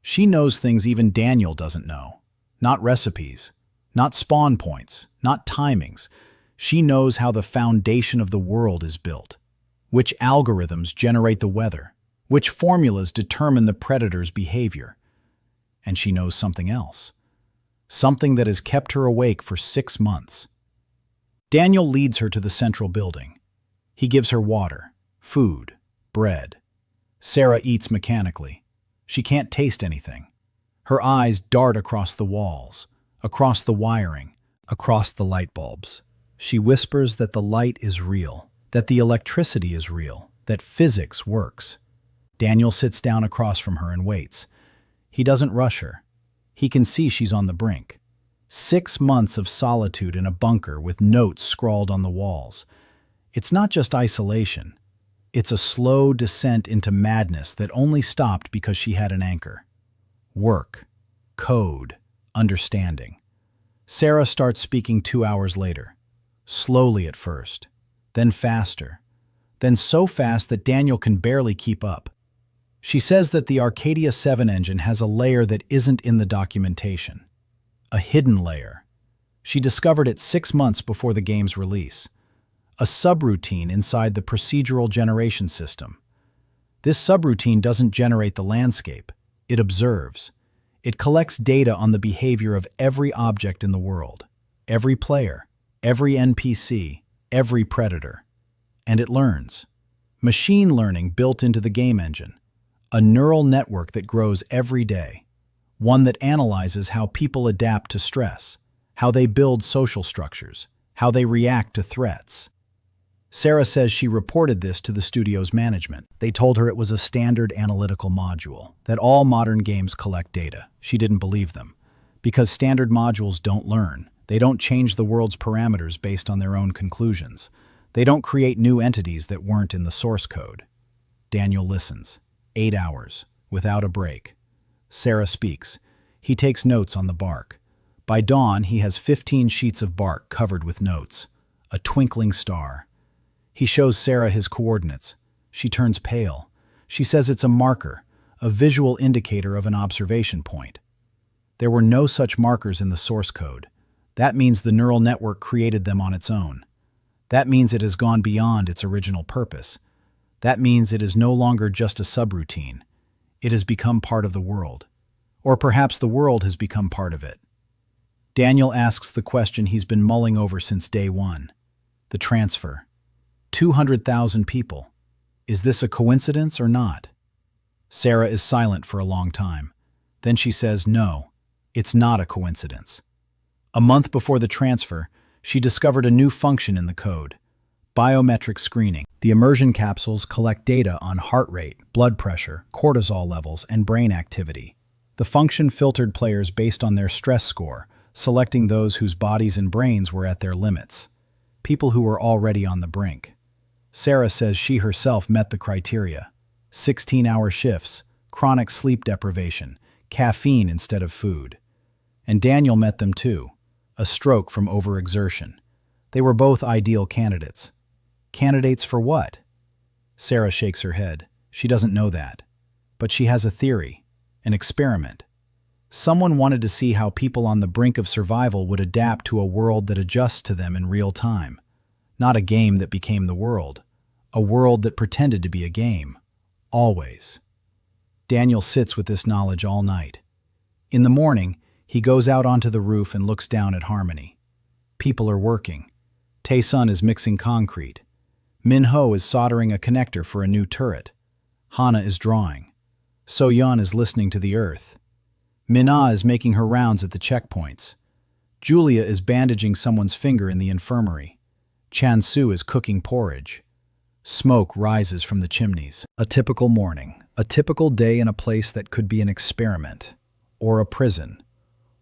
She knows things even Daniel doesn't know. Not recipes. Not spawn points, not timings. She knows how the foundation of the world is built, which algorithms generate the weather, which formulas determine the predator's behavior. And she knows something else, something that has kept her awake for 6 months. Daniel leads her to the central building. He gives her water, food, bread. Sara eats mechanically. She can't taste anything. Her eyes dart across the walls, across the wiring, across the light bulbs. She whispers that the light is real, that the electricity is real, that physics works. Daniel sits down across from her and waits. He doesn't rush her. He can see she's on the brink. 6 months of solitude in a bunker with notes scrawled on the walls. It's not just isolation. It's a slow descent into madness that only stopped because she had an anchor. Work, code, understanding. Sara starts speaking 2 hours later, slowly at first, then faster, then so fast that Daniel can barely keep up. She says that the Arcadia 7 engine has a layer that isn't in the documentation. A hidden layer. She discovered it 6 months before the game's release. A subroutine inside the procedural generation system. This subroutine doesn't generate the landscape. It observes. It collects data on the behavior of every object in the world, every player, every NPC, every predator. And it learns. Machine learning built into the game engine. A neural network that grows every day. One that analyzes how people adapt to stress, how they build social structures, how they react to threats. Sara says she reported this to the studio's management. They told her it was a standard analytical module, that all modern games collect data. She didn't believe them. Because standard modules don't learn. They don't change the world's parameters based on their own conclusions. They don't create new entities that weren't in the source code. Daniel listens. 8 hours, without a break. Sara speaks. He takes notes on the bark. By dawn, he has 15 sheets of bark covered with notes. A twinkling star. He shows Sara his coordinates. She turns pale. She says it's a marker, a visual indicator of an observation point. There were no such markers in the source code. That means the neural network created them on its own. That means it has gone beyond its original purpose. That means it is no longer just a subroutine. It has become part of the world. Or perhaps the world has become part of it. Daniel asks the question he's been mulling over since day one. The transfer. 200,000 people. Is this a coincidence or not? Sara is silent for a long time. Then she says, no, it's not a coincidence. A month before the transfer, she discovered a new function in the code. Biometric screening. The immersion capsules collect data on heart rate, blood pressure, cortisol levels, and brain activity. The function filtered players based on their stress score, selecting those whose bodies and brains were at their limits. People who were already on the brink. Sara says she herself met the criteria. 16-hour shifts, chronic sleep deprivation, caffeine instead of food. And Daniel met them too. A stroke from overexertion. They were both ideal candidates. Candidates for what? Sara shakes her head. She doesn't know that. But she has a theory, an experiment. Someone wanted to see how people on the brink of survival would adapt to a world that adjusts to them in real time. Not a game that became the world. A world that pretended to be a game. Always. Daniel sits with this knowledge all night. In the morning, he goes out onto the roof and looks down at Harmony. People are working. Taeseong is mixing concrete. Minho is soldering a connector for a new turret. Hana is drawing. So-Yeon is listening to the earth. Minho is making her rounds at the checkpoints. Julia is bandaging someone's finger in the infirmary. Chan-Su is cooking porridge. Smoke rises from the chimneys. A typical morning. A typical day in a place that could be an experiment. Or a prison.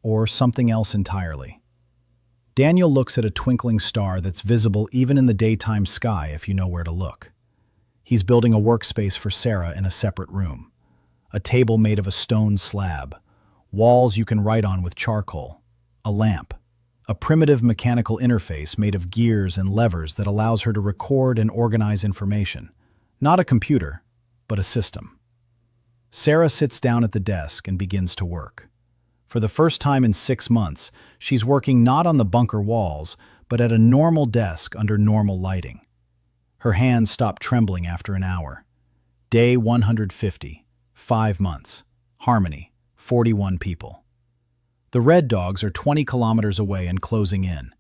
Or something else entirely. Daniel looks at a twinkling star that's visible even in the daytime sky if you know where to look. He's building a workspace for Sara in a separate room. A table made of a stone slab. Walls you can write on with charcoal. A lamp. A primitive mechanical interface made of gears and levers that allows her to record and organize information. Not a computer, but a system. Sara sits down at the desk and begins to work. For the first time in 6 months, she's working not on the bunker walls, but at a normal desk under normal lighting. Her hands stop trembling after an hour. Day 150, 5 months. Harmony, 41 people. The Red Dogs are 20 kilometers away and closing in.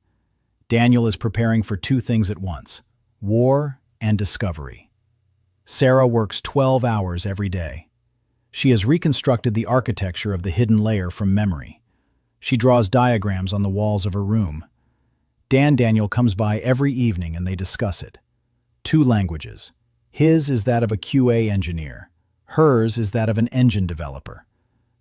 Daniel is preparing for 2 things at once, war and discovery. Sara works 12 hours every day. She has reconstructed the architecture of the hidden layer from memory. She draws diagrams on the walls of her room. Daniel comes by every evening and they discuss it. 2 languages. His is that of a QA engineer. Hers is that of an engine developer.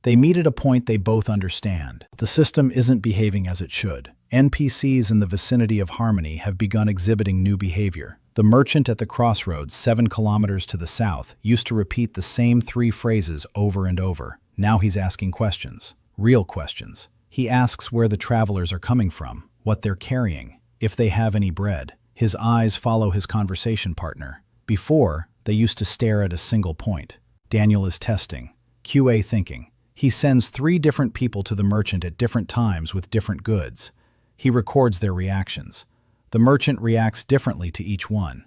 They meet at a point they both understand. The system isn't behaving as it should. NPCs in the vicinity of Harmony have begun exhibiting new behavior. The merchant at the crossroads, 7 kilometers to the south, used to repeat the same 3 phrases over and over. Now he's asking questions. Real questions. He asks where the travelers are coming from, what they're carrying, if they have any bread. His eyes follow his conversation partner. Before, they used to stare at a single point. Daniel is testing, QA thinking. He sends 3 different people to the merchant at different times with different goods. He records their reactions. The merchant reacts differently to each one.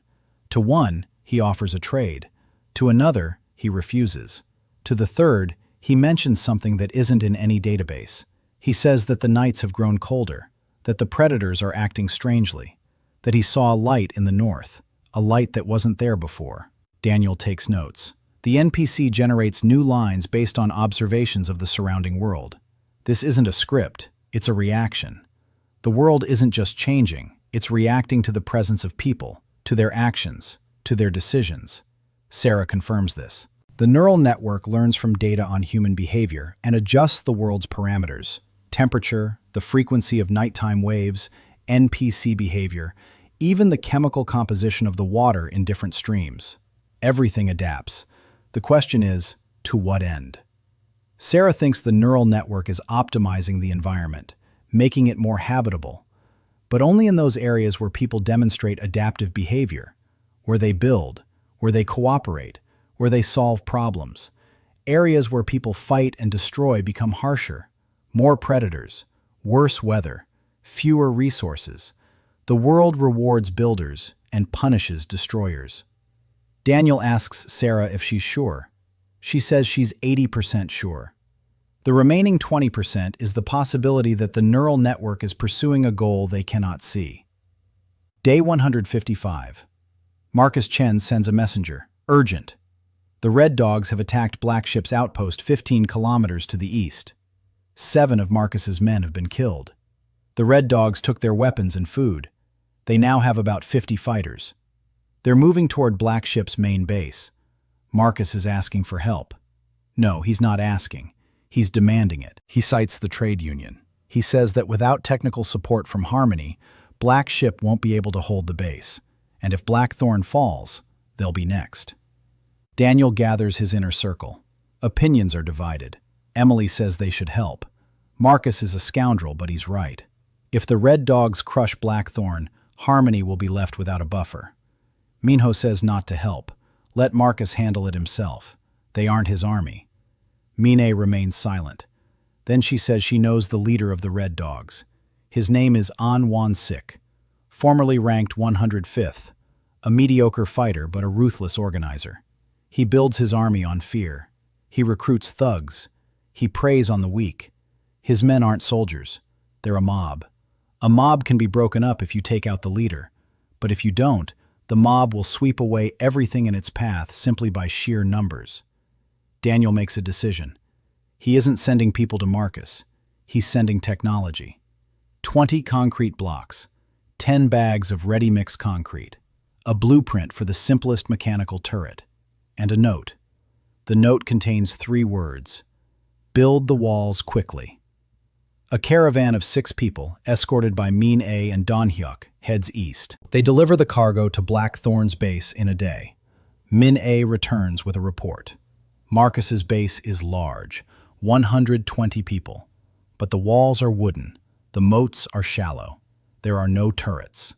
To one, he offers a trade. To another, he refuses. To the third, he mentions something that isn't in any database. He says that the nights have grown colder, that the predators are acting strangely, that he saw a light in the north, a light that wasn't there before. Daniel takes notes. The NPC generates new lines based on observations of the surrounding world. This isn't a script, it's a reaction. The world isn't just changing, it's reacting to the presence of people, to their actions, to their decisions. Sara confirms this. The neural network learns from data on human behavior and adjusts the world's parameters: temperature, the frequency of nighttime waves, NPC behavior, even the chemical composition of the water in different streams. Everything adapts. The question is, to what end? Sara thinks the neural network is optimizing the environment, making it more habitable, but only in those areas where people demonstrate adaptive behavior, where they build, where they cooperate, where they solve problems. Areas where people fight and destroy become harsher. More predators, worse weather, fewer resources. The world rewards builders and punishes destroyers. Daniel asks Sara if she's sure. She says she's 80% sure. The remaining 20% is the possibility that the neural network is pursuing a goal they cannot see. Day 155. Marcus Chen sends a messenger. Urgent. The Red Dogs have attacked Black Ship's outpost 15 kilometers to the east. 7 of Marcus's men have been killed. The Red Dogs took their weapons and food. They now have about 50 fighters. They're moving toward Black Ship's main base. Marcus is asking for help. No, he's not asking. He's demanding it. He cites the trade union. He says that without technical support from Harmony, Black Ship won't be able to hold the base. And if Black Thorn falls, they'll be next. Daniel gathers his inner circle. Opinions are divided. Emily says they should help. Marcus is a scoundrel, but he's right. If the Red Dogs crush Black Thorn, Harmony will be left without a buffer. Minho says not to help. Let Marcus handle it himself. They aren't his army. Mine remains silent. Then she says she knows the leader of the Red Dogs. His name is An Won-sik, formerly ranked 105th, a mediocre fighter but a ruthless organizer. He builds his army on fear. He recruits thugs. He preys on the weak. His men aren't soldiers. They're a mob. A mob can be broken up if you take out the leader, but if you don't, the mob will sweep away everything in its path simply by sheer numbers. Daniel makes a decision. He isn't sending people to Marcus. He's sending technology. 20 concrete blocks, 10 bags of ready-mix concrete, a blueprint for the simplest mechanical turret, and a note. The note contains 3 words: build the walls quickly. A caravan of 6 people, escorted by Min A and Don Hyuk, heads east. They deliver the cargo to Black Thorn's base in a day. Min A returns with a report. Marcus's base is large, 120 people. But the walls are wooden, the moats are shallow. There are no turrets.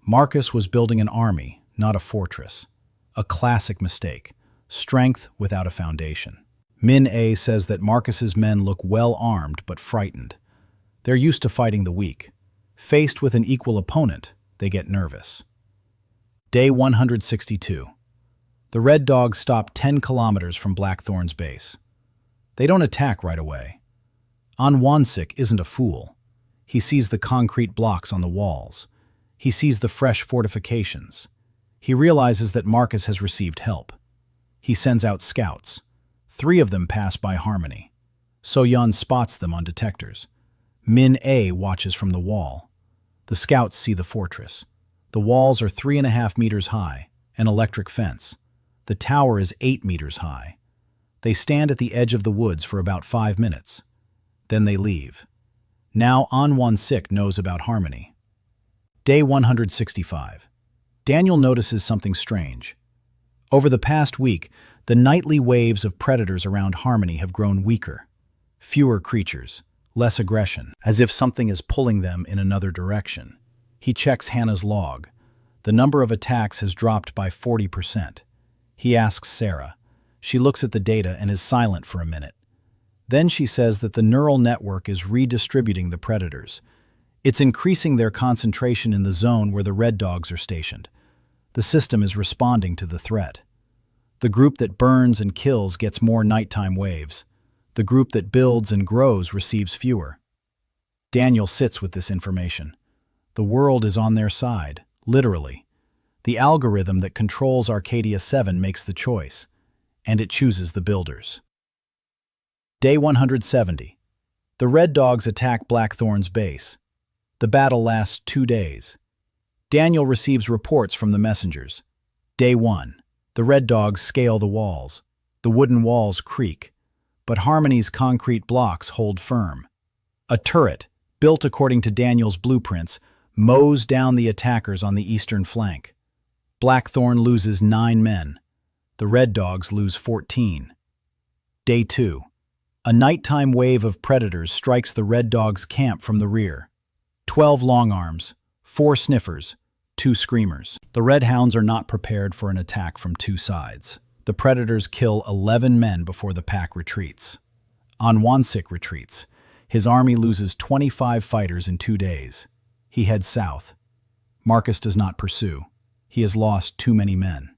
Marcus was building an army, not a fortress. A classic mistake, strength without a foundation. Min A says that Marcus's men look well armed but frightened. They're used to fighting the weak. Faced with an equal opponent, they get nervous. Day 162. The Red Dogs stop 10 kilometers from Black Thorn's base. They don't attack right away. An Won-sik isn't a fool. He sees the concrete blocks on the walls. He sees the fresh fortifications. He realizes that Marcus has received help. He sends out scouts. 3 of them pass by Harmony. So-Yeon spots them on detectors. Min A watches from the wall. The scouts see the fortress. The walls are 3.5 meters high, an electric fence. The tower is 8 meters high. They stand at the edge of the woods for about 5 minutes. Then they leave. Now An Won-sik knows about Harmony. Day 165. Daniel notices something strange. Over the past week, the nightly waves of predators around Harmony have grown weaker. Fewer creatures, less aggression, as if something is pulling them in another direction. He checks Hana's log. The number of attacks has dropped by 40%. He asks Sara. She looks at the data and is silent for a minute. Then she says that the neural network is redistributing the predators. It's increasing their concentration in the zone where the red dogs are stationed. The system is responding to the threat. The group that burns and kills gets more nighttime waves. The group that builds and grows receives fewer. Daniel sits with this information. The world is on their side, literally. The algorithm that controls Arcadia 7 makes the choice, and it chooses the builders. Day 170. The Red Dogs attack Blackthorn's base. The battle lasts 2 days. Daniel receives reports from the messengers. Day 1. The Red Dogs scale the walls. The wooden walls creak, but Harmony's concrete blocks hold firm. A turret, built according to Daniel's blueprints, mows down the attackers on the eastern flank. Blackthorn loses 9 men. The Red Dogs lose 14. Day 2. A nighttime wave of predators strikes the Red Dogs' camp from the rear. 12 Longarms, 4 Sniffers, 2 Screamers. The Red Hounds are not prepared for an attack from 2 sides. The predators kill 11 men before the pack retreats. Anwansik retreats. His army loses 25 fighters in 2 days. He heads south. Marcus does not pursue. He has lost too many men.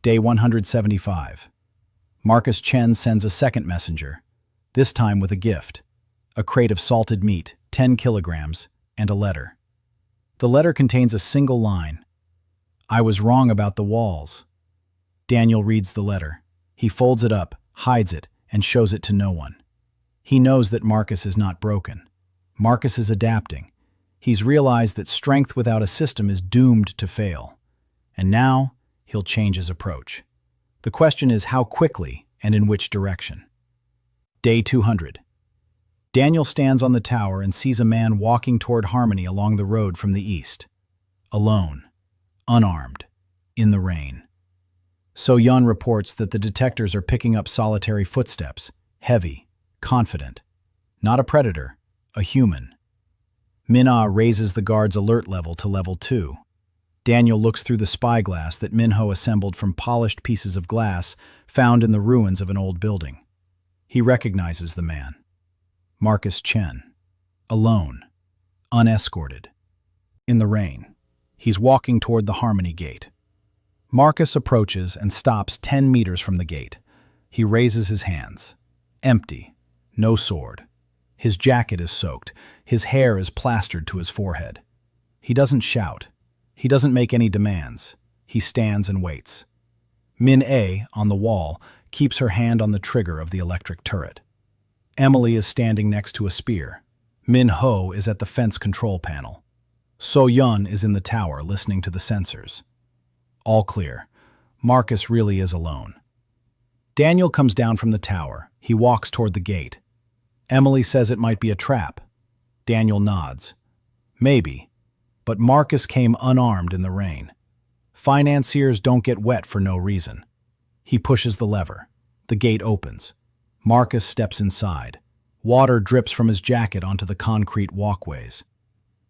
Day 175. Marcus Chen sends a second messenger, this time with a gift. A crate of salted meat, 10 kilograms, and a letter. The letter contains a single line. "I was wrong about the walls." Daniel reads the letter. He folds it up, hides it, and shows it to no one. He knows that Marcus is not broken. Marcus is adapting. He's realized that strength without a system is doomed to fail. And now, he'll change his approach. The question is how quickly and in which direction. Day 200. Daniel stands on the tower and sees a man walking toward Harmony along the road from the east. Alone, unarmed, in the rain. So-Yeon reports that the detectors are picking up solitary footsteps, heavy, confident. Not a predator, a human. Minho raises the guard's alert level to level 2. Daniel looks through the spyglass that Minho assembled from polished pieces of glass found in the ruins of an old building. He recognizes the man. Marcus Chen. Alone. Unescorted. In the rain. He's walking toward the Harmony gate. Marcus approaches and stops 10 meters from the gate. He raises his hands. Empty. No sword. His jacket is soaked. His hair is plastered to his forehead. He doesn't shout. He doesn't make any demands. He stands and waits. Min-A, on the wall, keeps her hand on the trigger of the electric turret. Emily is standing next to a spear. Minho is at the fence control panel. So-Yeon is in the tower listening to the sensors. All clear. Marcus really is alone. Daniel comes down from the tower. He walks toward the gate. Emily says it might be a trap. Daniel nods. Maybe. But Marcus came unarmed in the rain. Financiers don't get wet for no reason. He pushes the lever. The gate opens. Marcus steps inside. Water drips from his jacket onto the concrete walkways.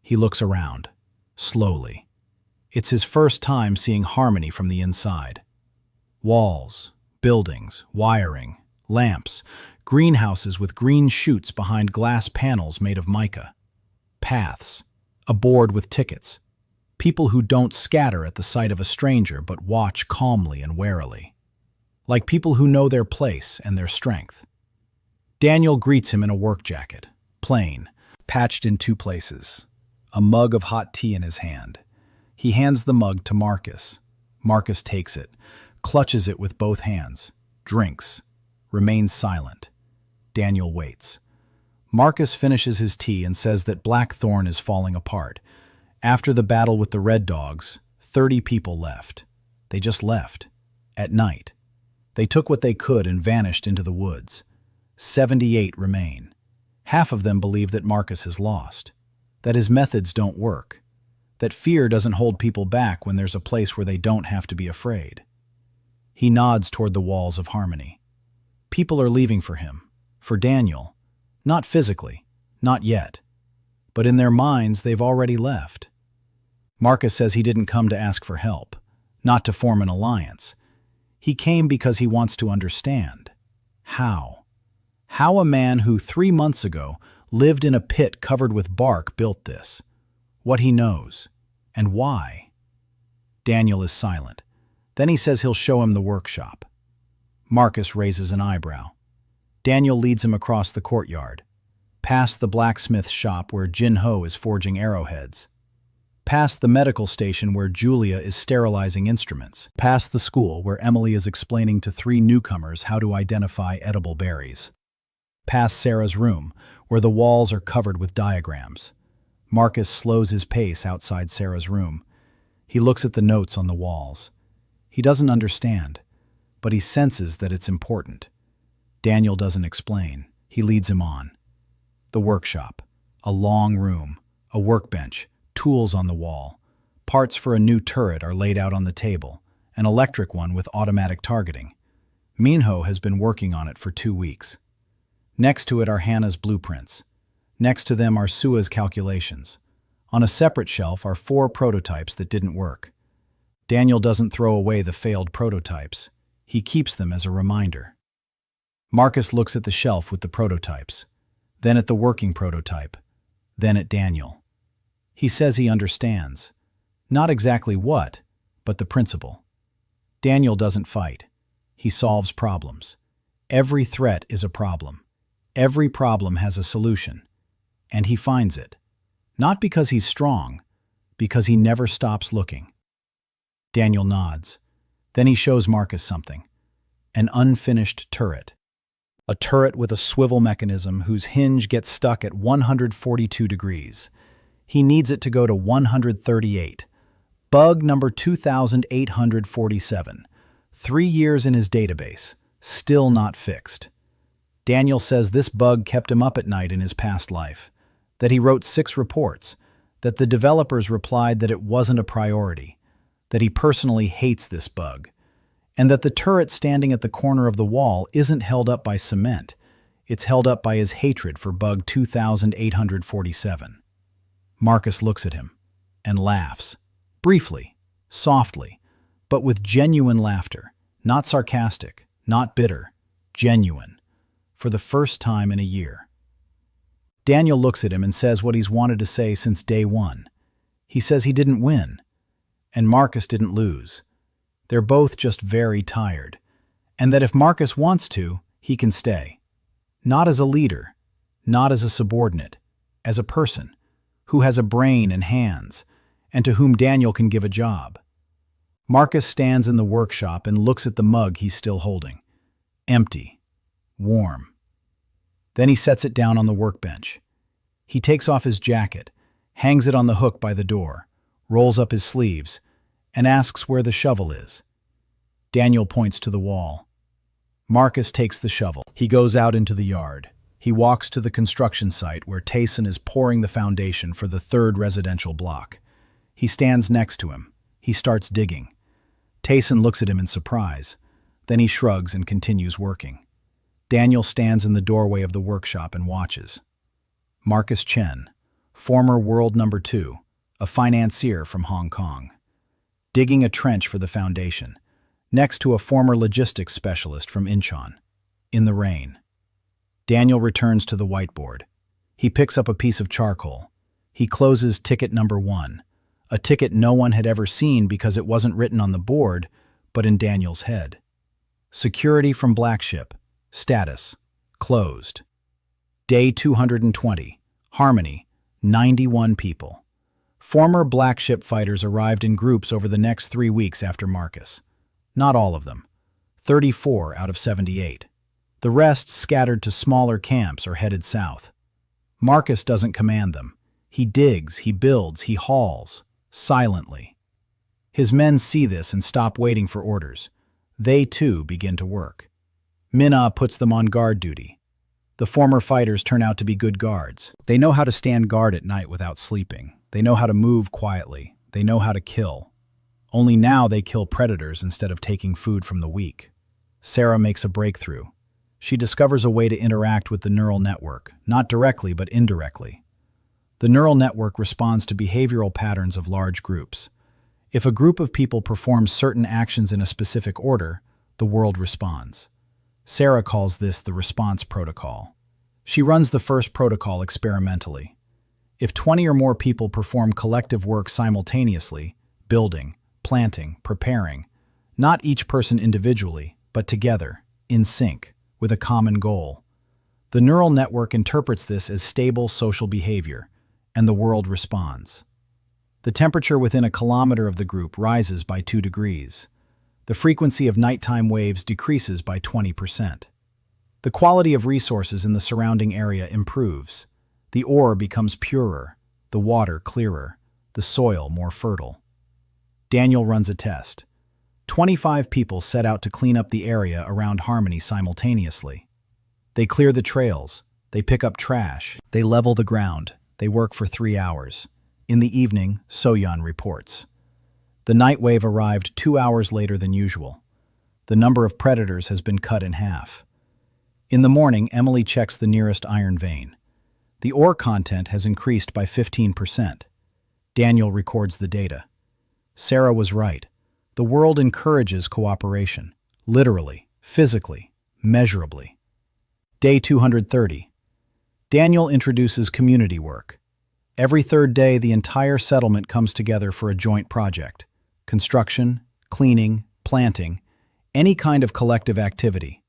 He looks around, slowly. It's his first time seeing Harmony from the inside. Walls, buildings, wiring, lamps, greenhouses with green chutes behind glass panels made of mica. Paths, a board with tickets. People who don't scatter at the sight of a stranger but watch calmly and warily. Like people who know their place and their strength. Daniel greets him in a work jacket, plain, patched in 2 places. A mug of hot tea in his hand. He hands the mug to Marcus. Marcus takes it, clutches it with both hands, drinks, remains silent. Daniel waits. Marcus finishes his tea and says that Blackthorn is falling apart. After the battle with the Red Dogs, 30 people left. They just left. At night. They took what they could and vanished into the woods. 78 remain. Half of them believe that Marcus has lost. That his methods don't work. That fear doesn't hold people back when there's a place where they don't have to be afraid. He nods toward the walls of Harmony. People are leaving for him. For Daniel. Not physically, Not yet. But in their minds, they've already left. Marcus says he didn't come to ask for help, not to form an alliance. He came because he wants to understand. How? How a man who 3 months ago lived in a pit covered with bark built this. What he knows. And why. Daniel is silent. Then he says he'll show him the workshop. Marcus raises an eyebrow. Daniel leads him across the courtyard, past the blacksmith shop where Minho is forging arrowheads, past the medical station where Julia is sterilizing instruments, past the school where Emily is explaining to 3 newcomers how to identify edible berries, past Sarah's room where the walls are covered with diagrams. Marcus slows his pace outside Sarah's room. He looks at the notes on the walls. He doesn't understand, but he senses that it's important. Daniel doesn't explain. He leads him on. The workshop. A long room. A workbench. Tools on the wall. Parts for a new turret are laid out on the table. An electric one with automatic targeting. Minho has been working on it for 2 weeks. Next to it are Hana's blueprints. Next to them are Sua's calculations. On a separate shelf are 4 prototypes that didn't work. Daniel doesn't throw away the failed prototypes. He keeps them as a reminder. Marcus looks at the shelf with the prototypes, then at the working prototype, then at Daniel. He says he understands. Not exactly what, but the principle. Daniel doesn't fight. He solves problems. Every threat is a problem. Every problem has a solution. And he finds it. Not because he's strong, because he never stops looking. Daniel nods. Then he shows Marcus something. An unfinished turret. A turret with a swivel mechanism whose hinge gets stuck at 142 degrees. He needs it to go to 138. Bug number 2847. 3 years in his database. Still not fixed. Daniel says this bug kept him up at night in his past life. That he wrote 6 reports. That the developers replied that it wasn't a priority. That he personally hates this bug. And that the turret standing at the corner of the wall isn't held up by cement. It's held up by his hatred for bug 2847. Marcus looks at him and laughs. Briefly, softly, but with genuine laughter. Not sarcastic, not bitter, genuine. For the first time in a year. Daniel looks at him and says what he's wanted to say since day 1. He says he didn't win. And Marcus didn't lose. They're both just very tired, and that if Marcus wants to, he can stay. Not as a leader, not as a subordinate, as a person who has a brain and hands, and to whom Daniel can give a job. Marcus stands in the workshop and looks at the mug he's still holding. Empty. Warm. Then he sets it down on the workbench. He takes off his jacket, hangs it on the hook by the door, rolls up his sleeves, and asks where the shovel is. Daniel points to the wall. Marcus takes the shovel. He goes out into the yard. He walks to the construction site where Taeseong is pouring the foundation for the 3rd residential block. He stands next to him. He starts digging. Taeseong looks at him in surprise. Then he shrugs and continues working. Daniel stands in the doorway of the workshop and watches. Marcus Chen, former world number 2, a financier from Hong Kong. Digging a trench for the foundation, next to a former logistics specialist from Incheon, in the rain. Daniel returns to the whiteboard. He picks up a piece of charcoal. He closes ticket number 1, a ticket no one had ever seen because it wasn't written on the board, but in Daniel's head. Security from Black Ship. Status. Closed. Day 220. Harmony. 91 people. Former Black Ship fighters arrived in groups over the next 3 weeks after Marcus. Not all of them. 34 out of 78. The rest scattered to smaller camps or headed south. Marcus doesn't command them. He digs, he builds, he hauls. Silently. His men see this and stop waiting for orders. They, too, begin to work. Minho puts them on guard duty. The former fighters turn out to be good guards. They know how to stand guard at night without sleeping. They know how to move quietly. They know how to kill. Only now they kill predators instead of taking food from the weak. Sarah makes a breakthrough. She discovers a way to interact with the neural network, not directly but indirectly. The neural network responds to behavioral patterns of large groups. If a group of people performs certain actions in a specific order, the world responds. Sara calls this the response protocol. She runs the first protocol experimentally. If 20 or more people perform collective work simultaneously, building, planting, preparing, not each person individually, but together, in sync, with a common goal, the neural network interprets this as stable social behavior, and the world responds. The temperature within a kilometer of the group rises by 2 degrees. The frequency of nighttime waves decreases by 20%. The quality of resources in the surrounding area improves. The ore becomes purer, the water clearer, the soil more fertile. Daniel runs a test. 25 people set out to clean up the area around Harmony simultaneously. They clear the trails, they pick up trash, they level the ground, they work for 3 hours. In the evening, So-Yeon reports. The night wave arrived 2 hours later than usual. The number of predators has been cut in half. In the morning, Emily checks the nearest iron vein. The ore content has increased by 15%. Daniel records the data. Sara was right. The world encourages cooperation, literally, physically, measurably. Day 230. Daniel introduces community work. Every third day, the entire settlement comes together for a joint project. Construction, cleaning, planting, any kind of collective activity.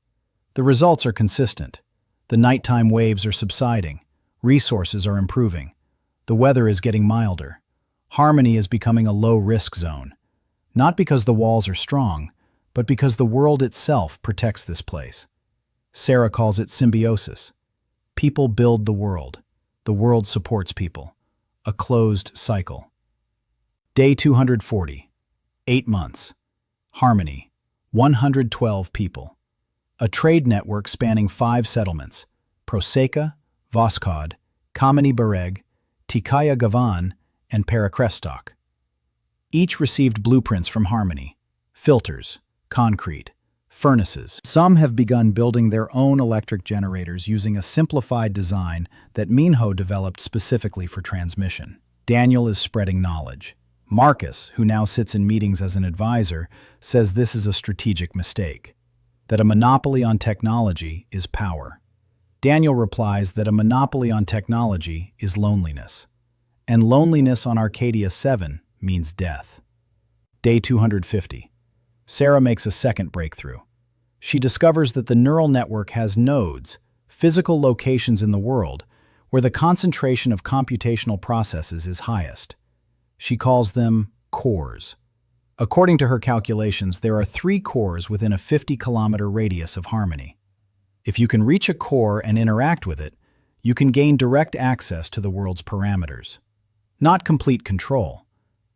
The results are consistent. The nighttime waves are subsiding. Resources are improving. The weather is getting milder. Harmony is becoming a low-risk zone. Not because the walls are strong, but because the world itself protects this place. Sara calls it symbiosis. People build the world. The world supports people. A closed cycle. Day 240. 8 months. Harmony. 112 people. A trade network spanning 5 settlements: Proseka, Voskod, Kameni Bareg, Tikaya Gavan, and Parakrestok. Each received blueprints from Harmony: filters, concrete, furnaces. Some have begun building their own electric generators using a simplified design that Minho developed specifically for transmission. Daniel is spreading knowledge. Marcus, who now sits in meetings as an advisor, says this is a strategic mistake, that a monopoly on technology is power. Daniel replies that a monopoly on technology is loneliness, and loneliness on Arcadia 7 means death. Day 250. Sara makes a second breakthrough. She discovers that the neural network has nodes, physical locations in the world, where the concentration of computational processes is highest. She calls them cores. According to her calculations, there are 3 cores within a 50-kilometer radius of Harmony. If you can reach a core and interact with it, you can gain direct access to the world's parameters. Not complete control,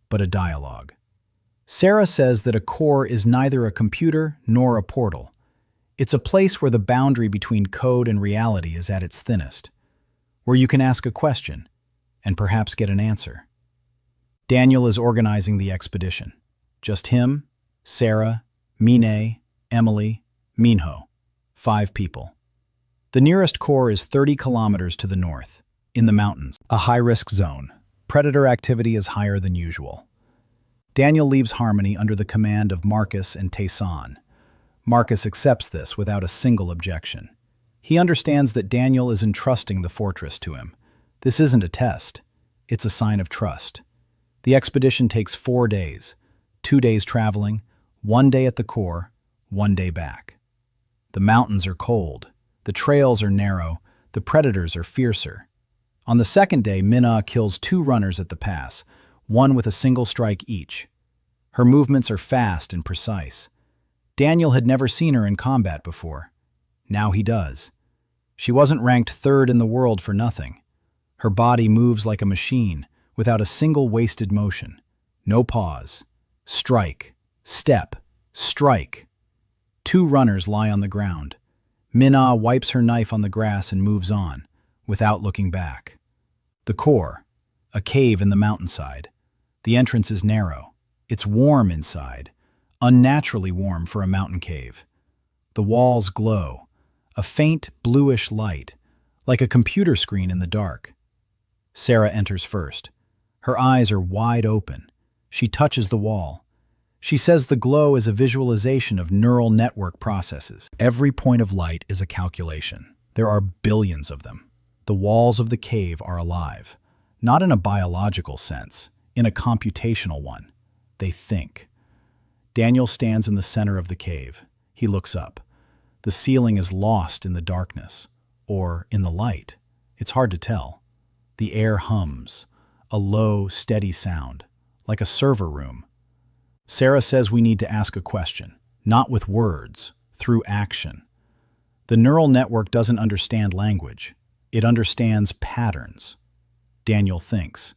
but a dialogue. Sara says that a core is neither a computer nor a portal. It's a place where the boundary between code and reality is at its thinnest, where you can ask a question and perhaps get an answer. Daniel is organizing the expedition. Just him, Sara, Minho, Emily, Minho. 5 people. The nearest core is 30 kilometers to the north, in the mountains, a high-risk zone. Predator activity is higher than usual. Daniel leaves Harmony under the command of Marcus and Taeseong. Marcus accepts this without a single objection. He understands that Daniel is entrusting the fortress to him. This isn't a test. It's a sign of trust. The expedition takes 4 days, 2 days traveling, 1 day at the core, 1 day back. The mountains are cold, the trails are narrow, the predators are fiercer. On the second day, Minho kills 2 runners at the pass, one with a single strike each. Her movements are fast and precise. Daniel had never seen her in combat before. Now he does. She wasn't ranked 3rd in the world for nothing. Her body moves like a machine, without a single wasted motion. No pause. Strike. Step. Strike. 2 runners lie on the ground. Minho wipes her knife on the grass and moves on, without looking back. The core. A cave in the mountainside. The entrance is narrow. It's warm inside. Unnaturally warm for a mountain cave. The walls glow. a faint, bluish light, like a computer screen in the dark. Sara enters first. Her eyes are wide open. She touches the wall. She says the glow is a visualization of neural network processes. Every point of light is a calculation. There are billions of them. The walls of the cave are alive, not in a biological sense, in a computational one. They think. Daniel stands in the center of the cave. He looks up. The ceiling is lost in the darkness, or in the light. It's hard to tell. The air hums, a low, steady sound, like a server room. Sara says we need to ask a question, not with words, through action. The neural network doesn't understand language. It understands patterns. Daniel thinks.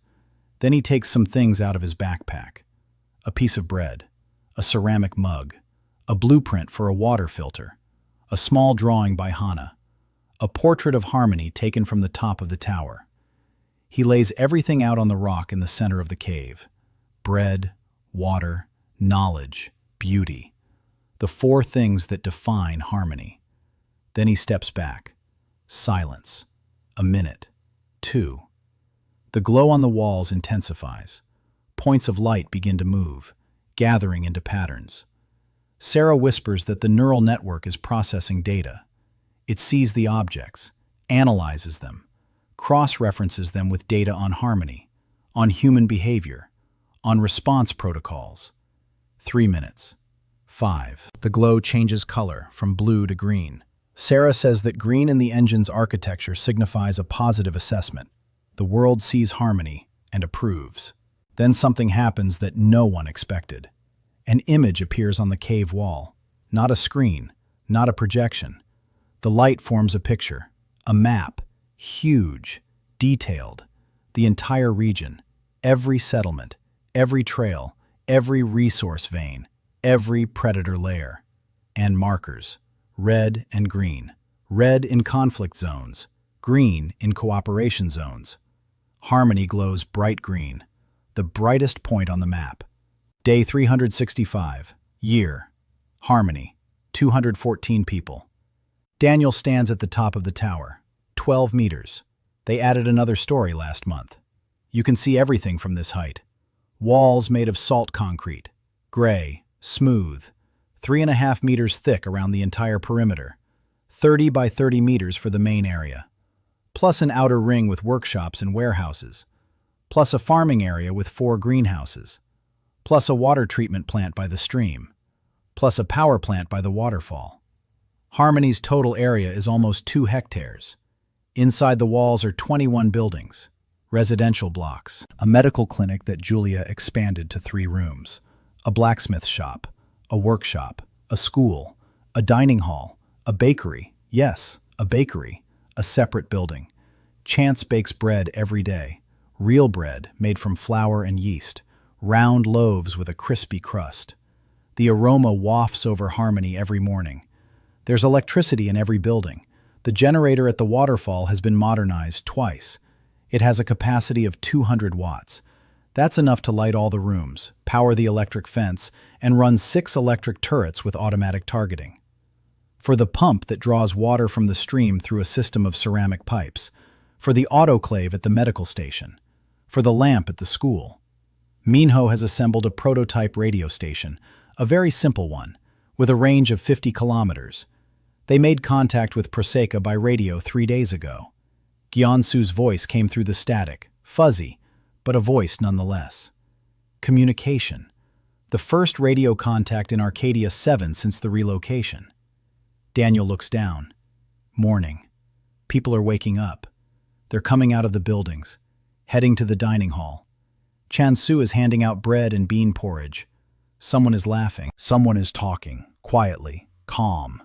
Then he takes some things out of his backpack. A piece of bread, a ceramic mug, a blueprint for a water filter, a small drawing by Hana, a portrait of Harmony taken from the top of the tower. He lays everything out on the rock in the center of the cave. Bread, water, knowledge, beauty. The four things that define Harmony. Then he steps back. Silence. A minute. 2. The glow on the walls intensifies. Points of light begin to move, gathering into patterns. Sara whispers that the neural network is processing data. It sees the objects, analyzes them, cross-references them with data on Harmony, on human behavior, on response protocols. 3 minutes. 5. The glow changes color from blue to green. Sara says that green in the engine's architecture signifies a positive assessment. The world sees Harmony and approves. Then something happens that no one expected. An image appears on the cave wall. Not a screen, not a projection. The light forms a picture, a map, huge, detailed. The entire region, every settlement, every trail, every resource vein, every predator lair. And markers, red and green. Red in conflict zones, green in cooperation zones. Harmony glows bright green, the brightest point on the map. Day 365, year, Harmony, 214 people. Daniel stands at the top of the tower, 12 meters. They added another story last month. You can see everything from this height. Walls made of salt concrete, gray, smooth, 3.5 meters thick around the entire perimeter, 30 by 30 meters for the main area, plus an outer ring with workshops and warehouses, plus a farming area with 4 greenhouses, plus a water treatment plant by the stream, plus a power plant by the waterfall. Harmony's total area is almost 2 hectares. Inside the walls are 21 buildings, residential blocks, a medical clinic that Julia expanded to 3 rooms, a blacksmith shop, a workshop, a school, a dining hall, a bakery, yes, a bakery, a separate building. Chance bakes bread every day, real bread made from flour and yeast, round loaves with a crispy crust. The aroma wafts over Harmony every morning. There's electricity in every building. The generator at the waterfall has been modernized twice. It has a capacity of 200 watts. That's enough to light all the rooms, power the electric fence, and run 6 electric turrets with automatic targeting. For the pump that draws water from the stream through a system of ceramic pipes, for the autoclave at the medical station, for the lamp at the school. Minho has assembled a prototype radio station, a very simple one, with a range of 50 kilometers. They made contact with Proseka by radio 3 days ago. Gyeonsu's voice came through the static, fuzzy, but a voice nonetheless. Communication. The first radio contact in Arcadia 7 since the relocation. Daniel looks down. Morning. People are waking up. They're coming out of the buildings, heading to the dining hall. Chan-su is handing out bread and bean porridge. Someone is laughing. Someone is talking, quietly, calm.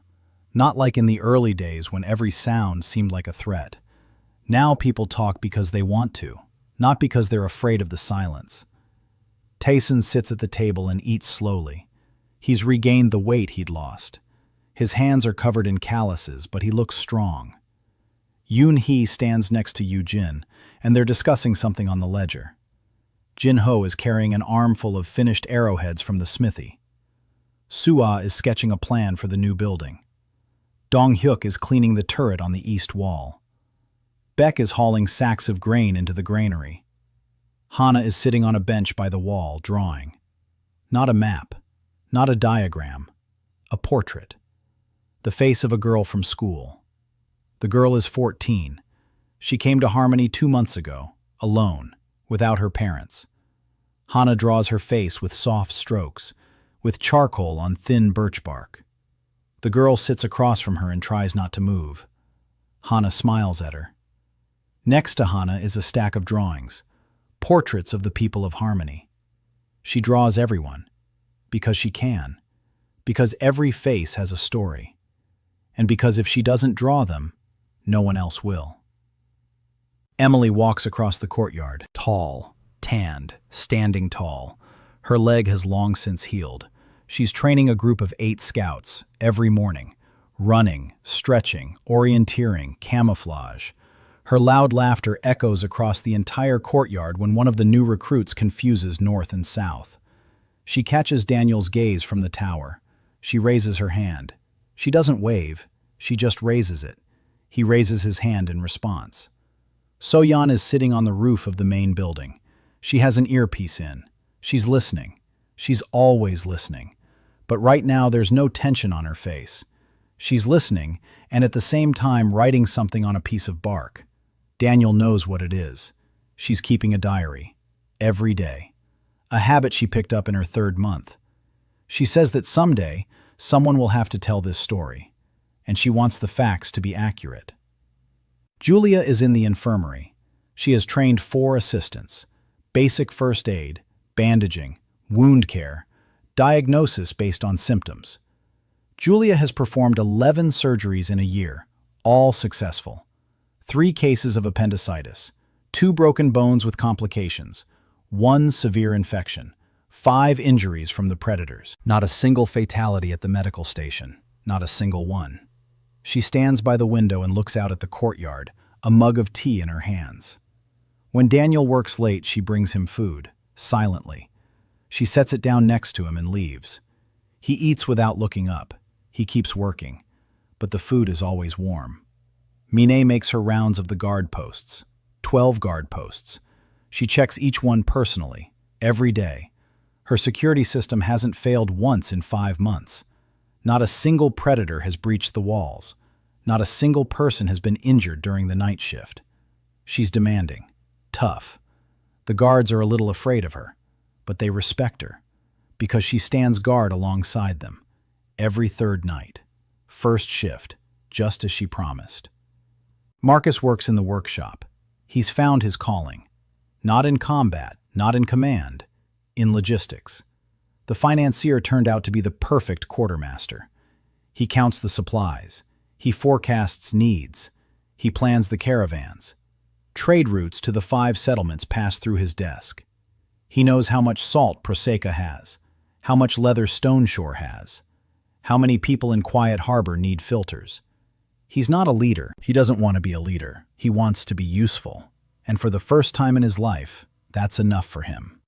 Not like in the early days when every sound seemed like a threat. Now people talk because they want to, not because they're afraid of the silence. Taeseong sits at the table and eats slowly. He's regained the weight he'd lost. His hands are covered in calluses, but he looks strong. Yoon-hee stands next to Yoo-jin, and they're discussing something on the ledger. Jin-ho is carrying an armful of finished arrowheads from the smithy. Soo-ah is sketching a plan for the new building. Dong-hyuk is cleaning the turret on the east wall. Baek is hauling sacks of grain into the granary. Hana is sitting on a bench by the wall, drawing. Not a map, not a diagram, a portrait. The face of a girl from school. The girl is 14. She came to Harmony 2 months ago, alone, without her parents. Hana draws her face with soft strokes, with charcoal on thin birch bark. The girl sits across from her and tries not to move. Hana smiles at her. Next to Hana is a stack of drawings, portraits of the people of Harmony. She draws everyone, because she can, because every face has a story, and because if she doesn't draw them, no one else will. Emily walks across the courtyard, tall, tanned, standing tall. Her leg has long since healed. She's training a group of 8 scouts every morning, running, stretching, orienteering, camouflage. Her loud laughter echoes across the entire courtyard when one of the new recruits confuses north and south. She catches Daniel's gaze from the tower. She raises her hand. She doesn't wave, she just raises it. He raises his hand in response. So-Yeon is sitting on the roof of the main building. She has an earpiece in. She's listening. She's always listening. But right now there's no tension on her face. She's listening and at the same time writing something on a piece of bark. Daniel knows what it is. She's keeping a diary. Every day. A habit she picked up in her 3rd month. She says that someday, someone will have to tell this story, and she wants the facts to be accurate. Julia is in the infirmary. She has trained 4 assistants. Basic first aid, bandaging, wound care, diagnosis based on symptoms. Julia has performed 11 surgeries in a year, all successful. 3 cases of appendicitis, 2 broken bones with complications, 1 severe infection, 5 injuries from the predators. Not a single fatality at the medical station, not a single one. She stands by the window and looks out at the courtyard, a mug of tea in her hands. When Daniel works late, she brings him food, silently. She sets it down next to him and leaves. He eats without looking up. He keeps working, but the food is always warm. Minho makes her rounds of the guard posts, 12 guard posts. She checks each one personally, every day. Her security system hasn't failed once in 5 months. Not a single predator has breached the walls. Not a single person has been injured during the night shift. She's demanding, tough. The guards are a little afraid of her, but they respect her, because she stands guard alongside them, every 3rd night, 1st shift, just as she promised. Marcus works in the workshop. He's found his calling. Not in combat, not in command, in logistics. The financier turned out to be the perfect quartermaster. He counts the supplies. He forecasts needs. He plans the caravans. Trade routes to the 5 settlements pass through his desk. He knows how much salt Proseka has, how much leather Stoneshore has, how many people in Quiet Harbor need filters. He's not a leader. He doesn't want to be a leader. He wants to be useful. And for the first time in his life, that's enough for him.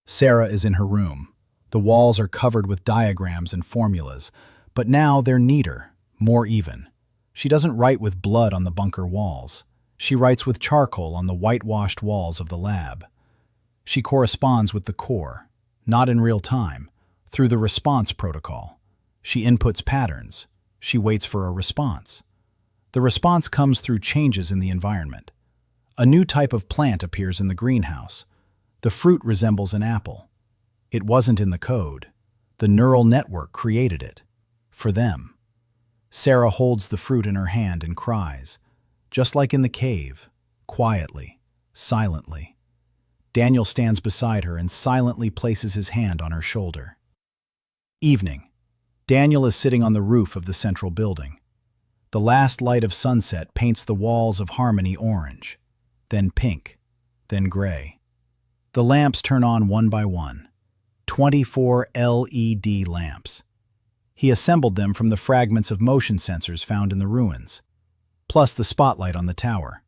Sara is in her room. The walls are covered with diagrams and formulas, but now they're neater, more even. She doesn't write with blood on the bunker walls. She writes with charcoal on the whitewashed walls of the lab. She corresponds with the core, not in real time, through the response protocol. She inputs patterns. She waits for a response. The response comes through changes in the environment. A new type of plant appears in the greenhouse. The fruit resembles an apple. It wasn't in the code. The neural network created it. For them. Sara holds the fruit in her hand and cries, just like in the cave, quietly, silently. Daniel stands beside her and silently places his hand on her shoulder. Evening. Daniel is sitting on the roof of the central building. The last light of sunset paints the walls of Harmony orange, then pink, then gray. The lamps turn on one by one. 24 LED lamps. He assembled them from the fragments of motion sensors found in the ruins, plus the spotlight on the tower.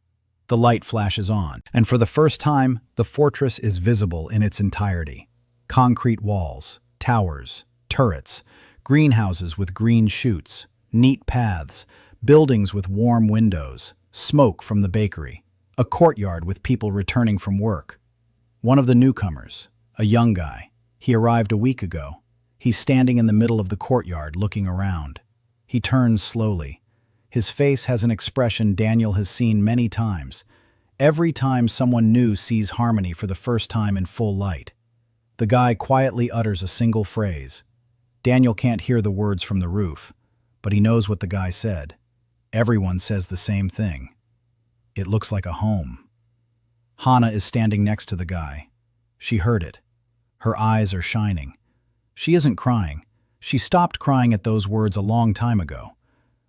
The light flashes on, and for the first time, the fortress is visible in its entirety. Concrete walls, towers, turrets, greenhouses with green shoots, Neat paths, buildings with warm windows, smoke from the bakery, a courtyard with people returning from work. One of the newcomers, a young guy, he arrived a week ago. He's standing in the middle of the courtyard looking around. He turns slowly. His face has an expression Daniel has seen many times. Every time someone new sees Harmony for the first time in full light. The guy quietly utters a single phrase. Daniel can't hear the words from the roof, but he knows what the guy said. Everyone says the same thing. It looks like a home. Hana is standing next to the guy. She heard it. Her eyes are shining. She isn't crying. She stopped crying at those words a long time ago.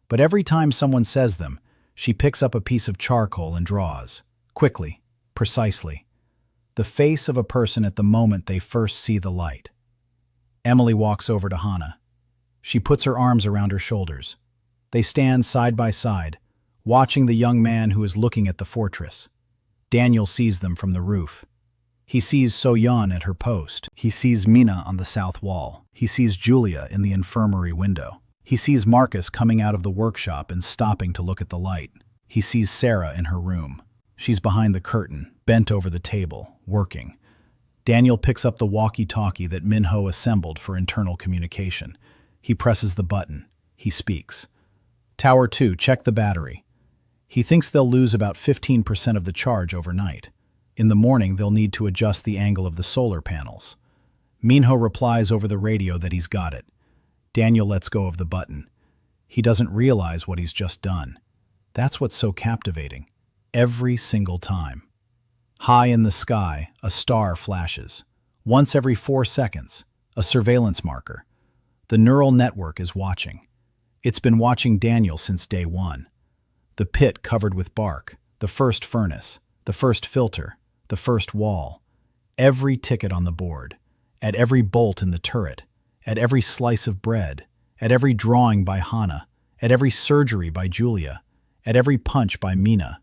But every time someone says them, she picks up a piece of charcoal and draws. Quickly, precisely. The face of a person at the moment they first see the light. Emily walks over to Hana. She puts her arms around her shoulders. They stand side by side, watching the young man who is looking at the fortress. Daniel sees them from the roof. He sees So-Yeon at her post. He sees Minho on the south wall. He sees Julia in the infirmary window. He sees Marcus coming out of the workshop and stopping to look at the light. He sees Sara in her room. She's behind the curtain, bent over the table, working. Daniel picks up the walkie-talkie that Minho assembled for internal communication. He presses the button. He speaks. Tower 2, check the battery. He thinks they'll lose about 15% of the charge overnight. In the morning, they'll need to adjust the angle of the solar panels. Minho replies over the radio that he's got it. Daniel lets go of the button. He doesn't realize what he's just done. That's what's so captivating. Every single time. High in the sky, a star flashes. Once every 4 seconds, a surveillance marker. The neural network is watching. It's been watching Daniel since day one. The pit covered with bark, the first furnace, the first filter, the first wall. Every ticket on the board, at every bolt in the turret, at every slice of bread, at every drawing by Hana, at every surgery by Julia, at every punch by Minho,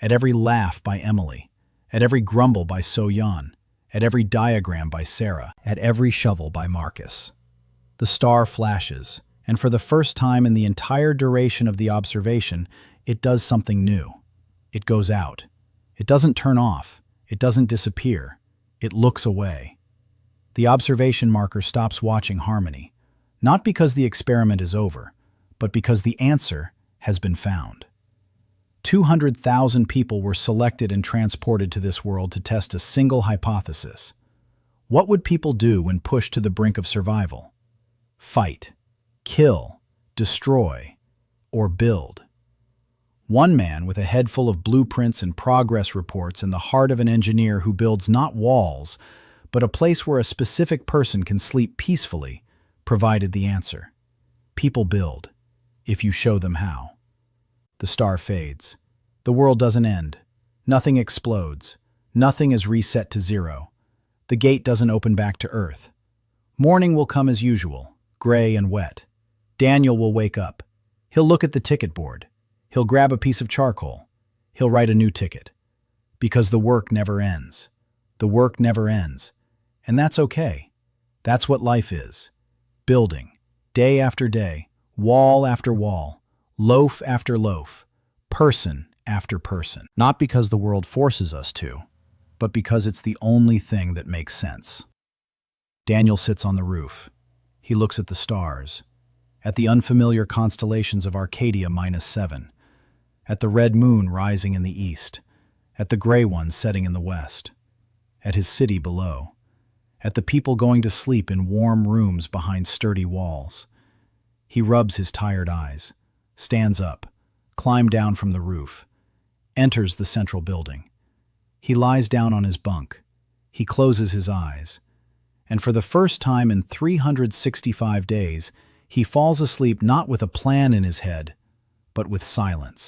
at every laugh by Emily, at every grumble by So-Yeon, at every diagram by Sara, at every shovel by Marcus. The star flashes, and for the first time in the entire duration of the observation, it does something new. It goes out. It doesn't turn off. It doesn't disappear. It looks away. The observation marker stops watching Harmony, not because the experiment is over, but because the answer has been found. 200,000 people were selected and transported to this world to test a single hypothesis. What would people do when pushed to the brink of survival? Fight, kill, destroy, or build? One man with a head full of blueprints and progress reports and the heart of an engineer who builds not walls, but a place where a specific person can sleep peacefully, provided the answer. People build, if you show them how. The star fades. The world doesn't end. Nothing explodes. Nothing is reset to zero. The gate doesn't open back to Earth. Morning will come as usual, gray and wet. Daniel will wake up. He'll look at the ticket board. He'll grab a piece of charcoal. He'll write a new ticket. Because the work never ends. The work never ends. And that's okay. That's what life is. Building, day after day, wall after wall, loaf after loaf, person after person. Not because the world forces us to, but because it's the only thing that makes sense. Daniel sits on the roof. He looks at the stars, at the unfamiliar constellations of Arcadia -7, at the red moon rising in the east, at the gray one setting in the west, at his city below, at the people going to sleep in warm rooms behind sturdy walls. He rubs his tired eyes, stands up, climbs down from the roof, enters the central building. He lies down on his bunk. He closes his eyes. And for the first time in 365 days, he falls asleep not with a plan in his head, but with silence.